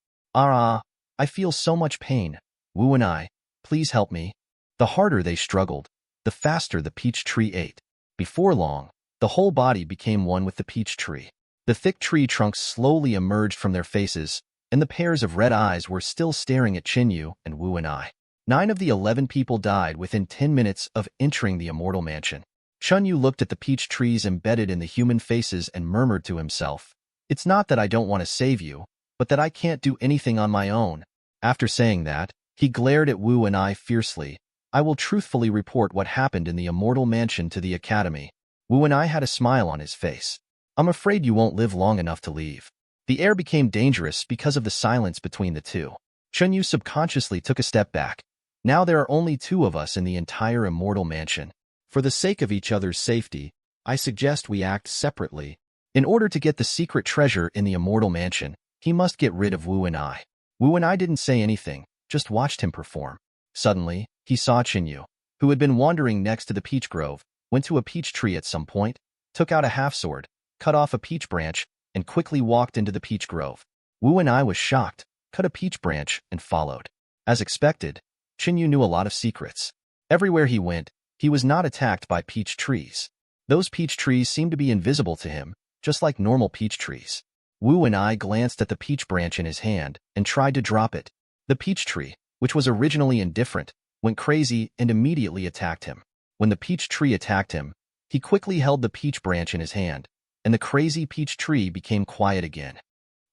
I feel so much pain. Wu and I, please help me. The harder they struggled, the faster the peach tree ate. Before long, the whole body became one with the peach tree. The thick tree trunks slowly emerged from their faces, and the pairs of red eyes were still staring at Chinyu and Wu and I. 9 of the 11 people died within 10 minutes of entering the immortal mansion. Chunyu looked at the peach trees embedded in the human faces and murmured to himself, "It's not that I don't want to save you, but that I can't do anything on my own." After saying that, he glared at Wu and I fiercely. "I will truthfully report what happened in the immortal mansion to the academy." Wu and I had a smile on his face. "I'm afraid you won't live long enough to leave." The air became dangerous because of the silence between the two. Chunyu subconsciously took a step back. Now there are only 2 of us in the entire immortal mansion. For the sake of each other's safety, I suggest we act separately. In order to get the secret treasure in the immortal mansion, he must get rid of Wu and I. Wu and I didn't say anything, just watched him perform. Suddenly, he saw Chinyu, who had been wandering next to the peach grove, went to a peach tree at some point, took out a half-sword, cut off a peach branch, and quickly walked into the peach grove. Wu and I was shocked, cut a peach branch, and followed. As expected, Chinyu knew a lot of secrets. Everywhere he went, he was not attacked by peach trees. Those peach trees seemed to be invisible to him, just like normal peach trees. Wu and I glanced at the peach branch in his hand and tried to drop it. The peach tree, which was originally indifferent, went crazy and immediately attacked him. When the peach tree attacked him, he quickly held the peach branch in his hand, and the crazy peach tree became quiet again.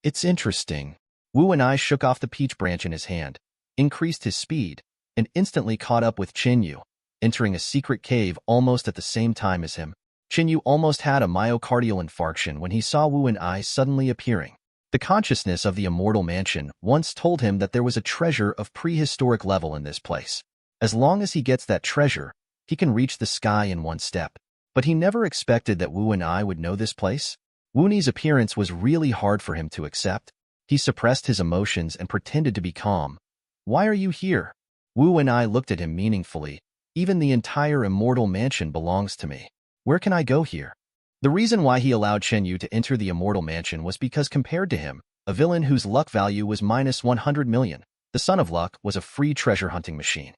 It's interesting. Wu and I shook off the peach branch in his hand, increased his speed, and instantly caught up with Chinyu, entering a secret cave almost at the same time as him. Chinyu almost had a myocardial infarction when he saw Wu and I suddenly appearing. The consciousness of the immortal mansion once told him that there was a treasure of prehistoric level in this place. As long as he gets that treasure, he can reach the sky in one step. But he never expected that Wu and I would know this place. Wu's appearance was really hard for him to accept. He suppressed his emotions and pretended to be calm. Why are you here? Wu and I looked at him meaningfully. Even the entire immortal mansion belongs to me. Where can I go here? The reason why he allowed Chenyu to enter the immortal mansion was because compared to him, a villain whose luck value was minus 100 million, the son of luck was a free treasure hunting machine.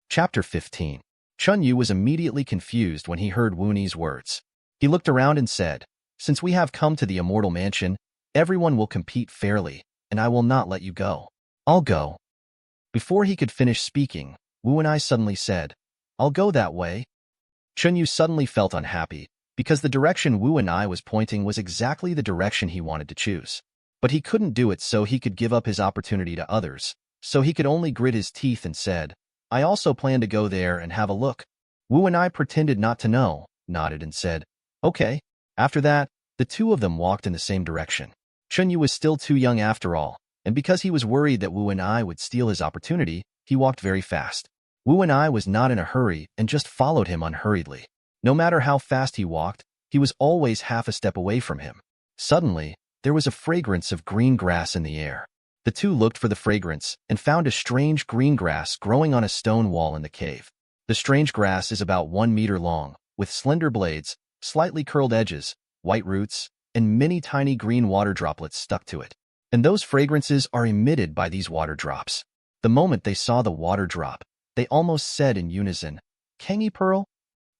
Chapter 15. Chenyu was immediately confused when he heard Wu's words. He looked around and said, "Since we have come to the immortal mansion, everyone will compete fairly, and I will not let you go. I'll go." Before he could finish speaking, Wu and I suddenly said, "I'll go that way." Chenyu suddenly felt unhappy, because the direction Wu and I was pointing was exactly the direction he wanted to choose. But he couldn't do it so he could give up his opportunity to others, so he could only grit his teeth and said, "I also plan to go there and have a look." Wu and I pretended not to know, nodded and said, "Okay." After that, the two of them walked in the same direction. Chenyu was still too young after all, and because he was worried that Wu and I would steal his opportunity, he walked very fast. Wu and I was not in a hurry and just followed him unhurriedly. No matter how fast he walked, he was always half a step away from him. Suddenly, there was a fragrance of green grass in the air. The two looked for the fragrance and found a strange green grass growing on a stone wall in the cave. The strange grass is about 1 meter long, with slender blades, slightly curled edges, white roots, and many tiny green water droplets stuck to it. And those fragrances are emitted by these water drops. The moment they saw the water drop, they almost said in unison, "Kangi pearl?"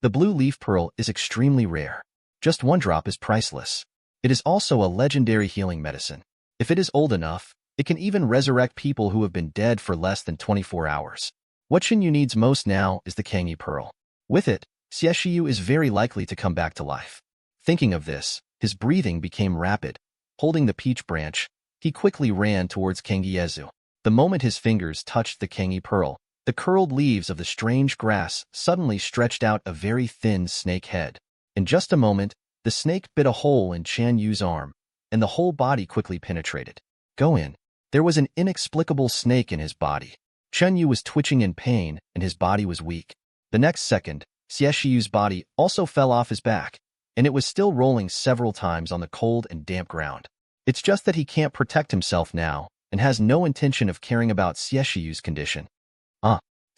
The blue leaf pearl is extremely rare. Just one drop is priceless. It is also a legendary healing medicine. If it is old enough, it can even resurrect people who have been dead for less than 24 hours. What Chenyu needs most now is the Kangi pearl. With it, Xieshiyu is very likely to come back to life. Thinking of this, his breathing became rapid. Holding the peach branch, he quickly ran towards Kangiezu. The moment his fingers touched the Kangi pearl, the curled leaves of the strange grass suddenly stretched out a very thin snake head. In just a moment, the snake bit a hole in Chanyu's arm, and the whole body quickly penetrated. Go in. There was an inexplicable snake in his body. Chenyu was twitching in pain, and his body was weak. The next second, Xieshiyu's body also fell off his back, and it was still rolling several times on the cold and damp ground. It's just that he can't protect himself now, and has no intention of caring about Xieshiyu's condition.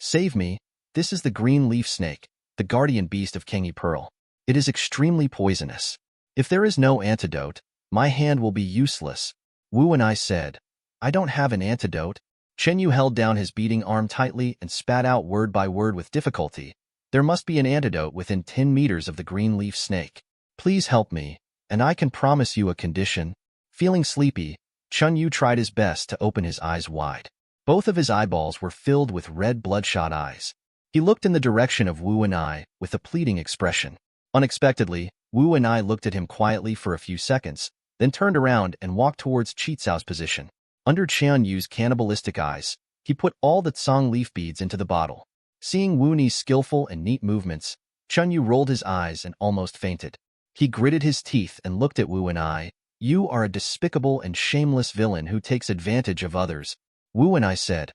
Save me, this is the green leaf snake, the guardian beast of Kangi Pearl. It is extremely poisonous. If there is no antidote, my hand will be useless. Wu and I said, "I don't have an antidote." Chenyu held down his beating arm tightly and spat out word by word with difficulty. There must be an antidote within 10 meters of the green leaf snake. Please help me, and I can promise you a condition. Feeling sleepy, Chenyu tried his best to open his eyes wide. Both of his eyeballs were filled with red bloodshot eyes. He looked in the direction of Wu and I with a pleading expression. Unexpectedly, Wu and I looked at him quietly for a few seconds, then turned around and walked towards Chitsao's position. Under Qianyu's cannibalistic eyes, he put all the tsang leaf beads into the bottle. Seeing Wu's skillful and neat movements, Chenyu rolled his eyes and almost fainted. He gritted his teeth and looked at Wu and I. "You are a despicable and shameless villain who takes advantage of others." Wu and I said,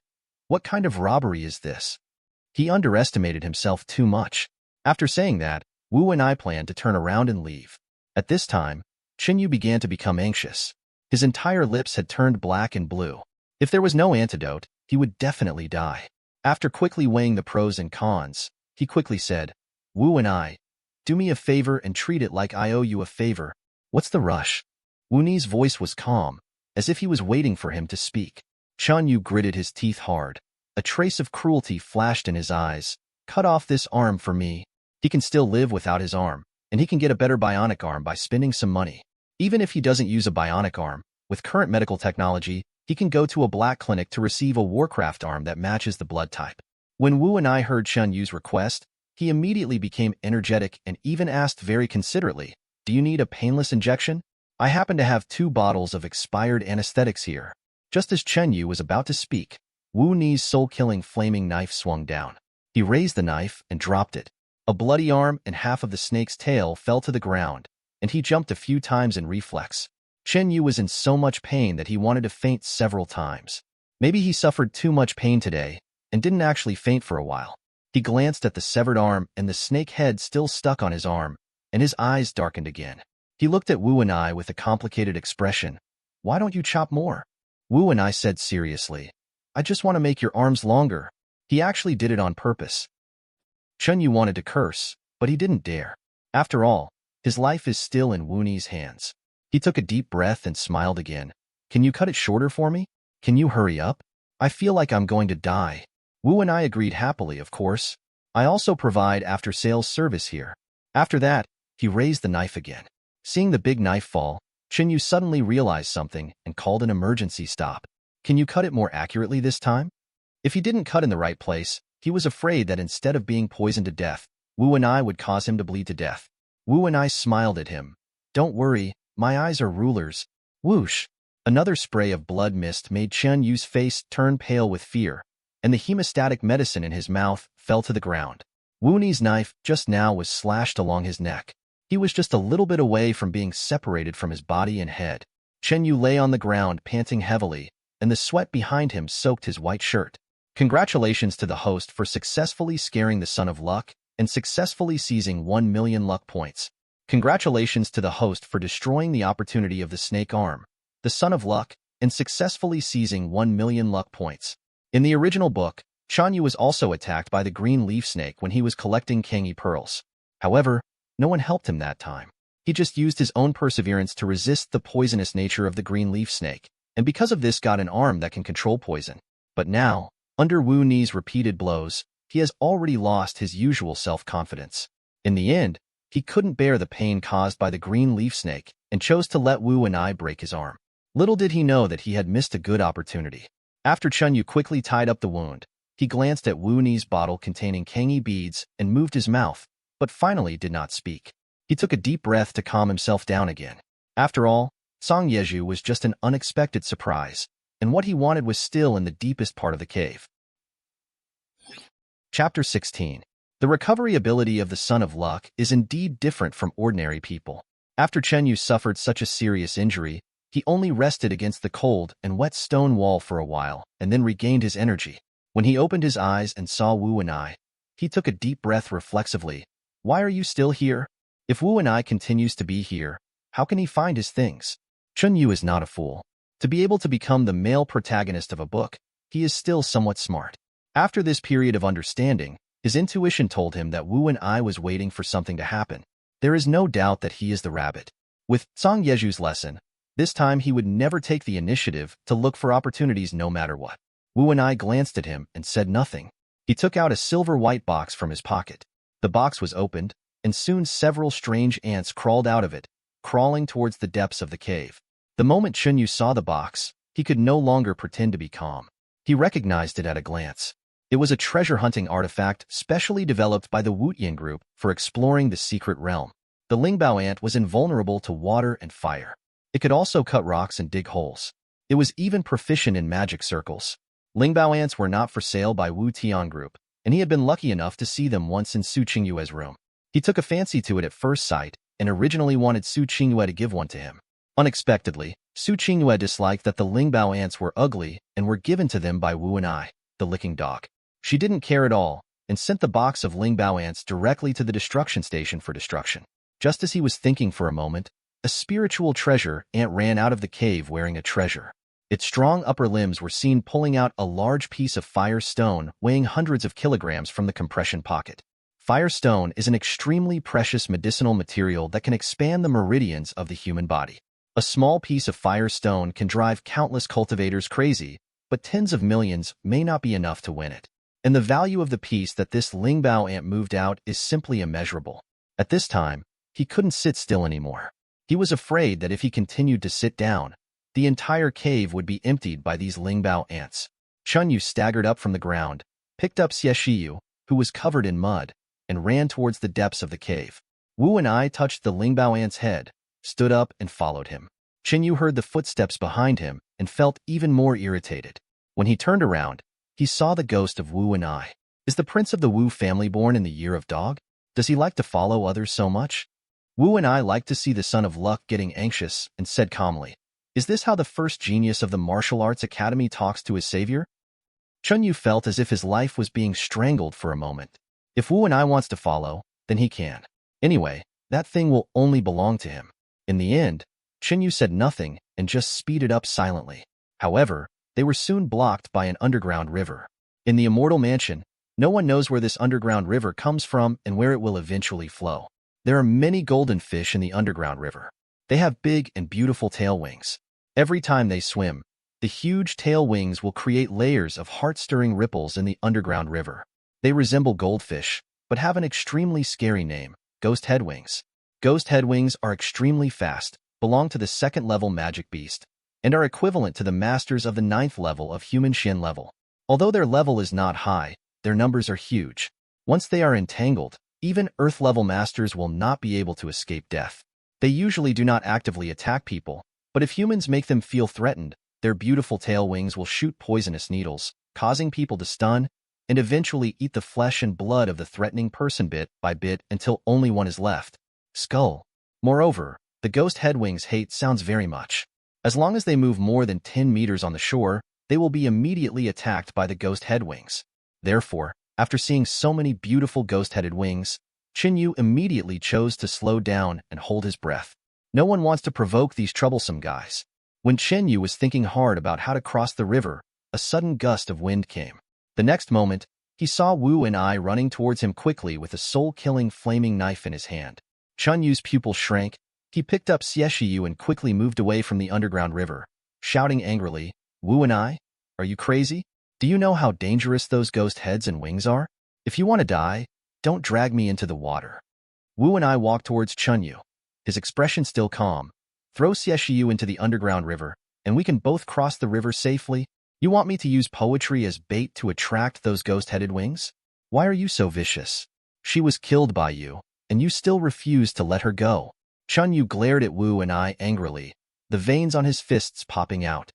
"What kind of robbery is this?" He underestimated himself too much. After saying that, Wu and I planned to turn around and leave. At this time, Chenyu began to become anxious. His entire lips had turned black and blue. If there was no antidote, he would definitely die. After quickly weighing the pros and cons, he quickly said, "Wu and I, do me a favor and treat it like I owe you a favor. What's the rush?" Wu's voice was calm, as if he was waiting for him to speak. Chenyu gritted his teeth hard. A trace of cruelty flashed in his eyes. "Cut off this arm for me." He can still live without his arm, and he can get a better bionic arm by spending some money. Even if he doesn't use a bionic arm, with current medical technology, he can go to a black clinic to receive a Warcraft arm that matches the blood type. When Wu and I heard Chen Yu's request, he immediately became energetic and even asked very considerately, "Do you need a painless injection? I happen to have 2 bottles of expired anesthetics here." Just as Chen Yu was about to speak, Wu Ni's soul-killing flaming knife swung down. He raised the knife and dropped it. A bloody arm and half of the snake's tail fell to the ground, and he jumped a few times in reflex. Chen Yu was in so much pain that he wanted to faint several times. Maybe he suffered too much pain today and didn't actually faint for a while. He glanced at the severed arm and the snake head still stuck on his arm, and his eyes darkened again. He looked at Wu and I with a complicated expression. "Why don't you chop more?" Wu and I said seriously, "I just want to make your arms longer." He actually did it on purpose. Chen Yu wanted to curse, but he didn't dare. After all, his life is still in Wu Ni's hands. He took a deep breath and smiled again. "Can you cut it shorter for me? Can you hurry up? I feel like I'm going to die." Wu and I agreed happily, of course. I also provide after-sales service here. After that, he raised the knife again. Seeing the big knife fall, Chen Yu suddenly realized something and called an emergency stop. "Can you cut it more accurately this time?" If he didn't cut in the right place, he was afraid that instead of being poisoned to death, Wu and I would cause him to bleed to death. Wu and I smiled at him. "Don't worry, my eyes are rulers." Whoosh! Another spray of blood mist made Chen Yu's face turn pale with fear, and the hemostatic medicine in his mouth fell to the ground. Wu Ni's knife just now was slashed along his neck. He was just a little bit away from being separated from his body and head. Chen Yu lay on the ground panting heavily, and the sweat behind him soaked his white shirt. Congratulations to the host for successfully scaring the Son of Luck and successfully seizing 1 million luck points. Congratulations to the host for destroying the opportunity of the snake arm, the Son of Luck, and successfully seizing 1 million luck points. In the original book, Chen Yu was also attacked by the green leaf snake when he was collecting Kangi pearls. However, no one helped him that time. He just used his own perseverance to resist the poisonous nature of the green leaf snake, and because of this got an arm that can control poison. But now, under Wu Ni's repeated blows, he has already lost his usual self-confidence. In the end, he couldn't bear the pain caused by the green leaf snake and chose to let Wu and I break his arm. Little did he know that he had missed a good opportunity. After Chen Yu quickly tied up the wound, he glanced at Wu Ni's bottle containing Kangi beads and moved his mouth, but finally did not speak. He took a deep breath to calm himself down again. After all, Song Yeju was just an unexpected surprise, and what he wanted was still in the deepest part of the cave. Chapter 16. The recovery ability of the Son of Luck is indeed different from ordinary people. After Chen Yu suffered such a serious injury, he only rested against the cold and wet stone wall for a while and then regained his energy. When he opened his eyes and saw Wu and I, he took a deep breath reflexively. "Why are you still here? If Wu and I continues to be here, how can he find his things?" Chen Yu is not a fool. To be able to become the male protagonist of a book, he is still somewhat smart. After this period of understanding, his intuition told him that Wu and I was waiting for something to happen. There is no doubt that he is the rabbit. With Song Yeju's lesson, this time he would never take the initiative to look for opportunities no matter what. Wu and I glanced at him and said nothing. He took out a silver-white box from his pocket. The box was opened, and soon several strange ants crawled out of it, crawling towards the depths of the cave. The moment Chen Yu saw the box, he could no longer pretend to be calm. He recognized it at a glance. It was a treasure-hunting artifact specially developed by the Wutian group for exploring the secret realm. The Lingbao ant was invulnerable to water and fire. It could also cut rocks and dig holes. It was even proficient in magic circles. Lingbao ants were not for sale by Wu Tian group, and he had been lucky enough to see them once in Su Qingyue's room. He took a fancy to it at first sight and originally wanted Su Qingyue to give one to him. Unexpectedly, Su Qingyue disliked that the Lingbao ants were ugly and were given to them by Wu and I, the licking dog. She didn't care at all and sent the box of Lingbao ants directly to the destruction station for destruction. Just as he was thinking for a moment, a spiritual treasure ant ran out of the cave wearing a treasure. Its strong upper limbs were seen pulling out a large piece of fire stone weighing hundreds of kilograms from the compression pocket. Fire stone is an extremely precious medicinal material that can expand the meridians of the human body. A small piece of fire stone can drive countless cultivators crazy, but tens of millions may not be enough to win it. And the value of the piece that this Lingbao ant moved out is simply immeasurable. At this time, he couldn't sit still anymore. He was afraid that if he continued to sit down, the entire cave would be emptied by these Lingbao ants. Chunyu staggered up from the ground, picked up Xieshiyu, who was covered in mud, and ran towards the depths of the cave. Wu and I touched the Lingbao ant's head, stood up, and followed him. Chinyu heard the footsteps behind him and felt even more irritated. When he turned around, he saw the ghost of Wu and I. Is the prince of the Wu family born in the year of dog? Does he like to follow others so much? Wu and I liked to see the son of luck getting anxious and said calmly, "Is this how the first genius of the martial arts academy talks to his savior?" Chunyu felt as if his life was being strangled for a moment. If Wu and I wants to follow, then he can. Anyway, that thing will only belong to him. In the end, Chinyu said nothing and just speeded up silently. However, they were soon blocked by an underground river. In the Immortal Mansion, no one knows where this underground river comes from and where it will eventually flow. There are many golden fish in the underground river. They have big and beautiful tail wings. Every time they swim, the huge tail wings will create layers of heart-stirring ripples in the underground river. They resemble goldfish, but have an extremely scary name, ghost headwings. Ghost headwings are extremely fast, belong to the second-level magic beast, and are equivalent to the masters of the 9th level of human Shin level. Although their level is not high, their numbers are huge. Once they are entangled, even Earth-level masters will not be able to escape death. They usually do not actively attack people, but if humans make them feel threatened, their beautiful tail wings will shoot poisonous needles, causing people to stun, and eventually eat the flesh and blood of the threatening person bit by bit until only one is left. Skull. Moreover, the ghost headwings hate sounds very much. As long as they move more than 10 meters on the shore, they will be immediately attacked by the ghost headwings. Therefore, after seeing so many beautiful ghost-headed wings, Chinyu immediately chose to slow down and hold his breath. No one wants to provoke these troublesome guys. When Chinyu was thinking hard about how to cross the river, a sudden gust of wind came. The next moment, he saw Wu and I running towards him quickly with a soul-killing flaming knife in his hand. Chunyu's pupil shrank. He picked up Xieshiyu and quickly moved away from the underground river, shouting angrily, "Wu and I? Are you crazy? Do you know how dangerous those ghost heads and wings are? If you want to die, don't drag me into the water." Wu and I walked towards Chunyu, his expression still calm. "Throw Xieshiyu into the underground river, and we can both cross the river safely. You want me to use poetry as bait to attract those ghost-headed wings? Why are you so vicious? She was killed by you, and you still refuse to let her go." Chunyu glared at Wu and I angrily, the veins on his fists popping out.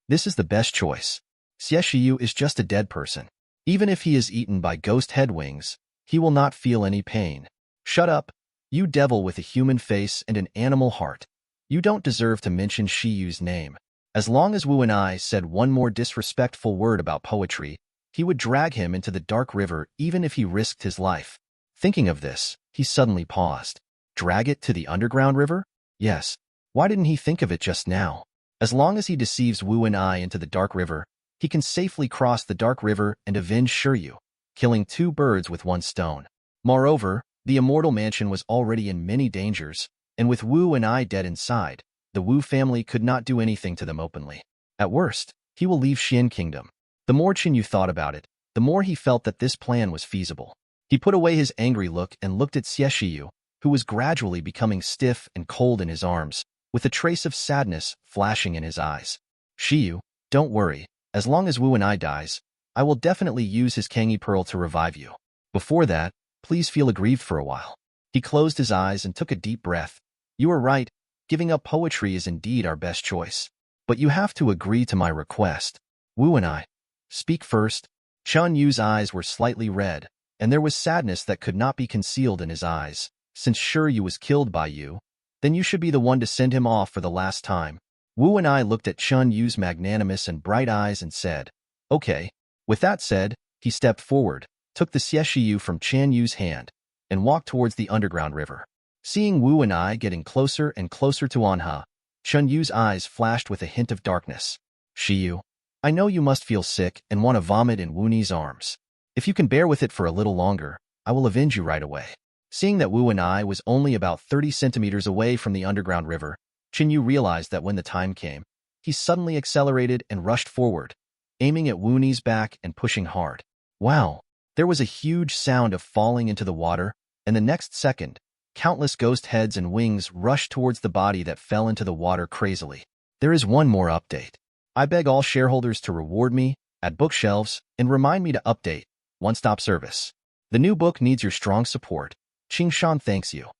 "This is the best choice. Xieshiyu is just a dead person. Even if he is eaten by ghost headwings, he will not feel any pain. Shut up, you devil with a human face and an animal heart. You don't deserve to mention Shiyu's name." As long as Wu and I said one more disrespectful word about poetry, he would drag him into the dark river even if he risked his life. Thinking of this, he suddenly paused. Drag it to the underground river? Yes. Why didn't he think of it just now? As long as he deceives Wu and I into the dark river, he can safely cross the dark river and avenge Shiryu, killing 2 birds with 1 stone. Moreover, the Immortal Mansion was already in many dangers, and with Wu and I dead inside, the Wu family could not do anything to them openly. At worst, he will leave Xuan Kingdom. The more Chinyu thought about it, the more he felt that this plan was feasible. He put away his angry look and looked at Xieshiyu, who was gradually becoming stiff and cold in his arms, with a trace of sadness flashing in his eyes. "Shiyu, don't worry. As long as Wu and I dies, I will definitely use his Kangi Pearl to revive you. Before that, please feel aggrieved for a while." He closed his eyes and took a deep breath. "You are right. Giving up poetry is indeed our best choice. But you have to agree to my request. Wu and I. Speak first." Chun Yu's eyes were slightly red, and there was sadness that could not be concealed in his eyes. "Since Shiryu was killed by you, then you should be the one to send him off for the last time." Wu and I looked at Chun Yu's magnanimous and bright eyes and said, "Okay." With that said, he stepped forward, took the Xieshiyu from Chan Yu's hand, and walked towards the underground river. Seeing Wu and I getting closer and closer to Anha, Chun Yu's eyes flashed with a hint of darkness. "Shiyu, I know you must feel sick and want to vomit in Wu Ni's arms. If you can bear with it for a little longer, I will avenge you right away." Seeing that Wu and I was only about 30 centimeters away from the underground river, Chinyu realized that when the time came, he suddenly accelerated and rushed forward, aiming at Wu Ni's back and pushing hard. Wow! There was a huge sound of falling into the water, and the next second, countless ghost heads and wings rushed towards the body that fell into the water crazily. There is one more update. I beg all shareholders to reward me, add bookshelves, and remind me to update. One-stop service. The new book needs your strong support. Qingshan thanks you.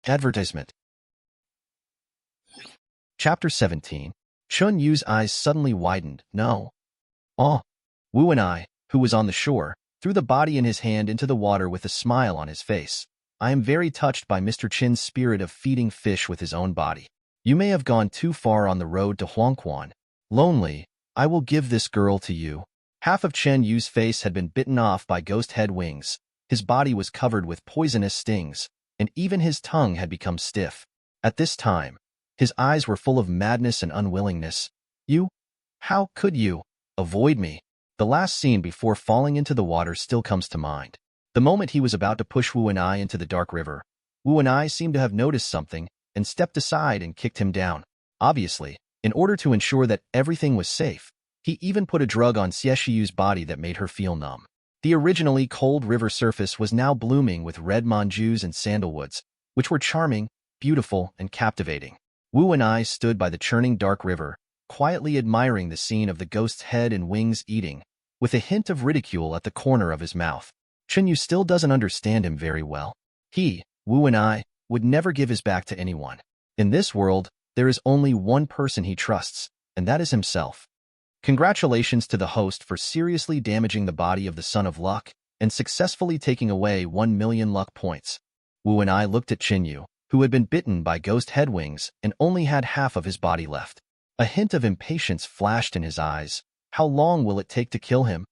Advertisement. Chapter 17. Chun Yu's eyes suddenly widened. No. Oh. Wu and I, who was on the shore, threw the body in his hand into the water with a smile on his face. I am very touched by Mr. Chin's spirit of feeding fish with his own body. You may have gone too far on the road to Huangquan. Lonely, I will give this girl to you. Half of Chen Yu's face had been bitten off by ghost head wings. His body was covered with poisonous stings, and even his tongue had become stiff. At this time, his eyes were full of madness and unwillingness. You? How could you? Avoid me. The last scene before falling into the water still comes to mind. The moment he was about to push Wu and I into the dark river, Wu and I seemed to have noticed something and stepped aside and kicked him down. Obviously, in order to ensure that everything was safe, he even put a drug on Xiexiyu's body that made her feel numb. The originally cold river surface was now blooming with red manjus and sandalwoods, which were charming, beautiful, and captivating. Wu and I stood by the churning dark river, quietly admiring the scene of the ghost's head and wings eating, with a hint of ridicule at the corner of his mouth. Chen Yu still doesn't understand him very well. He, Wu and I, would never give his back to anyone. In this world, there is only one person he trusts, and that is himself. Congratulations to the host for seriously damaging the body of the Son of Luck and successfully taking away 1 million luck points. Wu and I looked at Qinyu, who had been bitten by ghost headwings and only had half of his body left. A hint of impatience flashed in his eyes. How long will it take to kill him?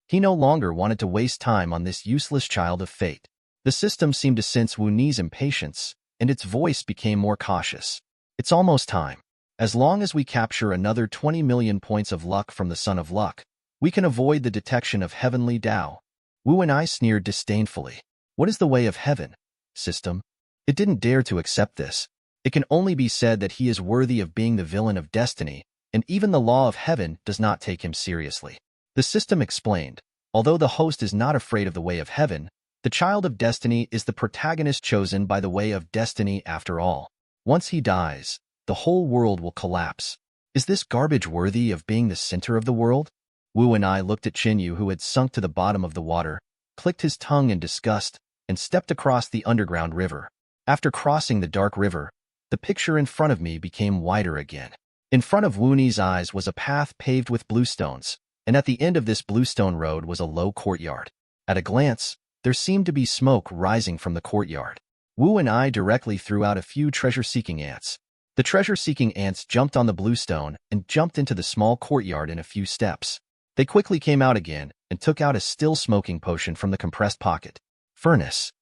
He no longer wanted to waste time on this useless child of fate. The system seemed to sense Wu Ni's impatience, and its voice became more cautious. It's almost time. As long as we capture another 20 million points of luck from the Son of Luck, we can avoid the detection of heavenly Tao. Wu and I sneered disdainfully. What is the way of heaven? System? It didn't dare to accept this. It can only be said that he is worthy of being the villain of destiny, and even the law of heaven does not take him seriously. The system explained, although the host is not afraid of the way of heaven, the child of destiny is the protagonist chosen by the way of destiny after all. Once he dies, the whole world will collapse. Is this garbage worthy of being the center of the world? Wu and I looked at Qinyu, who had sunk to the bottom of the water, clicked his tongue in disgust, and stepped across the underground river. After crossing the dark river, the picture in front of me became wider again. In front of Wu Ni's eyes was a path paved with bluestones, and at the end of this bluestone road was a low courtyard. At a glance, there seemed to be smoke rising from the courtyard. Wu and I directly threw out a few treasure-seeking ants. The treasure-seeking ants jumped on the bluestone and jumped into the small courtyard in a few steps. They quickly came out again and took out a still-smoking potion from the compressed pocket. Furnace.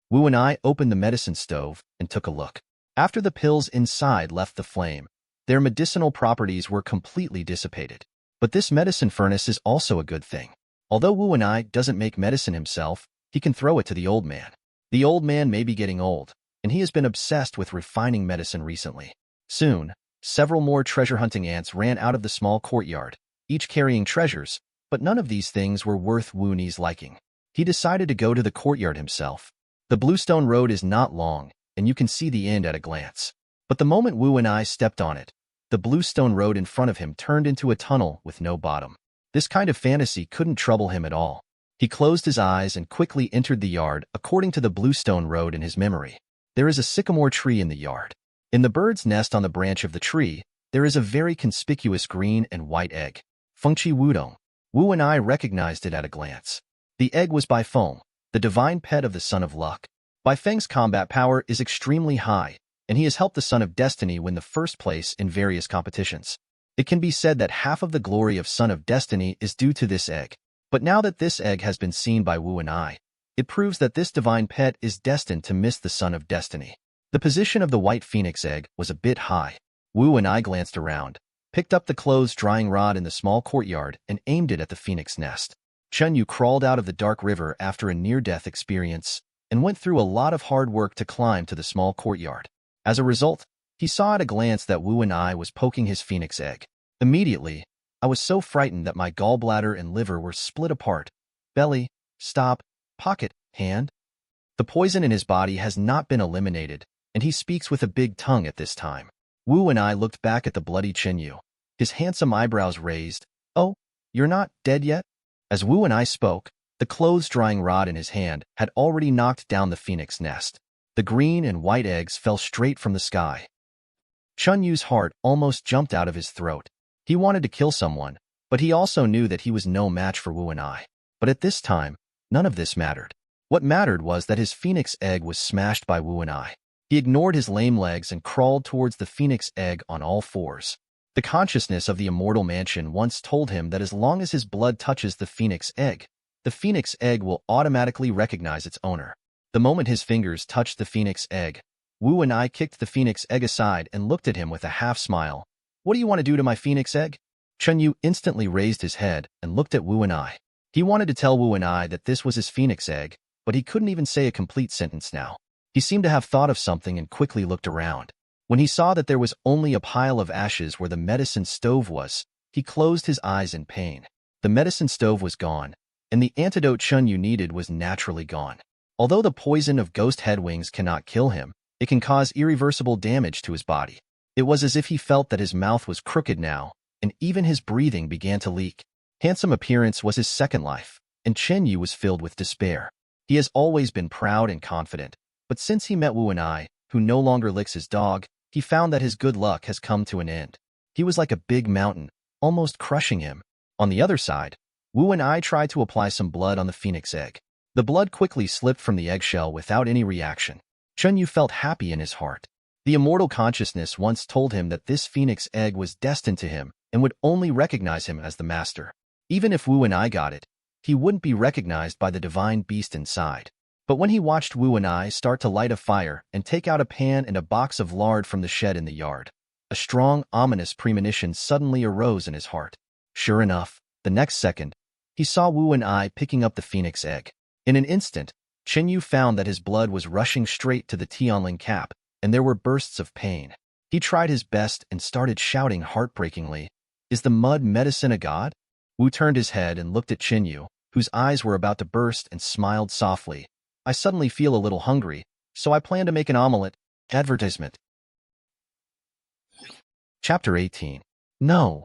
Wu and I opened the medicine stove and took a look. After the pills inside left the flame, their medicinal properties were completely dissipated. But this medicine furnace is also a good thing. Although Wu and I doesn't make medicine himself, he can throw it to the old man. The old man may be getting old, and he has been obsessed with refining medicine recently. Soon, several more treasure-hunting ants ran out of the small courtyard, each carrying treasures, but none of these things were worth Wu Ni's liking. He decided to go to the courtyard himself. The bluestone road is not long, and you can see the end at a glance. But the moment Wu and I stepped on it, the bluestone road in front of him turned into a tunnel with no bottom. This kind of fantasy couldn't trouble him at all. He closed his eyes and quickly entered the yard according to the bluestone road in his memory. There is a sycamore tree in the yard. In the bird's nest on the branch of the tree, there is a very conspicuous green and white egg. Fengqi Wudong. Wu and I recognized it at a glance. The egg was Bai Feng, the divine pet of the Son of Luck. Bai Feng's combat power is extremely high, and he has helped the Son of Destiny win the first place in various competitions. It can be said that half of the glory of Son of Destiny is due to this egg. But now that this egg has been seen by Wu and I, it proves that this divine pet is destined to miss the Son of Destiny. The position of the white phoenix egg was a bit high. Wu and I glanced around, picked up the clothes-drying rod in the small courtyard, and aimed it at the phoenix nest. Chun Yu crawled out of the dark river after a near-death experience and went through a lot of hard work to climb to the small courtyard. As a result, he saw at a glance that Wu and I was poking his phoenix egg. Immediately, I was so frightened that my gallbladder and liver were split apart. Belly, stop, pocket, hand. The poison in his body has not been eliminated, and he speaks with a big tongue at this time. Wu and I looked back at the bloody Chinyu, his handsome eyebrows raised. "Oh, you're not dead yet?" As Wu and I spoke, the clothes-drying rod in his hand had already knocked down the phoenix nest. The green and white eggs fell straight from the sky. Chunyu's heart almost jumped out of his throat. He wanted to kill someone, but he also knew that he was no match for Wu and I. But at this time, none of this mattered. What mattered was that his phoenix egg was smashed by Wu and I. He ignored his lame legs and crawled towards the phoenix egg on all fours. The consciousness of the immortal mansion once told him that as long as his blood touches the phoenix egg will automatically recognize its owner. The moment his fingers touched the phoenix egg, Wu and I kicked the phoenix egg aside and looked at him with a half-smile. "What do you want to do to my phoenix egg?" Chunyu instantly raised his head and looked at Wu and I. He wanted to tell Wu and I that this was his phoenix egg, but he couldn't even say a complete sentence now. He seemed to have thought of something and quickly looked around. When he saw that there was only a pile of ashes where the medicine stove was, he closed his eyes in pain. The medicine stove was gone, and the antidote Chunyu needed was naturally gone. Although the poison of ghost headwings cannot kill him, it can cause irreversible damage to his body. It was as if he felt that his mouth was crooked now, and even his breathing began to leak. Handsome appearance was his second life, and Chunyu was filled with despair. He has always been proud and confident, but since he met Wu and I, who no longer licks his dog, he found that his good luck has come to an end. He was like a big mountain, almost crushing him. On the other side, Wu and I tried to apply some blood on the phoenix egg. The blood quickly slipped from the eggshell without any reaction. Chunyu felt happy in his heart. The immortal consciousness once told him that this phoenix egg was destined to him and would only recognize him as the master. Even if Wu and I got it, he wouldn't be recognized by the divine beast inside. But when he watched Wu and I start to light a fire and take out a pan and a box of lard from the shed in the yard, a strong, ominous premonition suddenly arose in his heart. Sure enough, the next second, he saw Wu and I picking up the phoenix egg. In an instant, Chinyu found that his blood was rushing straight to the Tianling cap, and there were bursts of pain. He tried his best and started shouting heartbreakingly, "Is the mud medicine a god?" Wu turned his head and looked at Chinyu, whose eyes were about to burst, and smiled softly. "I suddenly feel a little hungry, so I plan to make an omelette." Advertisement. Chapter 18. No.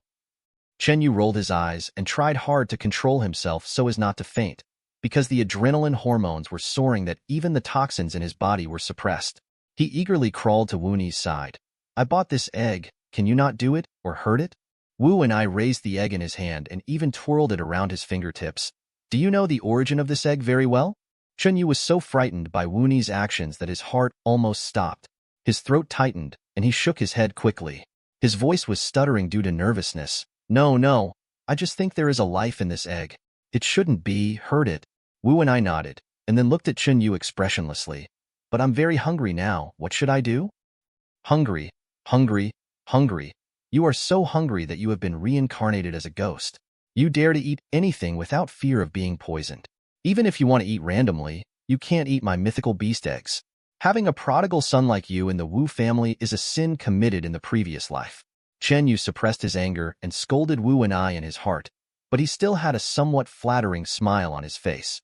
Chinyu rolled his eyes and tried hard to control himself so as not to faint, because the adrenaline hormones were soaring that even the toxins in his body were suppressed. He eagerly crawled to Wu-Ni's side. "I bought this egg. Can you not do it or hurt it?" Wu and I raised the egg in his hand and even twirled it around his fingertips. "Do you know the origin of this egg very well?" Chunyu was so frightened by Wu-Ni's actions that his heart almost stopped. His throat tightened, and he shook his head quickly. His voice was stuttering due to nervousness. No, I just think there is a life in this egg. It shouldn't be, hurt it." Wu and I nodded, and then looked at Chunyu expressionlessly. "But I'm very hungry now. What should I do?" Hungry. You are so hungry that you have been reincarnated as a ghost. You dare to eat anything without fear of being poisoned. Even if you want to eat randomly, you can't eat my mythical beast eggs. Having a prodigal son like you in the Wu family is a sin committed in the previous life. Chenyu suppressed his anger and scolded Wu and I in his heart, but he still had a somewhat flattering smile on his face.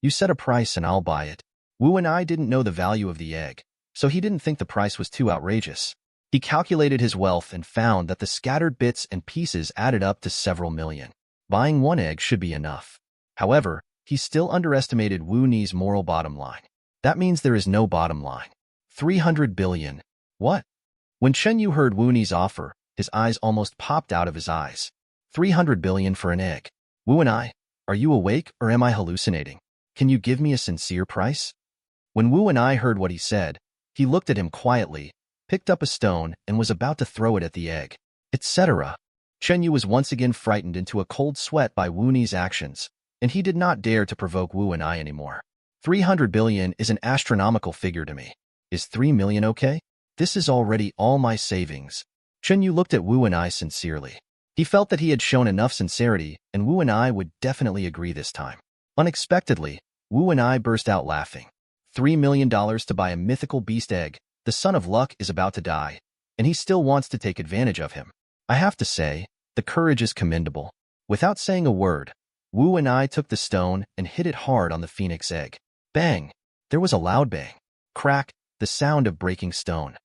"You set a price and I'll buy it." Wu and I didn't know the value of the egg, so he didn't think the price was too outrageous. He calculated his wealth and found that the scattered bits and pieces added up to several million. Buying one egg should be enough. However, he still underestimated Wu-Ni's moral bottom line. That means there is no bottom line. 300 billion. What? When Chenyu heard Wu-Ni's offer, his eyes almost popped out of his eyes. 300 billion for an egg. Wu and I, are you awake or am I hallucinating? Can you give me a sincere price? When Wu and I heard what he said, he looked at him quietly, picked up a stone, and was about to throw it at the egg, etc. Chenyu was once again frightened into a cold sweat by Wu-Ni's actions, and he did not dare to provoke Wu and I anymore. 300 billion is an astronomical figure to me. Is 3 million okay? This is already all my savings. Chenyu looked at Wu and I sincerely. He felt that he had shown enough sincerity, and Wu and I would definitely agree this time. Unexpectedly, Wu and I burst out laughing. $3 million to buy a mythical beast egg. The son of luck is about to die, and he still wants to take advantage of him. I have to say, the courage is commendable. Without saying a word, Wu and I took the stone and hit it hard on the phoenix egg. Bang! There was a loud bang. Crack! The sound of breaking stone.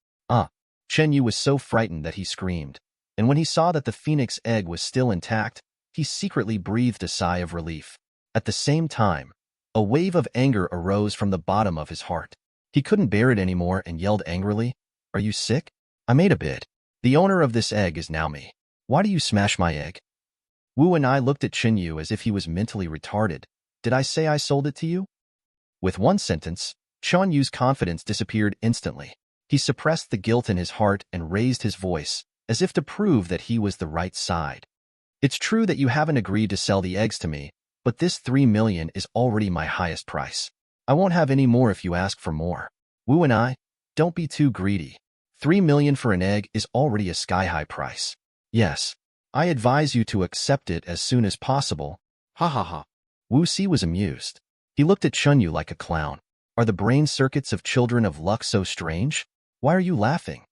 Chen Yu was so frightened that he screamed, and when he saw that the phoenix egg was still intact, he secretly breathed a sigh of relief. At the same time, a wave of anger arose from the bottom of his heart. He couldn't bear it anymore and yelled angrily, "Are you sick? I made a bid. The owner of this egg is now me. Why do you smash my egg?" Wu and I looked at Chen Yu as if he was mentally retarded. "Did I say I sold it to you?" With one sentence, Chen Yu's confidence disappeared instantly. He suppressed the guilt in his heart and raised his voice, as if to prove that he was the right side. "It's true that you haven't agreed to sell the eggs to me, but this 3 million is already my highest price. I won't have any more if you ask for more." Wu and I, don't be too greedy. 3 million for an egg is already a sky-high price. Yes, I advise you to accept it as soon as possible. Ha ha ha. Wu Si was amused. He looked at Chen Yu like a clown. Are the brain circuits of children of luck so strange? Why are you laughing?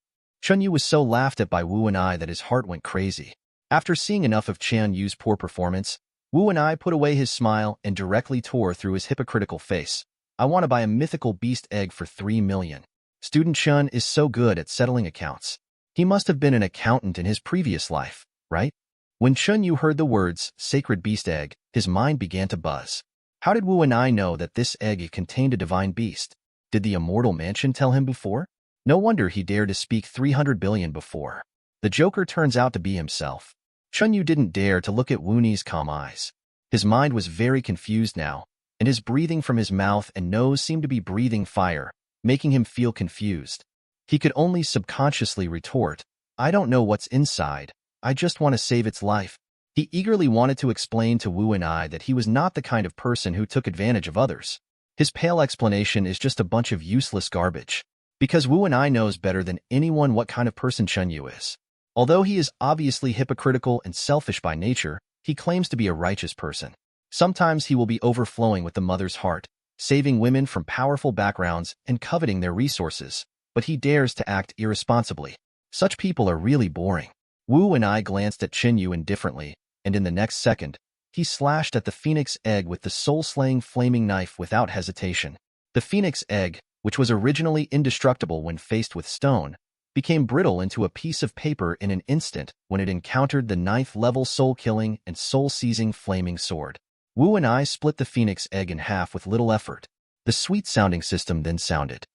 Chen Yu was so laughed at by Wu and I that his heart went crazy. After seeing enough of Chen Yu's poor performance, Wu and I put away his smile and directly tore through his hypocritical face. "I want to buy a mythical beast egg for 3 million. Student Chen is so good at settling accounts. He must have been an accountant in his previous life, right?" When Chen Yu heard the words, "sacred beast egg," his mind began to buzz. How did Wu and I know that this egg contained a divine beast? Did the immortal mansion tell him before? No wonder he dared to speak 300 billion before. The Joker turns out to be himself. Chen Yu didn't dare to look at Wu Ni's calm eyes. His mind was very confused now, and his breathing from his mouth and nose seemed to be breathing fire, making him feel confused. He could only subconsciously retort, "I don't know what's inside. I just want to save its life." He eagerly wanted to explain to Wu and I that he was not the kind of person who took advantage of others. His pale explanation is just a bunch of useless garbage. Because Wu and I knows better than anyone what kind of person Chen Yu is. Although he is obviously hypocritical and selfish by nature, he claims to be a righteous person. Sometimes he will be overflowing with the mother's heart, saving women from powerful backgrounds and coveting their resources, but he dares to act irresponsibly. Such people are really boring. Wu and I glanced at Chen Yu indifferently, and in the next second, he slashed at the phoenix egg with the soul-slaying flaming knife without hesitation. The phoenix egg, which was originally indestructible when faced with stone, became brittle into a piece of paper in an instant when it encountered the ninth-level soul-killing and soul-seizing flaming sword. Wu and I split the phoenix egg in half with little effort. The sweet-sounding system then sounded.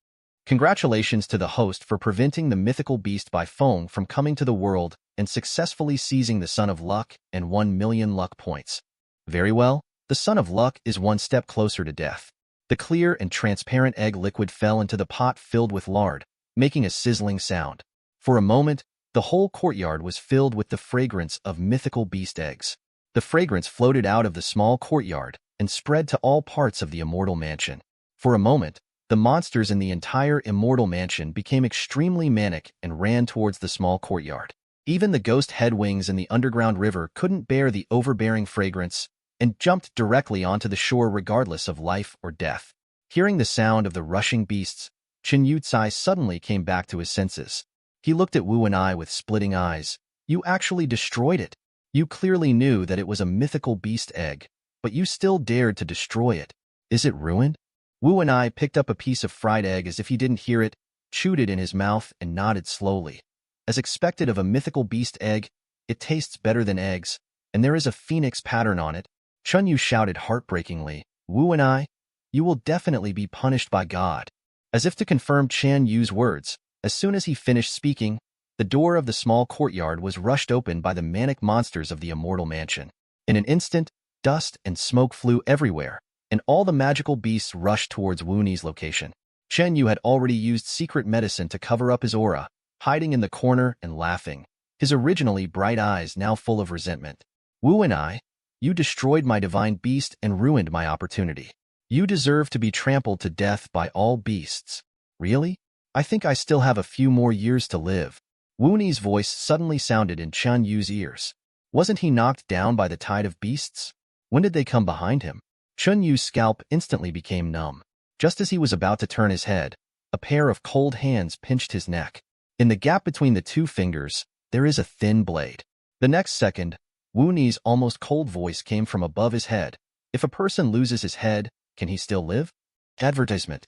Congratulations to the host for preventing the mythical beast by Feng from coming to the world and successfully seizing the Son of Luck and 1 million luck points. Very well, the Son of Luck is one step closer to death. The clear and transparent egg liquid fell into the pot filled with lard, making a sizzling sound. For a moment, the whole courtyard was filled with the fragrance of mythical beast eggs. The fragrance floated out of the small courtyard and spread to all parts of the immortal mansion. For a moment, the monsters in the entire immortal mansion became extremely manic and ran towards the small courtyard. Even the ghost headwings in the underground river couldn't bear the overbearing fragrance and jumped directly onto the shore regardless of life or death. Hearing the sound of the rushing beasts, Chen Yucai suddenly came back to his senses. He looked at Wu and I with splitting eyes. "You actually destroyed it. You clearly knew that it was a mythical beast egg, but you still dared to destroy it. Is it ruined?" Wu and I picked up a piece of fried egg as if he didn't hear it, chewed it in his mouth, and nodded slowly. As expected of a mythical beast egg, it tastes better than eggs, and there is a phoenix pattern on it. Chen Yu shouted heartbreakingly, "Wu and I, you will definitely be punished by God." As if to confirm Chen Yu's words, as soon as he finished speaking, the door of the small courtyard was rushed open by the manic monsters of the immortal mansion. In an instant, dust and smoke flew everywhere, and all the magical beasts rushed towards Wu Ni's location. Chen Yu had already used secret medicine to cover up his aura, hiding in the corner and laughing, his originally bright eyes now full of resentment. "Wu and I, you destroyed my divine beast and ruined my opportunity. You deserve to be trampled to death by all beasts." "Really? I think I still have a few more years to live." Wu Ni's voice suddenly sounded in Chen Yu's ears. Wasn't he knocked down by the tide of beasts? When did they come behind him? Chen Yu's scalp instantly became numb. Just as he was about to turn his head, a pair of cold hands pinched his neck. In the gap between the two fingers, there is a thin blade. The next second, Wu Ni's almost cold voice came from above his head. "If a person loses his head, can he still live?" Advertisement.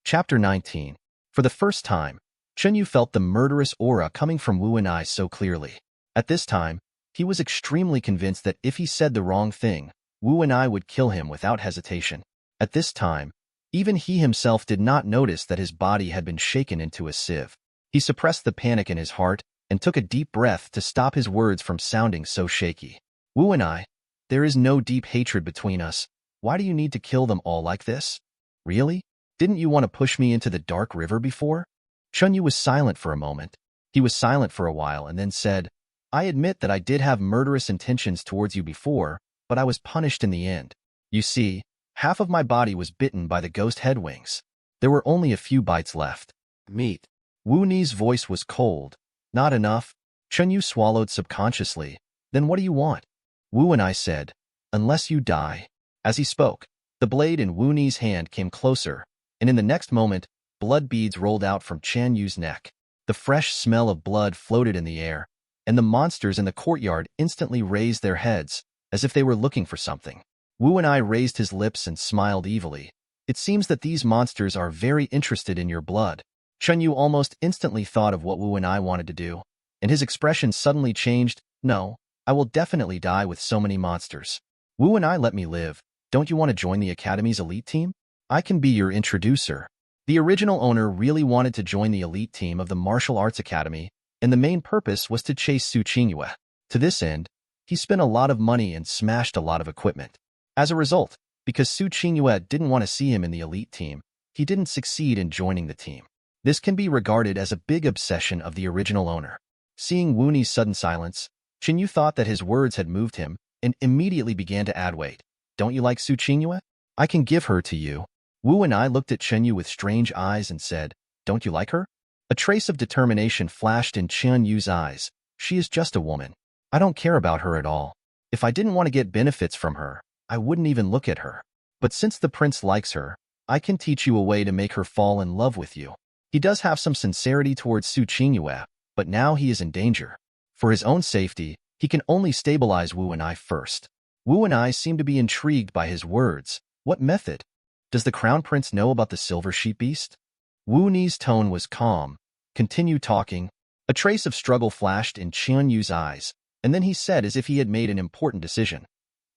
Chapter 19. For the first time, Chunyu felt the murderous aura coming from Wu and I so clearly. At this time, he was extremely convinced that if he said the wrong thing, Wu and I would kill him without hesitation. At this time, even he himself did not notice that his body had been shaken into a sieve. He suppressed the panic in his heart and took a deep breath to stop his words from sounding so shaky. Wu and I, there is no deep hatred between us. Why do you need to kill them all like this? Really? Didn't you want to push me into the dark river before? Chunyu was silent for a moment. He was silent for a while and then said, I admit that I did have murderous intentions towards you before, but I was punished in the end. You see, half of my body was bitten by the ghost head wings. There were only a few bites left. Meat. Wu Ni's voice was cold. Not enough. Chunyu swallowed subconsciously. Then what do you want? Wu and I said, unless you die. As he spoke, the blade in Wu Ni's hand came closer, and in the next moment, blood beads rolled out from Chan Yu's neck. The fresh smell of blood floated in the air, and the monsters in the courtyard instantly raised their heads, as if they were looking for something. Wu and I raised his lips and smiled evilly. It seems that these monsters are very interested in your blood. Chunyu almost instantly thought of what Wu and I wanted to do, and his expression suddenly changed. No, I will definitely die with so many monsters. Wu and I let me live. Don't you want to join the Academy's elite team? I can be your introducer. The original owner really wanted to join the elite team of the Martial Arts Academy, and the main purpose was to chase Su Qingyue. To this end, he spent a lot of money and smashed a lot of equipment. As a result, because Su Qingyue didn't want to see him in the elite team, he didn't succeed in joining the team. This can be regarded as a big obsession of the original owner. Seeing Wu Ni's sudden silence, Qinyu thought that his words had moved him and immediately began to add weight. Don't you like Su Qingyue? I can give her to you. Wu and I looked at Qinyu with strange eyes and said, don't you like her? A trace of determination flashed in Chen Yu's eyes. She is just a woman. I don't care about her at all. If I didn't want to get benefits from her, I wouldn't even look at her. But since the prince likes her, I can teach you a way to make her fall in love with you. He does have some sincerity towards Su Qingyue, but now he is in danger. For his own safety, he can only stabilize Wu and I first. Wu and I seem to be intrigued by his words. What method? Does the crown prince know about the silver sheep beast? Wu Ni's tone was calm. Continue talking. A trace of struggle flashed in Qian Yu's eyes, and then he said as if he had made an important decision.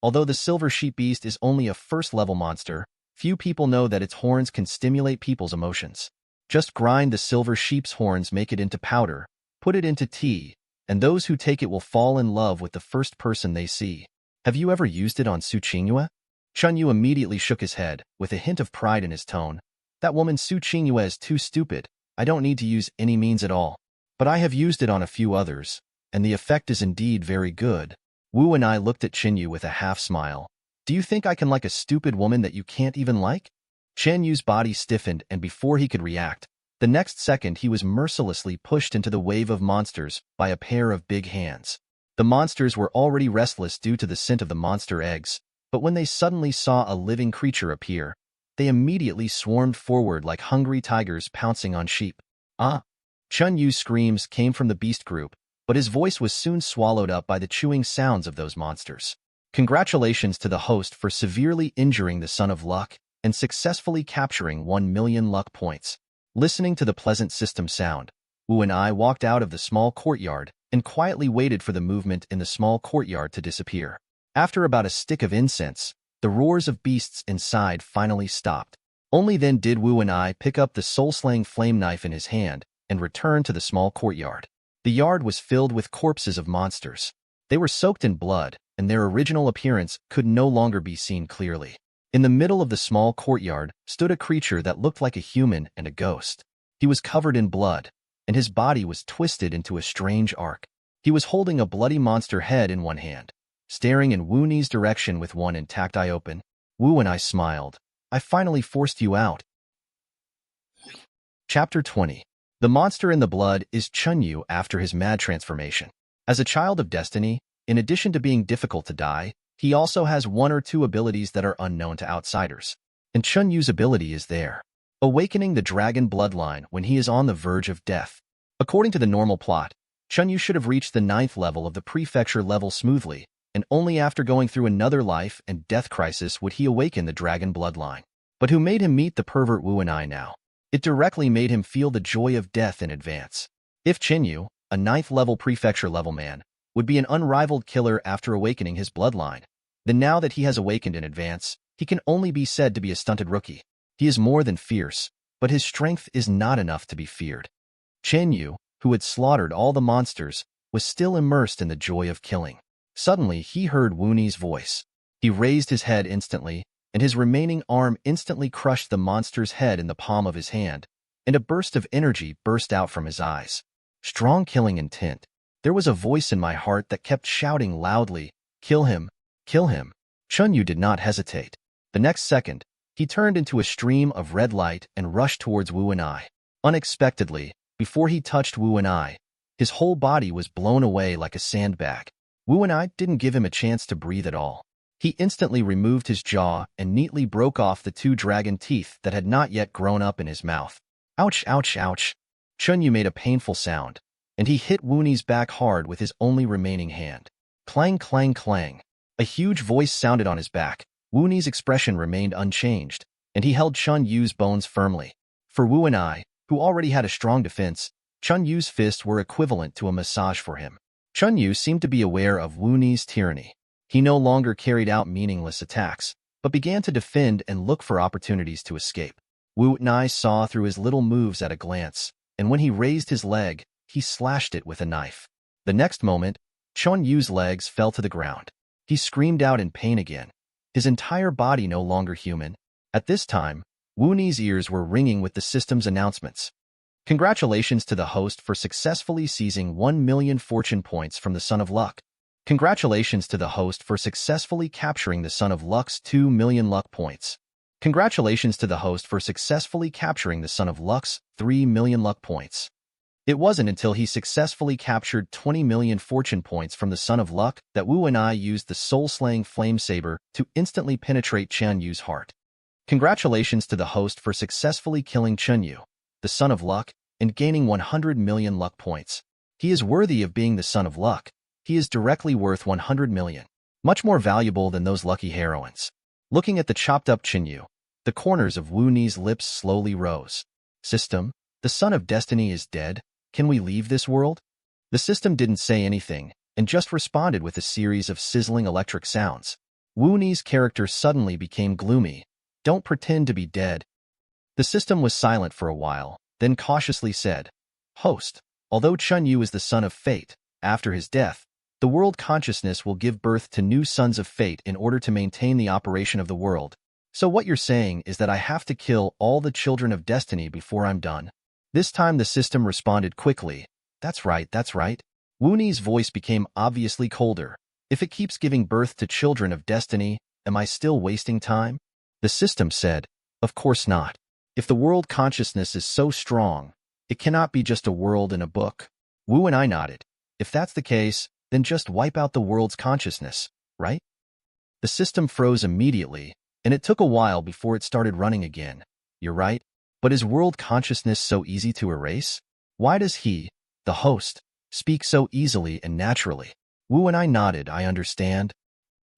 Although the silver sheep beast is only a first-level monster, few people know that its horns can stimulate people's emotions. Just grind the silver sheep's horns, make it into powder, put it into tea, and those who take it will fall in love with the first person they see. Have you ever used it on Su Qingyue? Chunyu immediately shook his head, with a hint of pride in his tone. That woman Su Qingyue is too stupid. I don't need to use any means at all. But I have used it on a few others, and the effect is indeed very good. Wu and I looked at Qinyu with a half-smile. Do you think I can like a stupid woman that you can't even like? Chen Yu's body stiffened, and before he could react, the next second he was mercilessly pushed into the wave of monsters by a pair of big hands. The monsters were already restless due to the scent of the monster eggs, but when they suddenly saw a living creature appear, they immediately swarmed forward like hungry tigers pouncing on sheep. Ah! Chun Yu's screams came from the beast group, but his voice was soon swallowed up by the chewing sounds of those monsters. Congratulations to the host for severely injuring the Son of Luck and successfully capturing 1,000,000 luck points. Listening to the pleasant system sound, Wu and I walked out of the small courtyard and quietly waited for the movement in the small courtyard to disappear. After about a stick of incense, the roars of beasts inside finally stopped. Only then did Wu and I pick up the soul-slaying flame knife in his hand and return to the small courtyard. The yard was filled with corpses of monsters. They were soaked in blood, and their original appearance could no longer be seen clearly. In the middle of the small courtyard stood a creature that looked like a human and a ghost. He was covered in blood, and his body was twisted into a strange arc. He was holding a bloody monster head in one hand, staring in Wu Ni's direction with one intact eye open. Wu and I smiled. I finally forced you out. Chapter 20. The monster in the blood is Chun Yu after his mad transformation. As a child of destiny, in addition to being difficult to die, he also has one or two abilities that are unknown to outsiders. And Chun Yu's ability is there, awakening the dragon bloodline when he is on the verge of death. According to the normal plot, Chun Yu should have reached the 9th level of the prefecture level smoothly, and only after going through another life and death crisis would he awaken the dragon bloodline. But who made him meet the pervert Wu and I now? It directly made him feel the joy of death in advance. If Chinyu, a 9th-level prefecture-level man, would be an unrivaled killer after awakening his bloodline, then now that he has awakened in advance, he can only be said to be a stunted rookie. He is more than fierce, but his strength is not enough to be feared. Chinyu, who had slaughtered all the monsters, was still immersed in the joy of killing. Suddenly, he heard Wuni's voice. He raised his head instantly, and his remaining arm instantly crushed the monster's head in the palm of his hand, and a burst of energy burst out from his eyes. Strong killing intent. There was a voice in my heart that kept shouting loudly, "Kill him! Kill him!" Chunyu did not hesitate. The next second, he turned into a stream of red light and rushed towards Wu and I. Unexpectedly, before he touched Wu and I, his whole body was blown away like a sandbag. Wu and I didn't give him a chance to breathe at all. He instantly removed his jaw and neatly broke off the 2 dragon teeth that had not yet grown up in his mouth. Ouch, ouch, ouch. Chunyu made a painful sound, and he hit Wuni's back hard with his only remaining hand. Clang, clang, clang. A huge voice sounded on his back. Wuni's expression remained unchanged, and he held Chunyu's bones firmly. For Wu and I, who already had a strong defense, Chunyu's fists were equivalent to a massage for him. Chunyu seemed to be aware of Wuni's tyranny. He no longer carried out meaningless attacks, but began to defend and look for opportunities to escape. Wu and I saw through his little moves at a glance, and when he raised his leg, he slashed it with a knife. The next moment, Chunyu's legs fell to the ground. He screamed out in pain again, his entire body no longer human. At this time, Wuni's ears were ringing with the system's announcements. Congratulations to the host for successfully seizing 1 million fortune points from the Son of Luck. Congratulations to the host for successfully capturing the Son of Luck's 2 million luck points. Congratulations to the host for successfully capturing the Son of Luck's 3 million luck points. It wasn't until he successfully captured 20 million fortune points from the Son of Luck that Wu and I used the soul-slaying flame saber to instantly penetrate Chunyu's heart. Congratulations to the host for successfully killing Chunyu, the Son of Luck, and gaining 100 million luck points. He is worthy of being the Son of Luck. He is directly worth 100 million, much more valuable than those lucky heroines. Looking at the chopped-up Chunyu, the corners of Wuni's lips slowly rose. System, the Son of Destiny is dead. Can we leave this world? The system didn't say anything, and just responded with a series of sizzling electric sounds. Wuni's character suddenly became gloomy. Don't pretend to be dead. The system was silent for a while, then cautiously said, Host, although Chunyu is the son of fate, after his death, the world consciousness will give birth to new sons of fate in order to maintain the operation of the world. So what you're saying is that I have to kill all the children of destiny before I'm done? This time the system responded quickly. That's right, that's right. Wuni's voice became obviously colder. If it keeps giving birth to children of destiny, am I still wasting time? The system said, Of course not. If the world consciousness is so strong, it cannot be just a world in a book. Wu and I nodded. If that's the case, then just wipe out the world's consciousness, right? The system froze immediately, and it took a while before it started running again. You're right. But is world consciousness so easy to erase? Why does he, the host, speak so easily and naturally? Wu and I nodded. I understand.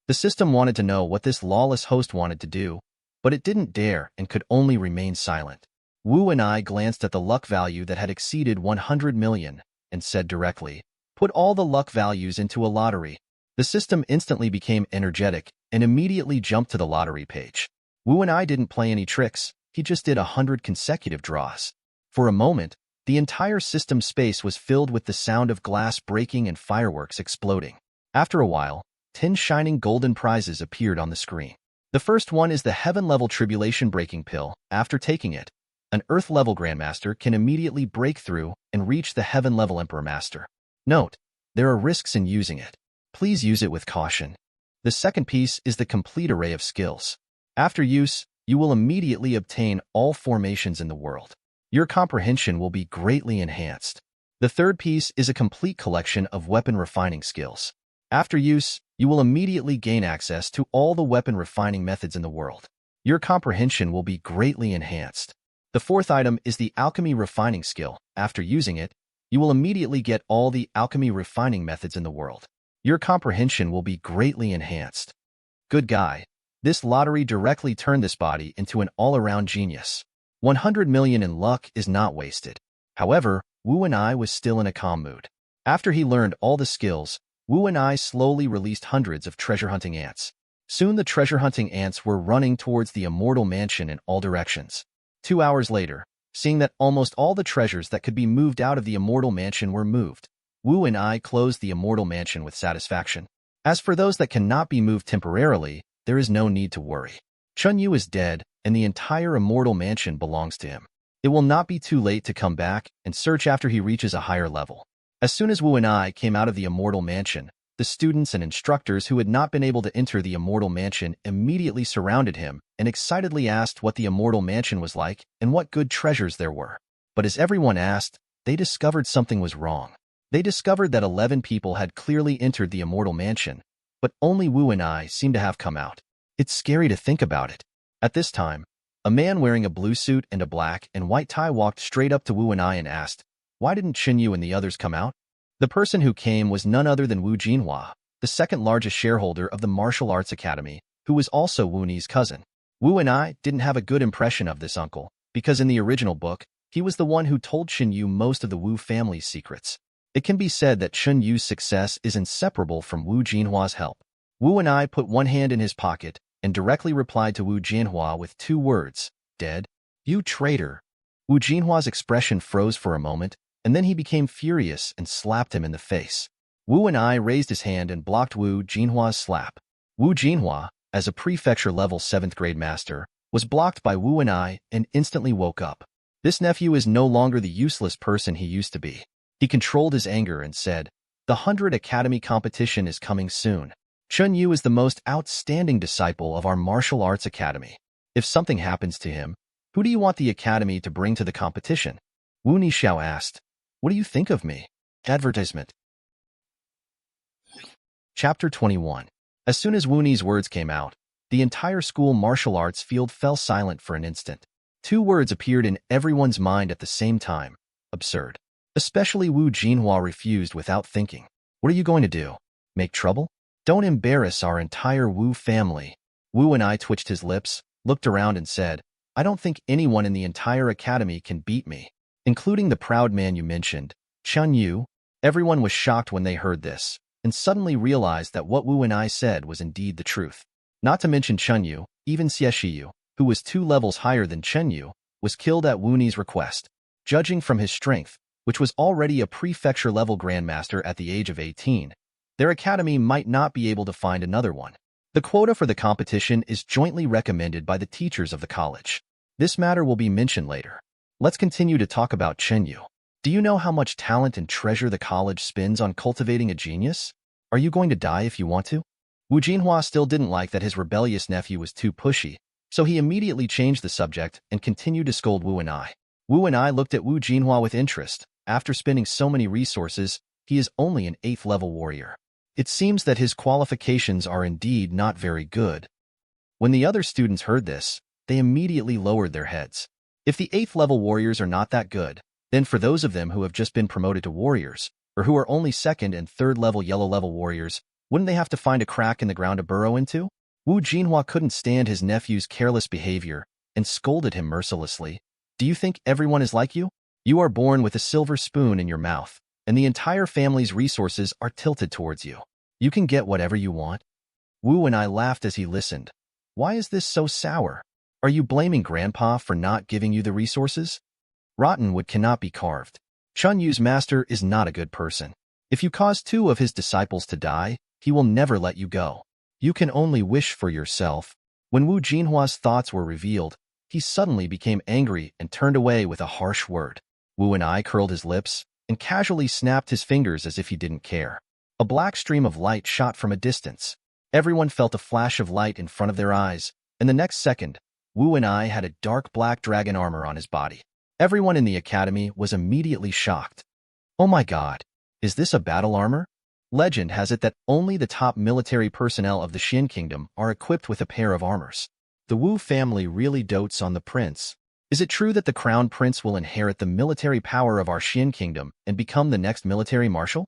The system wanted to know what this lawless host wanted to do, but it didn't dare and could only remain silent. Wu and I glanced at the luck value that had exceeded 100 million and said directly, Put all the luck values into a lottery. The system instantly became energetic and immediately jumped to the lottery page. Wu and I didn't play any tricks. He just did 100 consecutive draws. For a moment, the entire system space was filled with the sound of glass breaking and fireworks exploding. After a while, 10 shining golden prizes appeared on the screen. The first one is the heaven-level tribulation breaking pill. After taking it, an earth-level grandmaster can immediately break through and reach the heaven-level emperor master. Note, there are risks in using it. Please use it with caution. The second piece is the complete array of skills. After use, you will immediately obtain all formations in the world. Your comprehension will be greatly enhanced. The third piece is a complete collection of weapon refining skills. After use, you will immediately gain access to all the weapon refining methods in the world. Your comprehension will be greatly enhanced. The fourth item is the alchemy refining skill. After using it, you will immediately get all the alchemy refining methods in the world. Your comprehension will be greatly enhanced. Good guy. This lottery directly turned this body into an all-around genius. 100 million in luck is not wasted. However, Wu and I was still in a calm mood. After he learned all the skills, Wu and I slowly released hundreds of treasure-hunting ants. Soon the treasure-hunting ants were running towards the immortal mansion in all directions. 2 hours later, seeing that almost all the treasures that could be moved out of the immortal mansion were moved, Wu and I closed the immortal mansion with satisfaction. As for those that cannot be moved temporarily, there is no need to worry. Chun Yu is dead, and the entire immortal mansion belongs to him. It will not be too late to come back and search after he reaches a higher level. As soon as Wu and I came out of the immortal mansion, the students and instructors who had not been able to enter the immortal mansion immediately surrounded him and excitedly asked what the immortal mansion was like and what good treasures there were. But as everyone asked, they discovered something was wrong. They discovered that 11 people had clearly entered the immortal mansion, but only Wu and I seemed to have come out. It's scary to think about it. At this time, a man wearing a blue suit and a black and white tie walked straight up to Wu and I and asked, "Why didn't Chun Yu and the others come out?" The person who came was none other than Wu Jinhua, the second largest shareholder of the Martial Arts Academy, who was also Wu Ni's cousin. Wu and I didn't have a good impression of this uncle, because in the original book, he was the one who told Chun Yu most of the Wu family's secrets. It can be said that Chun Yu's success is inseparable from Wu Jinhua's help. Wu and I put one hand in his pocket and directly replied to Wu Jinhua with 2 words, "Dead? You traitor." Wu Jinhua's expression froze for a moment, and then he became furious and slapped him in the face. Wu and I raised his hand and blocked Wu Jinhua's slap. Wu Jinhua, as a prefecture-level 7th grade master, was blocked by Wu and I and instantly woke up. This nephew is no longer the useless person he used to be. He controlled his anger and said, "The 100 Academy competition is coming soon. Chun Yu is the most outstanding disciple of our martial arts academy. If something happens to him, who do you want the academy to bring to the competition?" Wu Nishao asked, "What do you think of me?" Advertisement. Chapter 21. As soon as Wu Ni's words came out, the entire school martial arts field fell silent for an instant. 2 words appeared in everyone's mind at the same time. Absurd. Especially Wu Jinhua refused without thinking. "What are you going to do? Make trouble? Don't embarrass our entire Wu family." Wu and I twitched his lips, looked around and said, "I don't think anyone in the entire academy can beat me, including the proud man you mentioned, Chun Yu." Everyone was shocked when they heard this, and suddenly realized that what Wu and I said was indeed the truth. Not to mention Chun Yu, even Xie Shiyu, who was 2 levels higher than Chun Yu, was killed at Wu Ni's request. Judging from his strength, which was already a prefecture-level grandmaster at the age of 18, their academy might not be able to find another one. The quota for the competition is jointly recommended by the teachers of the college. This matter will be mentioned later. Let's continue to talk about Chun Yu. Do you know how much talent and treasure the college spends on cultivating a genius? Are you going to die if you want to? Wu Jinhua still didn't like that his rebellious nephew was too pushy, so he immediately changed the subject and continued to scold Wu and I. Wu and I looked at Wu Jinhua with interest. After spending so many resources, he is only an 8th-level warrior. It seems that his qualifications are indeed not very good. When the other students heard this, they immediately lowered their heads. If the 8th-level warriors are not that good, then for those of them who have just been promoted to warriors, or who are only 2nd and 3rd-level yellow-level warriors, wouldn't they have to find a crack in the ground to burrow into? Wu Jinhua couldn't stand his nephew's careless behavior and scolded him mercilessly. "Do you think everyone is like you? You are born with a silver spoon in your mouth, and the entire family's resources are tilted towards you. You can get whatever you want." Wu and I laughed as he listened. "Why is this so sour? Are you blaming Grandpa for not giving you the resources? Rotten wood cannot be carved. Chun Yu's master is not a good person. If you cause 2 of his disciples to die, he will never let you go. You can only wish for yourself." When Wu Jinhua's thoughts were revealed, he suddenly became angry and turned away with a harsh word. Wu and I curled his lips and casually snapped his fingers as if he didn't care. A black stream of light shot from a distance. Everyone felt a flash of light in front of their eyes, and the next second, Wu and I had a dark black dragon armor on his body. Everyone in the academy was immediately shocked. "Oh my god, is this a battle armor?" Legend has it that only the top military personnel of the Xuan Kingdom are equipped with a pair of armors. The Wu family really dotes on the prince. Is it true that the crown prince will inherit the military power of our Xuan Kingdom and become the next military marshal?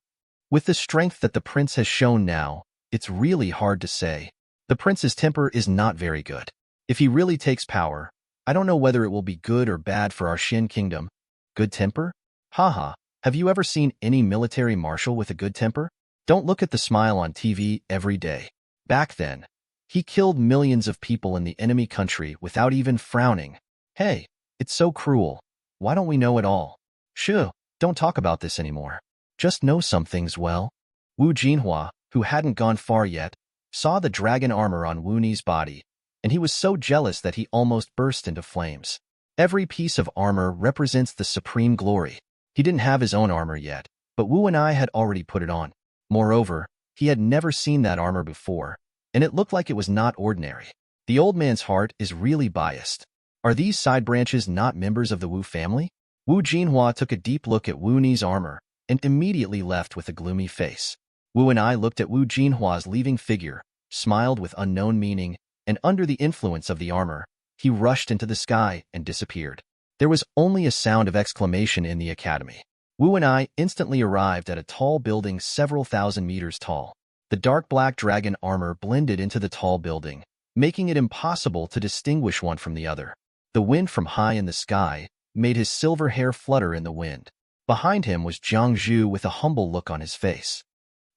With the strength that the prince has shown now, it's really hard to say. The prince's temper is not very good. If he really takes power, I don't know whether it will be good or bad for our Xuan Kingdom. Good temper? Haha, have you ever seen any military marshal with a good temper? Don't look at the smile on TV every day. Back then, he killed millions of people in the enemy country without even frowning. Hey, it's so cruel. Why don't we know it all? Shoo, don't talk about this anymore. Just know some things well. Wu Jinhua, who hadn't gone far yet, saw the dragon armor on Wu Ni's body, and he was so jealous that he almost burst into flames. Every piece of armor represents the supreme glory. He didn't have his own armor yet, but Wu and I had already put it on. Moreover, he had never seen that armor before, and it looked like it was not ordinary. The old man's heart is really biased. Are these side branches not members of the Wu family? Wu Jinhua took a deep look at Wu Ni's armor and immediately left with a gloomy face. Wu and I looked at Wu Jinhua's leaving figure, smiled with unknown meaning, and under the influence of the armor, he rushed into the sky and disappeared. There was only a sound of exclamation in the academy. Wu and I instantly arrived at a tall building several thousand meters tall. The dark black dragon armor blended into the tall building, making it impossible to distinguish one from the other. The wind from high in the sky made his silver hair flutter in the wind. Behind him was Jiang Zhu with a humble look on his face.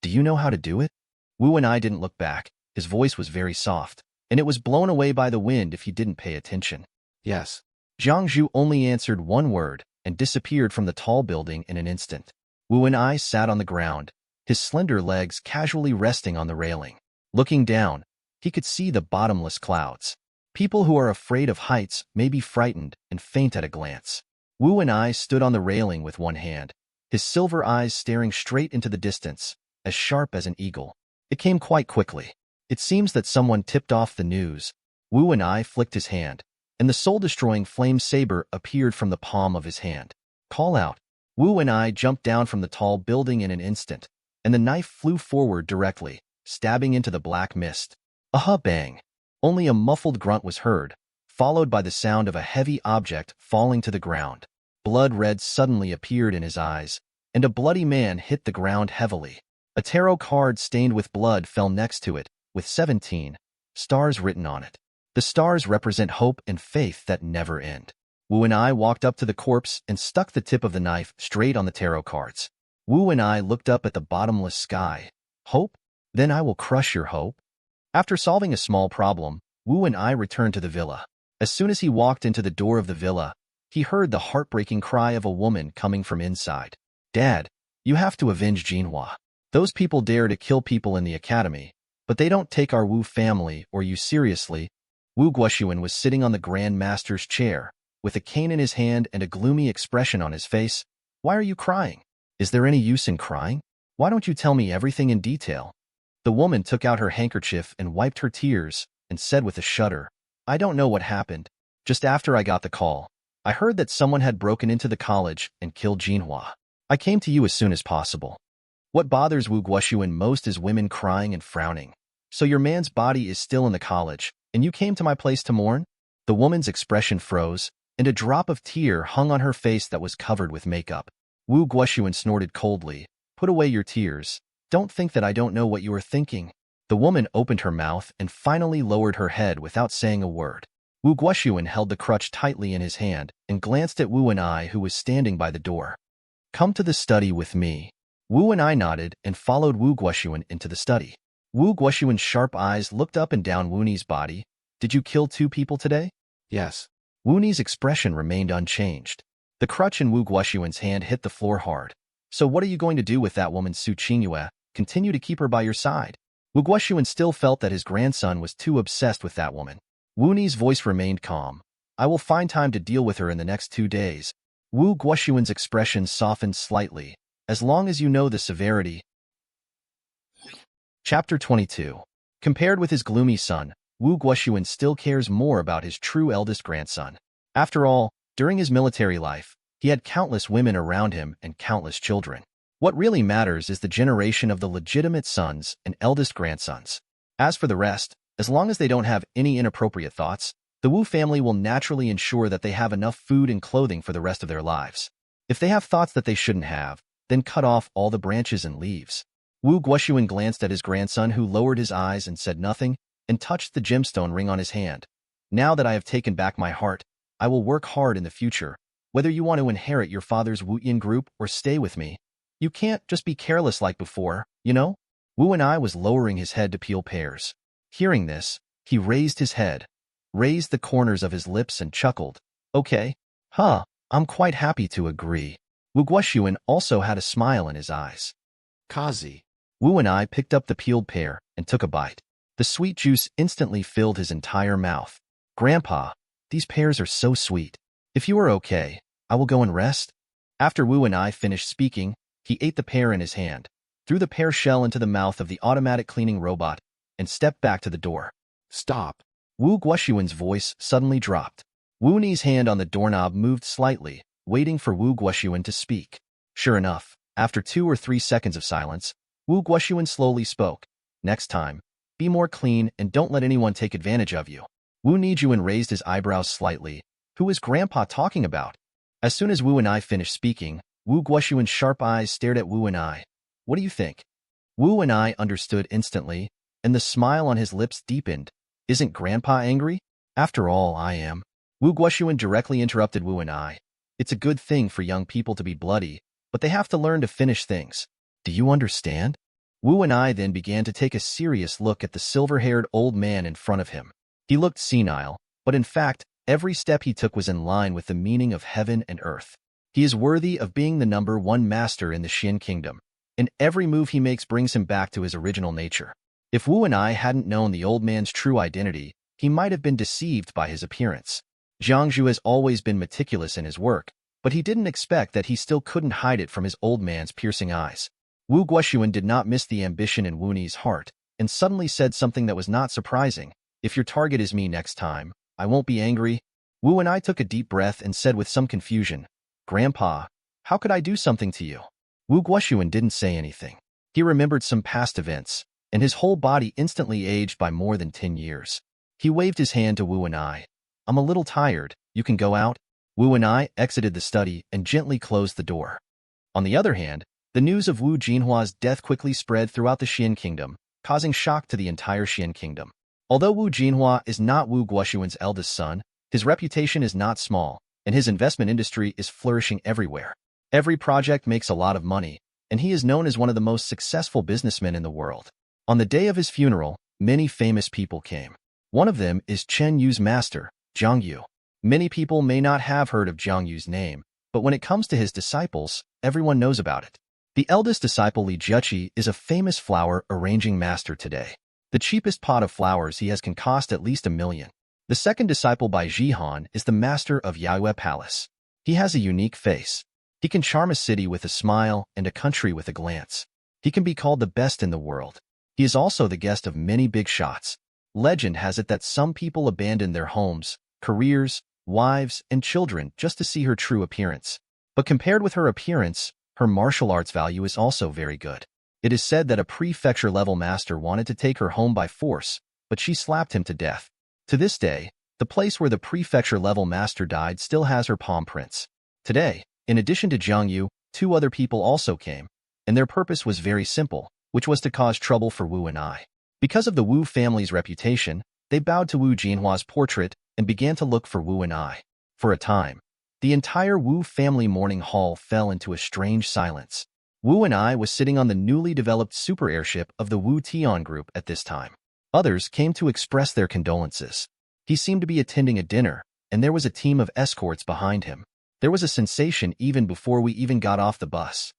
Do you know how to do it? Wu and I didn't look back. His voice was very soft, and it was blown away by the wind if he didn't pay attention. Yes. Jiang Zhu only answered one word and disappeared from the tall building in an instant. Wu and I sat on the ground, his slender legs casually resting on the railing. Looking down, he could see the bottomless clouds. People who are afraid of heights may be frightened and faint at a glance. Wu and I stood on the railing with one hand, his silver eyes staring straight into the distance, as sharp as an eagle. It came quite quickly. It seems that someone tipped off the news. Wu and I flicked his hand, and the soul-destroying flame saber appeared from the palm of his hand. Call out. Wu and I jumped down from the tall building in an instant, and the knife flew forward directly, stabbing into the black mist. Aha bang! Only a muffled grunt was heard, followed by the sound of a heavy object falling to the ground. Blood red suddenly appeared in his eyes, and a bloody man hit the ground heavily. A tarot card stained with blood fell next to it, with 17 stars written on it. The stars represent hope and faith that never end. Wu and I walked up to the corpse and stuck the tip of the knife straight on the tarot cards. Wu and I looked up at the bottomless sky. Hope? Then I will crush your hope. After solving a small problem, Wu and I returned to the villa. As soon as he walked into the door of the villa, he heard the heartbreaking cry of a woman coming from inside. Dad, you have to avenge Jinhua. Those people dare to kill people in the academy, but they don't take our Wu family or you seriously. Wu Guoxuan was sitting on the Grand Master's chair, with a cane in his hand and a gloomy expression on his face. Why are you crying? Is there any use in crying? Why don't you tell me everything in detail? The woman took out her handkerchief and wiped her tears, and said with a shudder, I don't know what happened. Just after I got the call, I heard that someone had broken into the college and killed Jinhua. I came to you as soon as possible. What bothers Wu Guoxuan most is women crying and frowning. So your man's body is still in the college, and you came to my place to mourn? The woman's expression froze, and a drop of tear hung on her face that was covered with makeup. Wu Guoxuan snorted coldly, Put away your tears. Don't think that I don't know what you are thinking. The woman opened her mouth and finally lowered her head without saying a word. Wu Guoxuan held the crutch tightly in his hand and glanced at Wu and I, who was standing by the door. Come to the study with me. Wu and I nodded and followed Wu Guoxuan into the study. Wu Guoxuan's sharp eyes looked up and down Wu Ni's body. Did you kill 2 people today? Yes. Wu Ni's expression remained unchanged. The crutch in Wu Guoxuan's hand hit the floor hard. So what are you going to do with that woman, Su Qingyue? Continue to keep her by your side? Wu Guoxuan still felt that his grandson was too obsessed with that woman. Wu Ni's voice remained calm. I will find time to deal with her in the next 2 days. Wu Guoxuan's expression softened slightly. As long as you know the severity. Chapter 22. Compared with his gloomy son, Wu Guoxuan still cares more about his true eldest grandson. After all, during his military life, he had countless women around him and countless children. What really matters is the generation of the legitimate sons and eldest grandsons. As for the rest, as long as they don't have any inappropriate thoughts, the Wu family will naturally ensure that they have enough food and clothing for the rest of their lives. If they have thoughts that they shouldn't have, then cut off all the branches and leaves. Wu Guoxuan glanced at his grandson, who lowered his eyes and said nothing, and touched the gemstone ring on his hand. Now that I have taken back my heart, I will work hard in the future, whether you want to inherit your father's Wutian group or stay with me. You can't just be careless like before, you know? Wu and I was lowering his head to peel pears. Hearing this, he raised his head, raised the corners of his lips and chuckled. Okay. Huh, I'm quite happy to agree. Wu Guoxuan also had a smile in his eyes. Kazi. Wu and I picked up the peeled pear and took a bite. The sweet juice instantly filled his entire mouth. Grandpa, these pears are so sweet. If you are okay, I will go and rest. After Wu and I finished speaking, he ate the pear in his hand, threw the pear shell into the mouth of the automatic cleaning robot, and stepped back to the door. Stop. Wu Guoxuan's voice suddenly dropped. Wu Ni's hand on the doorknob moved slightly, waiting for Wu Guoxuan to speak. Sure enough, after 2 or 3 seconds of silence, Wu Guoxuan slowly spoke. Next time, be more clean and don't let anyone take advantage of you. Wu Nijuan raised his eyebrows slightly. Who is Grandpa talking about? As soon as Wu and I finished speaking, Wu Guoxuan's sharp eyes stared at Wu and I. What do you think? Wu and I understood instantly, and the smile on his lips deepened. Isn't Grandpa angry? After all, I am. Wu Guoxuan directly interrupted Wu and I. It's a good thing for young people to be bloody, but they have to learn to finish things. Do you understand? Wu and I then began to take a serious look at the silver-haired old man in front of him. He looked senile, but in fact, every step he took was in line with the meaning of heaven and earth. He is worthy of being the #1 master in the Xuan Kingdom, and every move he makes brings him back to his original nature. If Wu and I hadn't known the old man's true identity, he might have been deceived by his appearance. Jiangzhu has always been meticulous in his work, but he didn't expect that he still couldn't hide it from his old man's piercing eyes. Wu Guoxuan did not miss the ambition in Wu Ni's heart, and suddenly said something that was not surprising. If your target is me next time, I won't be angry. Wu and I took a deep breath and said with some confusion, Grandpa, how could I do something to you? Wu Guoxuan didn't say anything. He remembered some past events, and his whole body instantly aged by more than 10 years. He waved his hand to Wu and I. I'm a little tired, you can go out. Wu and I exited the study and gently closed the door. On the other hand, the news of Wu Jinhua's death quickly spread throughout the Xuan Kingdom, causing shock to the entire Xuan Kingdom. Although Wu Jinhua is not Wu Guoxuan's eldest son, his reputation is not small, and his investment industry is flourishing everywhere. Every project makes a lot of money, and he is known as one of the most successful businessmen in the world. On the day of his funeral, many famous people came. One of them is Chen Yu's master, Zhang Yu. Many people may not have heard of Zhang Yu's name, but when it comes to his disciples, everyone knows about it. The eldest disciple Li Juqi is a famous flower arranging master today. The cheapest pot of flowers he has can cost at least $1 million. The second disciple by Jihan is the master of Yaiyue Palace. He has a unique face. He can charm a city with a smile and a country with a glance. He can be called the best in the world. He is also the guest of many big shots. Legend has it that some people abandon their homes, careers, wives, and children just to see her true appearance. But compared with her appearance, her martial arts value is also very good. It is said that a prefecture-level master wanted to take her home by force, but she slapped him to death. To this day, the place where the prefecture-level master died still has her palm prints. Today, in addition to Zhang Yu, 2 other people also came, and their purpose was very simple, which was to cause trouble for Wu and I. Because of the Wu family's reputation, they bowed to Wu Jinhua's portrait and began to look for Wu and I. For a time, the entire Wu family mourning hall fell into a strange silence. Wu and I was sitting on the newly developed super airship of the Wu Tian group at this time. Others came to express their condolences. He seemed to be attending a dinner, and there was a team of escorts behind him. There was a sensation even before we even got off the bus.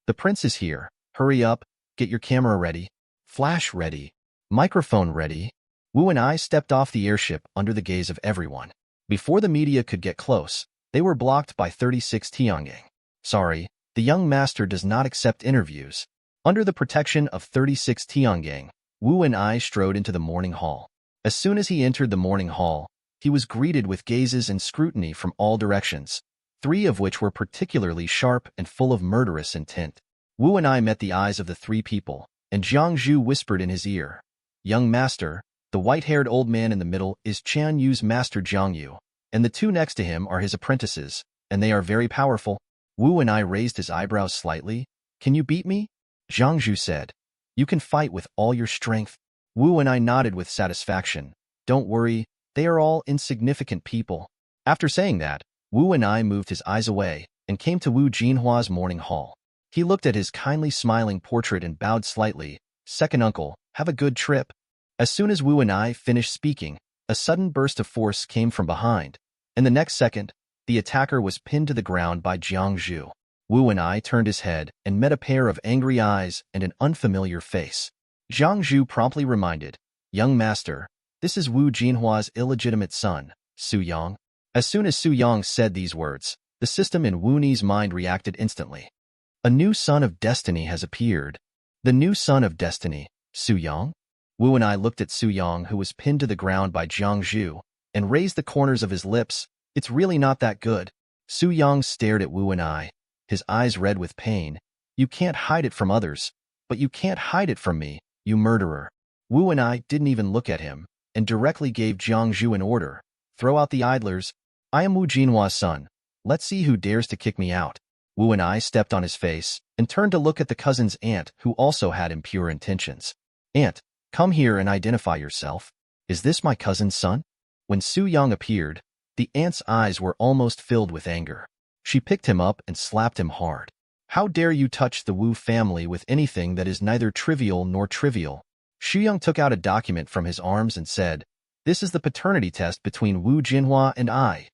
The prince is here. Hurry up, get your camera ready, flash ready, microphone ready. Wu and I stepped off the airship under the gaze of everyone. Before the media could get close, they were blocked by 36 Tiangang. Sorry, the young master does not accept interviews. Under the protection of 36 Tiangang, Wu and I strode into the morning hall. As soon as he entered the morning hall, he was greeted with gazes and scrutiny from all directions, 3 of which were particularly sharp and full of murderous intent. Wu and I met the eyes of the 3 people, and Zhang Zhu whispered in his ear, Young master, the white-haired old man in the middle is Chen Yu's master Zhang Yu, and the 2 next to him are his apprentices, and they are very powerful. Wu and I raised his eyebrows slightly. Can you beat me? Zhang Zhu said. You can fight with all your strength. Wu and I nodded with satisfaction. Don't worry, they are all insignificant people. After saying that, Wu and I moved his eyes away and came to Wu Jinhua's morning hall. He looked at his kindly smiling portrait and bowed slightly. Second uncle, have a good trip. As soon as Wu and I finished speaking, a sudden burst of force came from behind, and the next second, the attacker was pinned to the ground by Jiang Zhu. Wu and I turned his head and met a pair of angry eyes and an unfamiliar face. Jiang Zhu promptly reminded, "Young master, this is Wu Jinhua's illegitimate son, Su Yang." As soon as Su Yang said these words, the system in Wu Ni's mind reacted instantly. A new son of destiny has appeared. The new son of destiny, Su Yang? Wu and I looked at Su Yang, who was pinned to the ground by Jiang Zhu, and raised the corners of his lips. It's really not that good. Su Yang stared at Wu and I, his eyes red with pain. You can't hide it from others, but you can't hide it from me, you murderer. Wu and I didn't even look at him, and directly gave Jiang Zhu an order. Throw out the idlers. I am Wu Jinhua's son. Let's see who dares to kick me out. Wu and I stepped on his face and turned to look at the cousin's aunt, who also had impure intentions. Aunt, come here and identify yourself. Is this my cousin's son? When Su Yang appeared, the aunt's eyes were almost filled with anger. She picked him up and slapped him hard. How dare you touch the Wu family with anything that is neither trivial nor trivial? Xu Yang took out a document from his arms and said, "This is the paternity test between Wu Jinhua and I."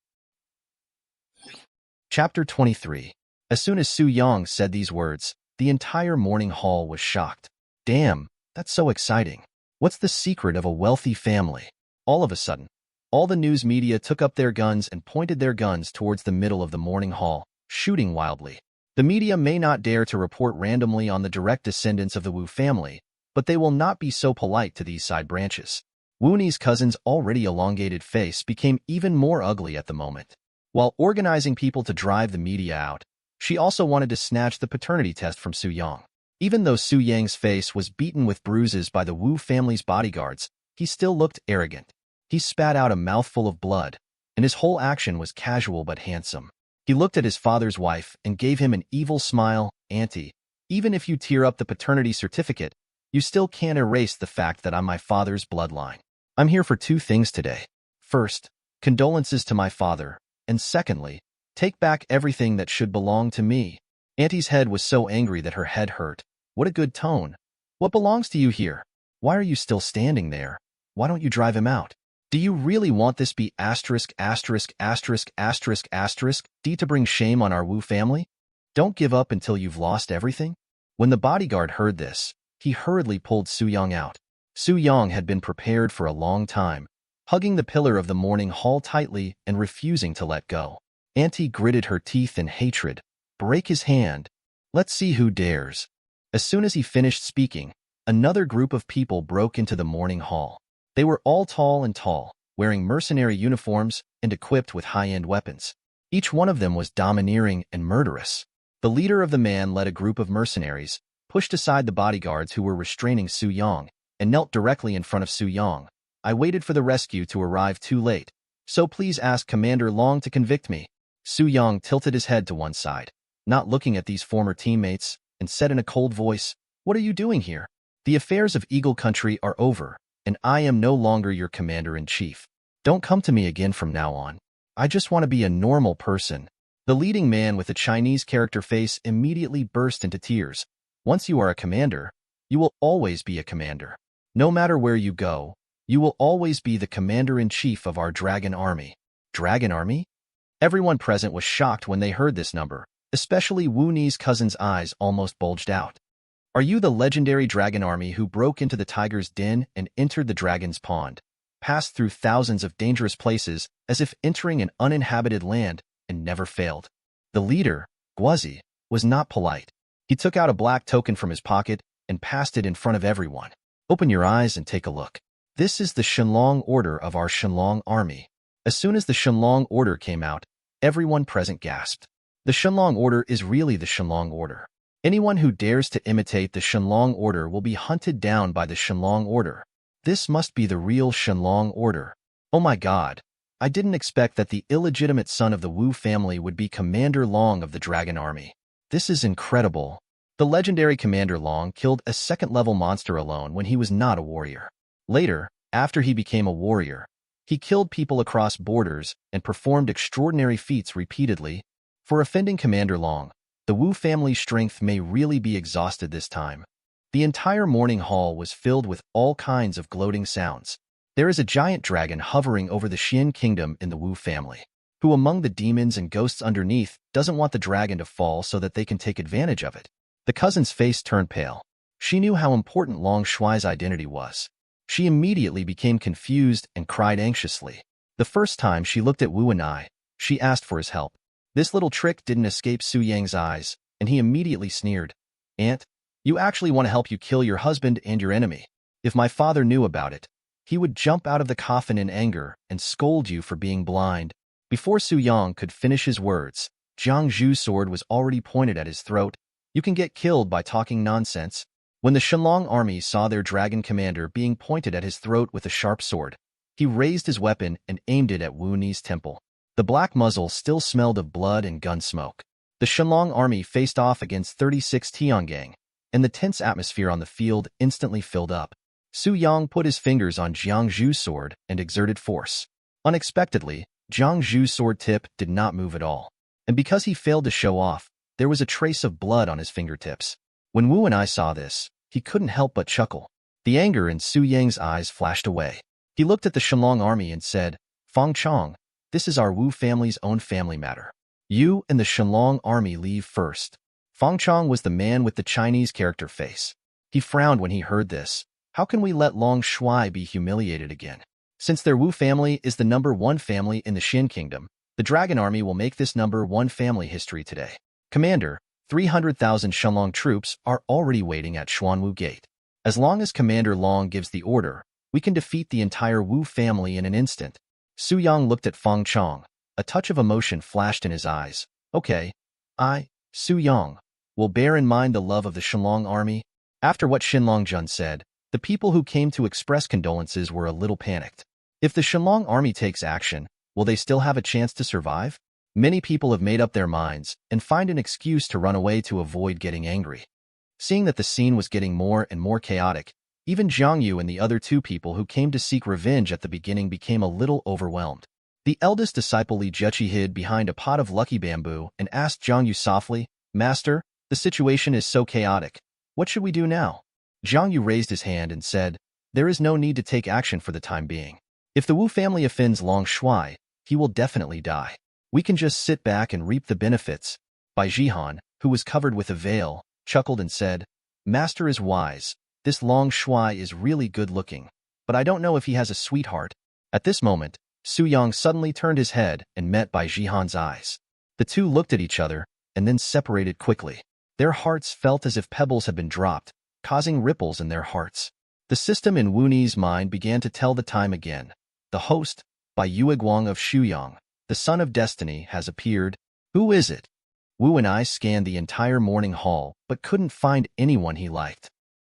Chapter 23. As soon as Su Yang said these words, the entire morning hall was shocked. Damn, that's so exciting. What's the secret of a wealthy family? All of a sudden, all the news media took up their guns and pointed their guns towards the middle of the morning hall, shooting wildly. The media may not dare to report randomly on the direct descendants of the Wu family, but they will not be so polite to these side branches. Wu Ni's cousin's already elongated face became even more ugly at the moment. While organizing people to drive the media out, she also wanted to snatch the paternity test from Su Yang. Even though Su Yang's face was beaten with bruises by the Wu family's bodyguards, he still looked arrogant. He spat out a mouthful of blood, and his whole action was casual but handsome. He looked at his father's wife and gave him an evil smile. Auntie, even if you tear up the paternity certificate, you still can't erase the fact that I'm my father's bloodline. I'm here for two things today. First, condolences to my father, and secondly, take back everything that should belong to me. Auntie's head was so angry that her head hurt. What a good tone. What belongs to you here? Why are you still standing there? Why don't you drive him out? Do you really want this be asterisk asterisk asterisk asterisk asterisk D to bring shame on our Wu family? Don't give up until you've lost everything? When the bodyguard heard this, he hurriedly pulled Su Yang out. Su Yang had been prepared for a long time, hugging the pillar of the morning hall tightly and refusing to let go. Auntie gritted her teeth in hatred. Break his hand. Let's see who dares. As soon as he finished speaking, another group of people broke into the morning hall. They were all tall and tall, wearing mercenary uniforms and equipped with high-end weapons. Each one of them was domineering and murderous. The leader of the man led a group of mercenaries, pushed aside the bodyguards who were restraining Su Yang, and knelt directly in front of Su Yang. I waited for the rescue to arrive too late, so please ask Commander Long to convict me. Su Yang tilted his head to one side, not looking at these former teammates, and said in a cold voice, "What are you doing here? The affairs of Eagle Country are over, and I am no longer your commander-in-chief. Don't come to me again from now on. I just want to be a normal person." The leading man with the Chinese character face immediately burst into tears. Once you are a commander, you will always be a commander. No matter where you go, you will always be the commander-in-chief of our dragon army. Dragon army? Everyone present was shocked when they heard this number, especially Wu Ni's cousin's eyes almost bulged out. Are you the legendary dragon army who broke into the tiger's den and entered the dragon's pond, passed through thousands of dangerous places as if entering an uninhabited land, and never failed? The leader, Guozi, was not polite. He took out a black token from his pocket and passed it in front of everyone. Open your eyes and take a look. This is the Shenlong order of our Shenlong army. As soon as the Shenlong order came out, everyone present gasped. The Shenlong order is really the Shenlong order. Anyone who dares to imitate the Shenlong order will be hunted down by the Shenlong order. This must be the real Shenlong order. Oh my god, I didn't expect that the illegitimate son of the Wu family would be Commander Long of the Dragon Army. This is incredible. The legendary Commander Long killed a second-level monster alone when he was not a warrior. Later, after he became a warrior, He killed people across borders and performed extraordinary feats repeatedly. For offending Commander Long, the Wu family's strength may really be exhausted this time. The entire morning hall was filled with all kinds of gloating sounds. There is a giant dragon hovering over the Xuan Kingdom in the Wu family. Who among the demons and ghosts underneath doesn't want the dragon to fall so that they can take advantage of it? The cousin's face turned pale. She knew how important Long Shuai's identity was. She immediately became confused and cried anxiously. The first time she looked at Wu and I, she asked for his help. This little trick didn't escape Su Yang's eyes, and he immediately sneered. Aunt, you actually want to help you kill your husband and your enemy. If my father knew about it, he would jump out of the coffin in anger and scold you for being blind. Before Su Yang could finish his words, Jiang Zhu's sword was already pointed at his throat. You can get killed by talking nonsense. When the Shenlong army saw their dragon commander being pointed at his throat with a sharp sword, he raised his weapon and aimed it at Wu Ni's temple. The black muzzle still smelled of blood and gun smoke. The Shenlong army faced off against 36 Tiangang, and the tense atmosphere on the field instantly filled up. Su Yang put his fingers on Jiang Zhu's sword and exerted force. Unexpectedly, Jiang Zhu's sword tip did not move at all, and because he failed to show off, there was a trace of blood on his fingertips. When Wu and I saw this, he couldn't help but chuckle. The anger in Su Yang's eyes flashed away. He looked at the Shenlong army and said, Fang Chong, this is our Wu family's own family matter. You and the Shenlong army leave first. Fang Chong was the man with the Chinese character face. He frowned when he heard this. How can we let Long Shuai be humiliated again? Since their Wu family is the #1 family in the Xuan Kingdom, the Dragon Army will make this #1 family history today. Commander, 300,000 Shenlong troops are already waiting at Xuanwu Gate. As long as Commander Long gives the order, we can defeat the entire Wu family in an instant. Su Yang looked at Fang Chong. A touch of emotion flashed in his eyes. Okay, I, Su Yang, will bear in mind the love of the Shenlong army. After what Shenlong Jun said, the people who came to express condolences were a little panicked. If the Shenlong army takes action, will they still have a chance to survive? Many people have made up their minds and find an excuse to run away to avoid getting angry. Seeing that the scene was getting more and more chaotic, even Zhang Yu and the other two people who came to seek revenge at the beginning became a little overwhelmed. The eldest disciple Li Zheqi hid behind a pot of lucky bamboo and asked Zhang Yu softly, Master, the situation is so chaotic. What should we do now? Zhang Yu raised his hand and said, There is no need to take action for the time being. If the Wu family offends Long Shuai, he will definitely die. We can just sit back and reap the benefits. Bai Jihan, who was covered with a veil, chuckled and said, Master is wise. This Long Shuai is really good-looking, but I don't know if he has a sweetheart. At this moment, Su Yang suddenly turned his head and met Bai Jihan's eyes. The two looked at each other and then separated quickly. Their hearts felt as if pebbles had been dropped, causing ripples in their hearts. The system in Wu Ni's mind began to tell the time again. The host, Bai Yueguang of Shuyang, the son of destiny, has appeared. Who is it? Wu and I scanned the entire morning hall but couldn't find anyone he liked.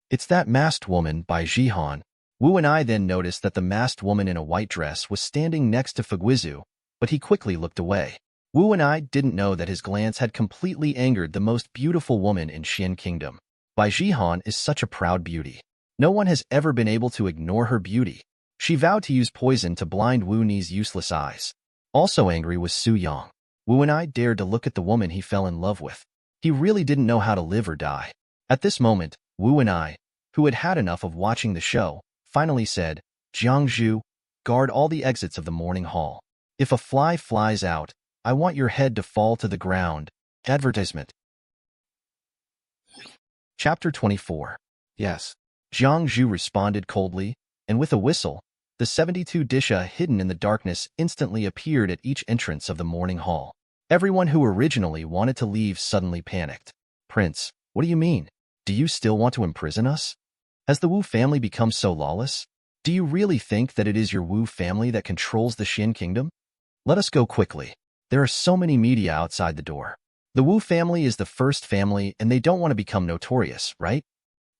It's that masked woman, Bai Jihan. Wu and I then noticed that the masked woman in a white dress was standing next to Fuguizu, but he quickly looked away. Wu and I didn't know that his glance had completely angered the most beautiful woman in Xuan Kingdom. Bai Jihan is such a proud beauty. No one has ever been able to ignore her beauty. She vowed to use poison to blind Wu Ni's useless eyes. Also angry was Su Yang. Wu and I dared to look at the woman he fell in love with. He really didn't know how to live or die. At this moment, Wu and I, who had had enough of watching the show, finally said, Jiang Zhu, guard all the exits of the morning hall. If a fly flies out, I want your head to fall to the ground. Advertisement. Chapter 24. Yes. Jiang Zhu responded coldly, and with a whistle, the 72 disha hidden in the darkness instantly appeared at each entrance of the morning hall. Everyone who originally wanted to leave suddenly panicked. Prince, what do you mean? Do you still want to imprison us? Has the Wu family become so lawless? Do you really think that it is your Wu family that controls the Xuan Kingdom? Let us go quickly. There are so many media outside the door. The Wu family is the first family and they don't want to become notorious, right?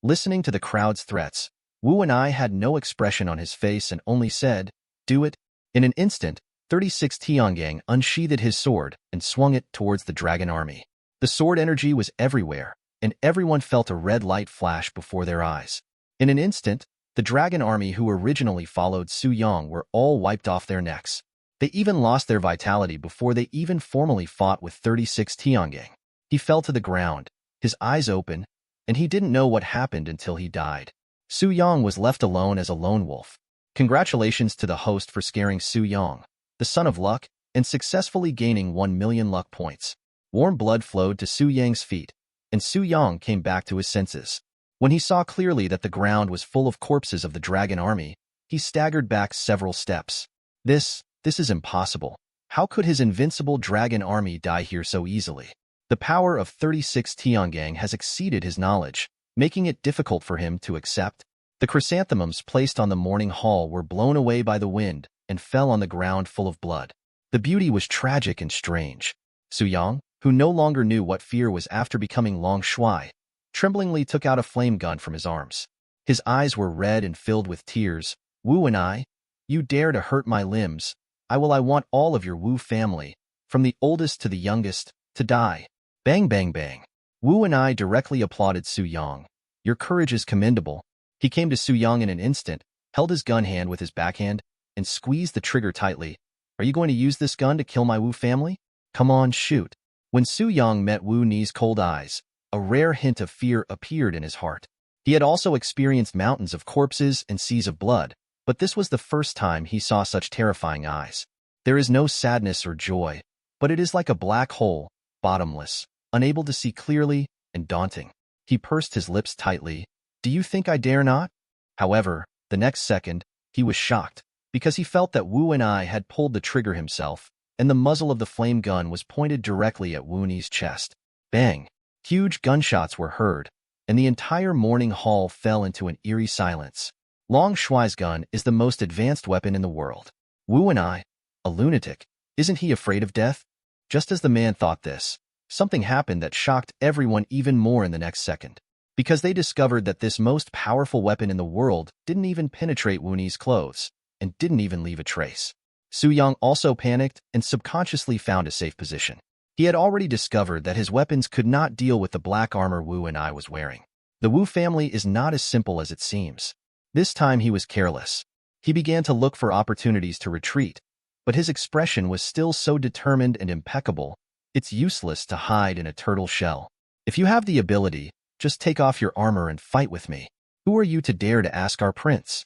Listening to the crowd's threats, Wu and I had no expression on his face and only said, Do it. In an instant, 36 Tiangang unsheathed his sword and swung it towards the dragon army. The sword energy was everywhere, and everyone felt a red light flash before their eyes. In an instant, The dragon army who originally followed Su Yang were all wiped off their necks. They even lost their vitality before they even formally fought with 36 Tiangang. He fell to the ground, his eyes open, and he didn't know what happened until he died. Su Yang was left alone as a lone wolf. Congratulations to the host for scaring Su Yang, the son of luck, and successfully gaining 1 million luck points. Warm blood flowed to Su Yang's feet, and Su Yang came back to his senses. When he saw clearly that the ground was full of corpses of the dragon army, he staggered back several steps. This is impossible. How could his invincible dragon army die here so easily? The power of 36 Tiangang has exceeded his knowledge, making it difficult for him to accept. The chrysanthemums placed on the morning hall were blown away by the wind and fell on the ground full of blood. The beauty was tragic and strange. Su Yang, who no longer knew what fear was after becoming Long Shuai, tremblingly took out a flame gun from his arms. His eyes were red and filled with tears. Wu and I, you dare to hurt my limbs. I want all of your Wu family, from the oldest to the youngest, to die. Bang, bang, bang. Wu and I directly applauded Su Yang. Your courage is commendable. He came to Su Yang in an instant, held his gun hand with his backhand, and squeezed the trigger tightly. Are you going to use this gun to kill my Wu family? Come on, shoot. When Su Yang met Wu Ni's cold eyes, a rare hint of fear appeared in his heart. He had also experienced mountains of corpses and seas of blood, but this was the first time he saw such terrifying eyes. There is no sadness or joy, but it is like a black hole, bottomless, unable to see clearly, and daunting. He pursed his lips tightly. Do you think I dare not? However, the next second, he was shocked, because he felt that Wu and I had pulled the trigger himself, and the muzzle of the flame gun was pointed directly at Wu Ni's chest. Bang! Huge gunshots were heard, and the entire morning hall fell into an eerie silence. Long Shuai's gun is the most advanced weapon in the world. Wu and I, a lunatic, isn't he afraid of death? Just as the man thought this, something happened that shocked everyone even more in the next second, because they discovered that this most powerful weapon in the world didn't even penetrate Wu Ni's clothes, and didn't even leave a trace. Su Yang also panicked and subconsciously found a safe position. He had already discovered that his weapons could not deal with the black armor Wu and I was wearing. The Wu family is not as simple as it seems. This time he was careless. He began to look for opportunities to retreat, but his expression was still so determined and impeccable, it's useless to hide in a turtle shell. If you have the ability, just take off your armor and fight with me. Who are you to dare to ask our prince?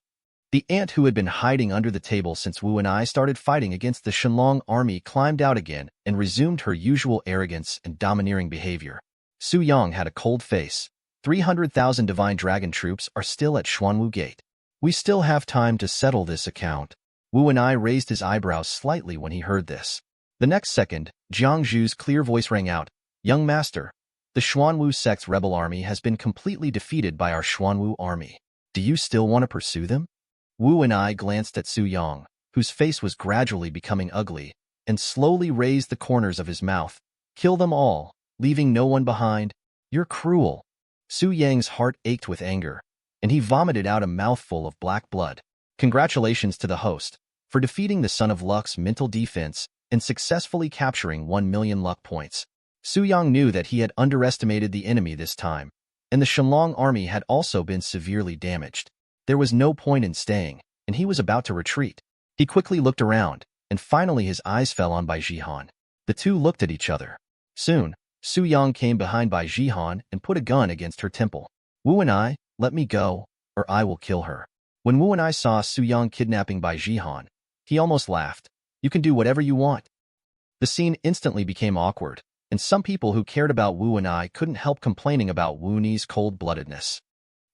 The ant who had been hiding under the table since Wu and I started fighting against the Shenlong army climbed out again and resumed her usual arrogance and domineering behavior. Su Yang had a cold face. 300,000 divine dragon troops are still at Xuanwu Gate. We still have time to settle this account. Wu and I raised his eyebrows slightly when he heard this. The next second, Jiang Zhu's clear voice rang out, Young master, the Xuanwu sect's rebel army has been completely defeated by our Xuanwu army. Do you still want to pursue them? Wu and I glanced at Su Yang, whose face was gradually becoming ugly, and slowly raised the corners of his mouth. Kill them all, leaving no one behind. You're cruel. Su Yang's heart ached with anger, and he vomited out a mouthful of black blood. Congratulations to the host for defeating the Son of Luck's mental defense and successfully capturing 1 million luck points. Su Yang knew that he had underestimated the enemy this time, and the Shenlong army had also been severely damaged. There was no point in staying, and he was about to retreat. He quickly looked around, and finally his eyes fell on Bai Jihan. The two looked at each other. Soon, Su Yang came behind Bai Jihan and put a gun against her temple. Wu and I, let me go, or I will kill her. When Wu and I saw Su Yang kidnapping Bai Jihan, he almost laughed. You can do whatever you want. The scene instantly became awkward, and some people who cared about Wu and I couldn't help complaining about Wu Ni's cold-bloodedness.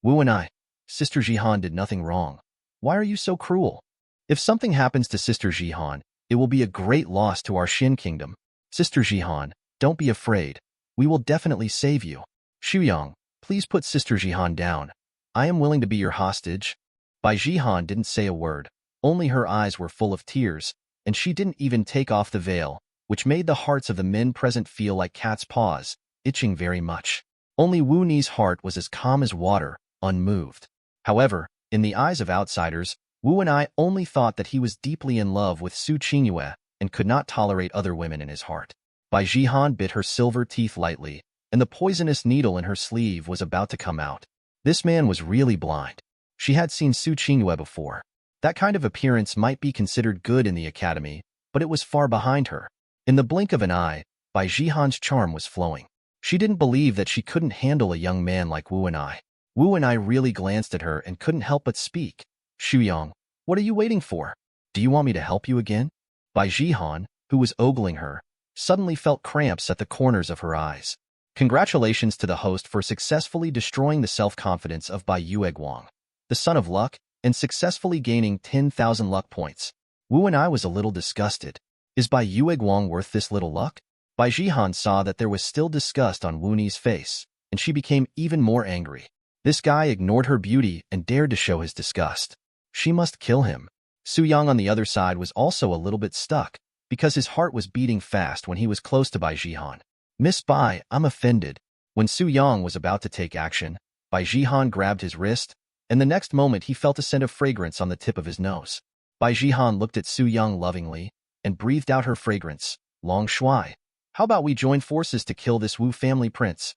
Wu and I, Sister Jihan did nothing wrong. Why are you so cruel? If something happens to Sister Jihan, it will be a great loss to our Xuan Kingdom. Sister Jihan, don't be afraid. We will definitely save you. Xu Yang, please put Sister Jihan down. I am willing to be your hostage. Bai Jihan didn't say a word. Only her eyes were full of tears, and she didn't even take off the veil, which made the hearts of the men present feel like cat's paws, itching very much. Only Wu Ni's heart was as calm as water, unmoved. However, in the eyes of outsiders, Wu and I only thought that he was deeply in love with Su Qingyue and could not tolerate other women in his heart. Bai Jihan bit her silver teeth lightly, and the poisonous needle in her sleeve was about to come out. This man was really blind. She had seen Su Qingyue before. That kind of appearance might be considered good in the academy, but it was far behind her. In the blink of an eye, Bai Jihan's charm was flowing. She didn't believe that she couldn't handle a young man like Wu and I. Wu and I really glanced at her and couldn't help but speak. Xuyang, what are you waiting for? Do you want me to help you again? Bai Jihan, who was ogling her, suddenly felt cramps at the corners of her eyes. Congratulations to the host for successfully destroying the self-confidence of Bai Yueguang, the son of luck, and successfully gaining 10,000 luck points. Wu and I was a little disgusted. Is Bai Yueguang worth this little luck? Bai Jihan saw that there was still disgust on Wu Ni's face, and she became even more angry. This guy ignored her beauty and dared to show his disgust. She must kill him. Su Yang on the other side was also a little bit stuck, because his heart was beating fast when he was close to Bai Jihan. Miss Bai, I'm offended. When Su Yang was about to take action, Bai Jihan grabbed his wrist, and the next moment he felt a scent of fragrance on the tip of his nose. Bai Jihan looked at Su Yang lovingly and breathed out her fragrance. Long Shuai, how about we join forces to kill this Wu family prince?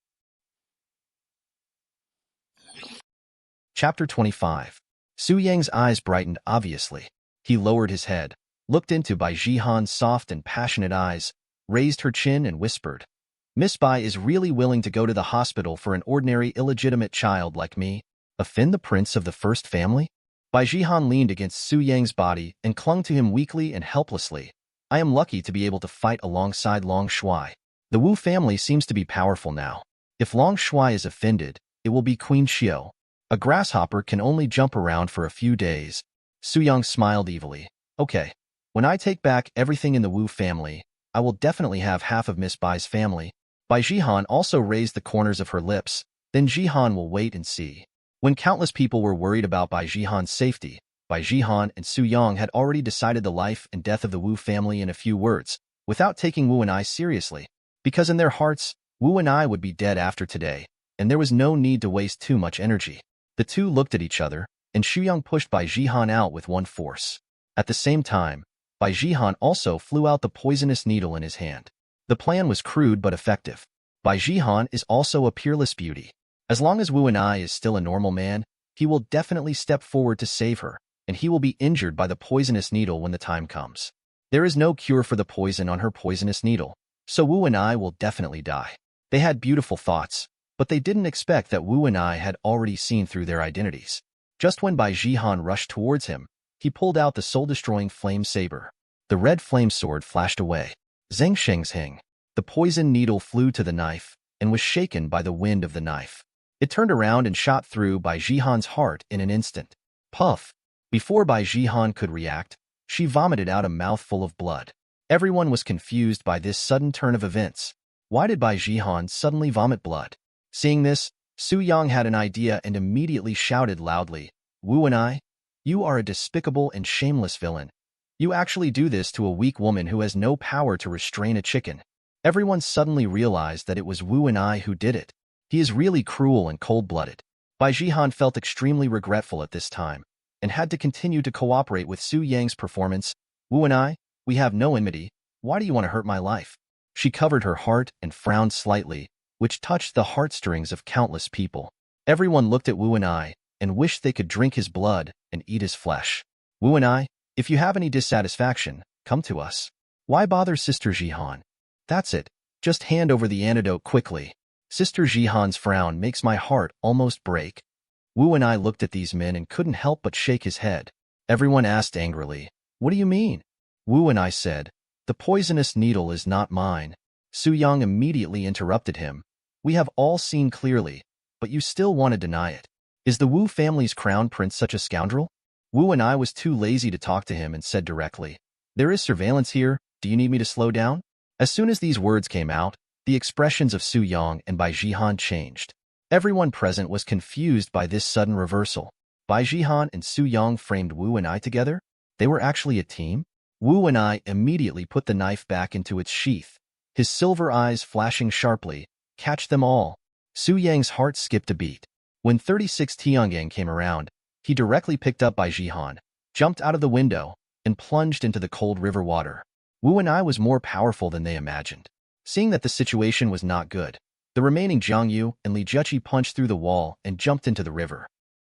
Chapter 25. Su Yang's eyes brightened obviously. He lowered his head, looked into Bai Jihan's soft and passionate eyes, raised her chin and whispered, Miss Bai is really willing to go to the hospital for an ordinary illegitimate child like me? Offend the prince of the first family? Bai Jihan leaned against Su Yang's body and clung to him weakly and helplessly. I am lucky to be able to fight alongside Long Shuai. The Wu family seems to be powerful now. If Long Shuai is offended, it will be Queen Xiao. A grasshopper can only jump around for a few days. Su Yang smiled evilly. Okay. When I take back everything in the Wu family, I will definitely have half of Miss Bai's family. Bai Jihan also raised the corners of her lips. Then Jihan will wait and see. When countless people were worried about Bai Jihan's safety, Bai Jihan and Su Yang had already decided the life and death of the Wu family in a few words, without taking Wu and I seriously. Because in their hearts, Wu and I would be dead after today, and there was no need to waste too much energy. The two looked at each other, and Xu Yang pushed Bai Jihan out with one force. At the same time, Bai Jihan also flew out the poisonous needle in his hand. The plan was crude but effective. Bai Jihan is also a peerless beauty. As long as Wu and I is still a normal man, he will definitely step forward to save her, and he will be injured by the poisonous needle when the time comes. There is no cure for the poison on her poisonous needle, so Wu and I will definitely die. They had beautiful thoughts, but they didn't expect that Wu and I had already seen through their identities. Just when Bai Jihan rushed towards him, he pulled out the soul-destroying flame saber. The red flame sword flashed away. Zheng Shengsheng. The poison needle flew to the knife and was shaken by the wind of the knife. It turned around and shot through Bai Jihan's heart in an instant. Puff! Before Bai Jihan could react, she vomited out a mouthful of blood. Everyone was confused by this sudden turn of events. Why did Bai Jihan suddenly vomit blood? Seeing this, Su Yang had an idea and immediately shouted loudly, Wu and I, you are a despicable and shameless villain. You actually do this to a weak woman who has no power to restrain a chicken. Everyone suddenly realized that it was Wu and I who did it. He is really cruel and cold-blooded. Bai Jihan felt extremely regretful at this time, and had to continue to cooperate with Su Yang's performance. Wu and I, we have no enmity. Why do you want to hurt my life? She covered her heart and frowned slightly, which touched the heartstrings of countless people. Everyone looked at Wu and I, and wished they could drink his blood and eat his flesh. Wu and I, if you have any dissatisfaction, come to us. Why bother Sister Jihan? That's it. Just hand over the antidote quickly. Sister Jihan's frown makes my heart almost break. Wu and I looked at these men and couldn't help but shake his head. Everyone asked angrily, what do you mean? Wu and I said, the poisonous needle is not mine. Su Yang immediately interrupted him. We have all seen clearly, but you still want to deny it. Is the Wu family's crown prince such a scoundrel? Wu and I was too lazy to talk to him and said directly, there is surveillance here, do you need me to slow down? As soon as these words came out, the expressions of Su Yang and Bai Jihan changed. Everyone present was confused by this sudden reversal. Bai Jihan and Su Yang framed Wu and I together? They were actually a team? Wu and I immediately put the knife back into its sheath, his silver eyes flashing sharply. Catch them all. Su Yang's heart skipped a beat. When 36 Tiangang came around, he directly picked up Bai Jihan, jumped out of the window, and plunged into the cold river water. Wu and I was more powerful than they imagined. Seeing that the situation was not good, the remaining Jiang Yu and Li Jueqi punched through the wall and jumped into the river.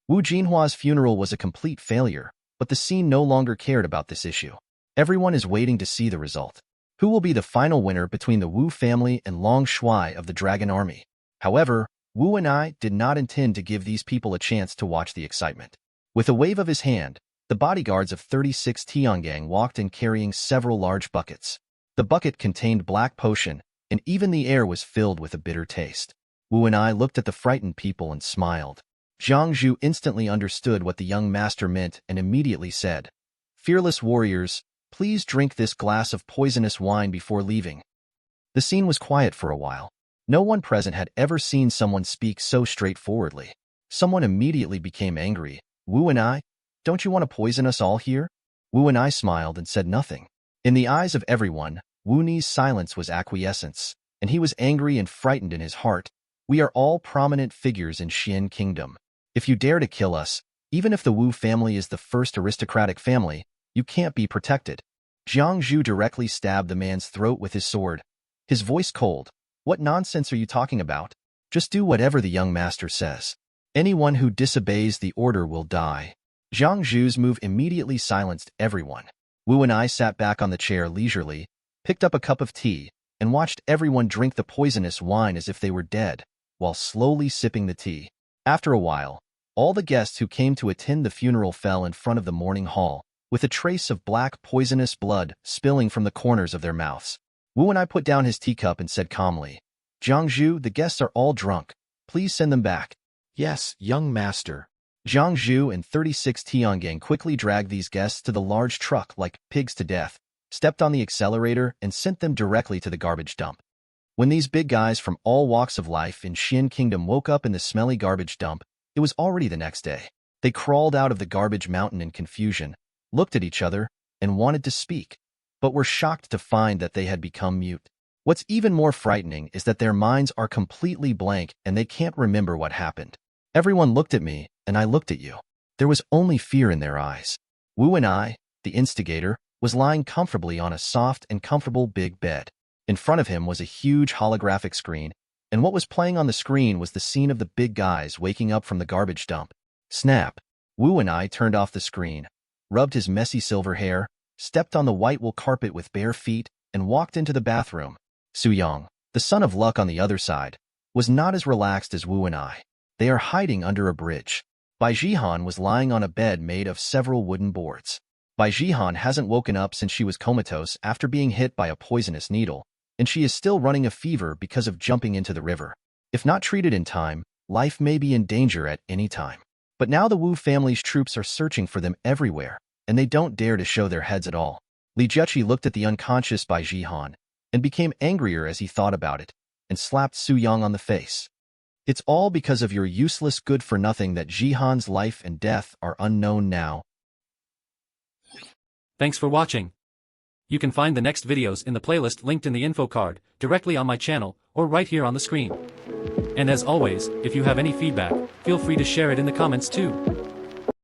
Wu Jinhua's funeral was a complete failure, but the scene no longer cared about this issue. Everyone is waiting to see the result. Who will be the final winner between the Wu family and Long Shuai of the Dragon Army? However, Wu and I did not intend to give these people a chance to watch the excitement. With a wave of his hand, the bodyguards of 36 Tiangang walked in carrying several large buckets. The bucket contained black potion, and even the air was filled with a bitter taste. Wu and I looked at the frightened people and smiled. Zhang Zhu instantly understood what the young master meant and immediately said, "Fearless warriors, please drink this glass of poisonous wine before leaving." The scene was quiet for a while. No one present had ever seen someone speak so straightforwardly. Someone immediately became angry. "Wu and I, don't you want to poison us all here?" Wu and I smiled and said nothing. In the eyes of everyone, Wu Ni's silence was acquiescence, and he was angry and frightened in his heart. "We are all prominent figures in Xuan Kingdom. If you dare to kill us, even if the Wu family is the first aristocratic family, you can't be protected." Zhang Zhu directly stabbed the man's throat with his sword. His voice cold. "What nonsense are you talking about? Just do whatever the young master says. Anyone who disobeys the order will die." Zhang Zhu's move immediately silenced everyone. Wu and I sat back on the chair leisurely, picked up a cup of tea, and watched everyone drink the poisonous wine as if they were dead, while slowly sipping the tea. After a while, all the guests who came to attend the funeral fell in front of the mourning hall, with a trace of black poisonous blood spilling from the corners of their mouths. Wu and I put down his teacup and said calmly, "Zhang Zhu, the guests are all drunk. Please send them back." "Yes, young master." Zhang Zhu and 36 Tiangang quickly dragged these guests to the large truck like pigs to death, stepped on the accelerator, and sent them directly to the garbage dump. When these big guys from all walks of life in Xuan Kingdom woke up in the smelly garbage dump, it was already the next day. They crawled out of the garbage mountain in confusion, looked at each other, and wanted to speak, but were shocked to find that they had become mute. What's even more frightening is that their minds are completely blank and they can't remember what happened. Everyone looked at me, and I looked at you. There was only fear in their eyes. Wu and I, the instigator, was lying comfortably on a soft and comfortable big bed. In front of him was a huge holographic screen, and what was playing on the screen was the scene of the big guys waking up from the garbage dump. Snap! Wu and I turned off the screen, rubbed his messy silver hair, stepped on the white wool carpet with bare feet, and walked into the bathroom. Suyang, the son of luck on the other side, was not as relaxed as Wu and I. They are hiding under a bridge. Bai Jihan was lying on a bed made of several wooden boards. Bai Jihan hasn't woken up since she was comatose after being hit by a poisonous needle, and she is still running a fever because of jumping into the river. If not treated in time, life may be in danger at any time. But now the Wu family's troops are searching for them everywhere, and they don't dare to show their heads at all. Li Jueqi looked at the unconscious Bai Jihan and became angrier as he thought about it, and slapped Su Yang on the face. "It's all because of your useless good-for-nothing that Jihan's life and death are unknown now." Thanks for watching. You can find the next videos in the playlist linked in the info card, directly on my channel, or right here on the screen. And as always, if you have any feedback, feel free to share it in the comments too.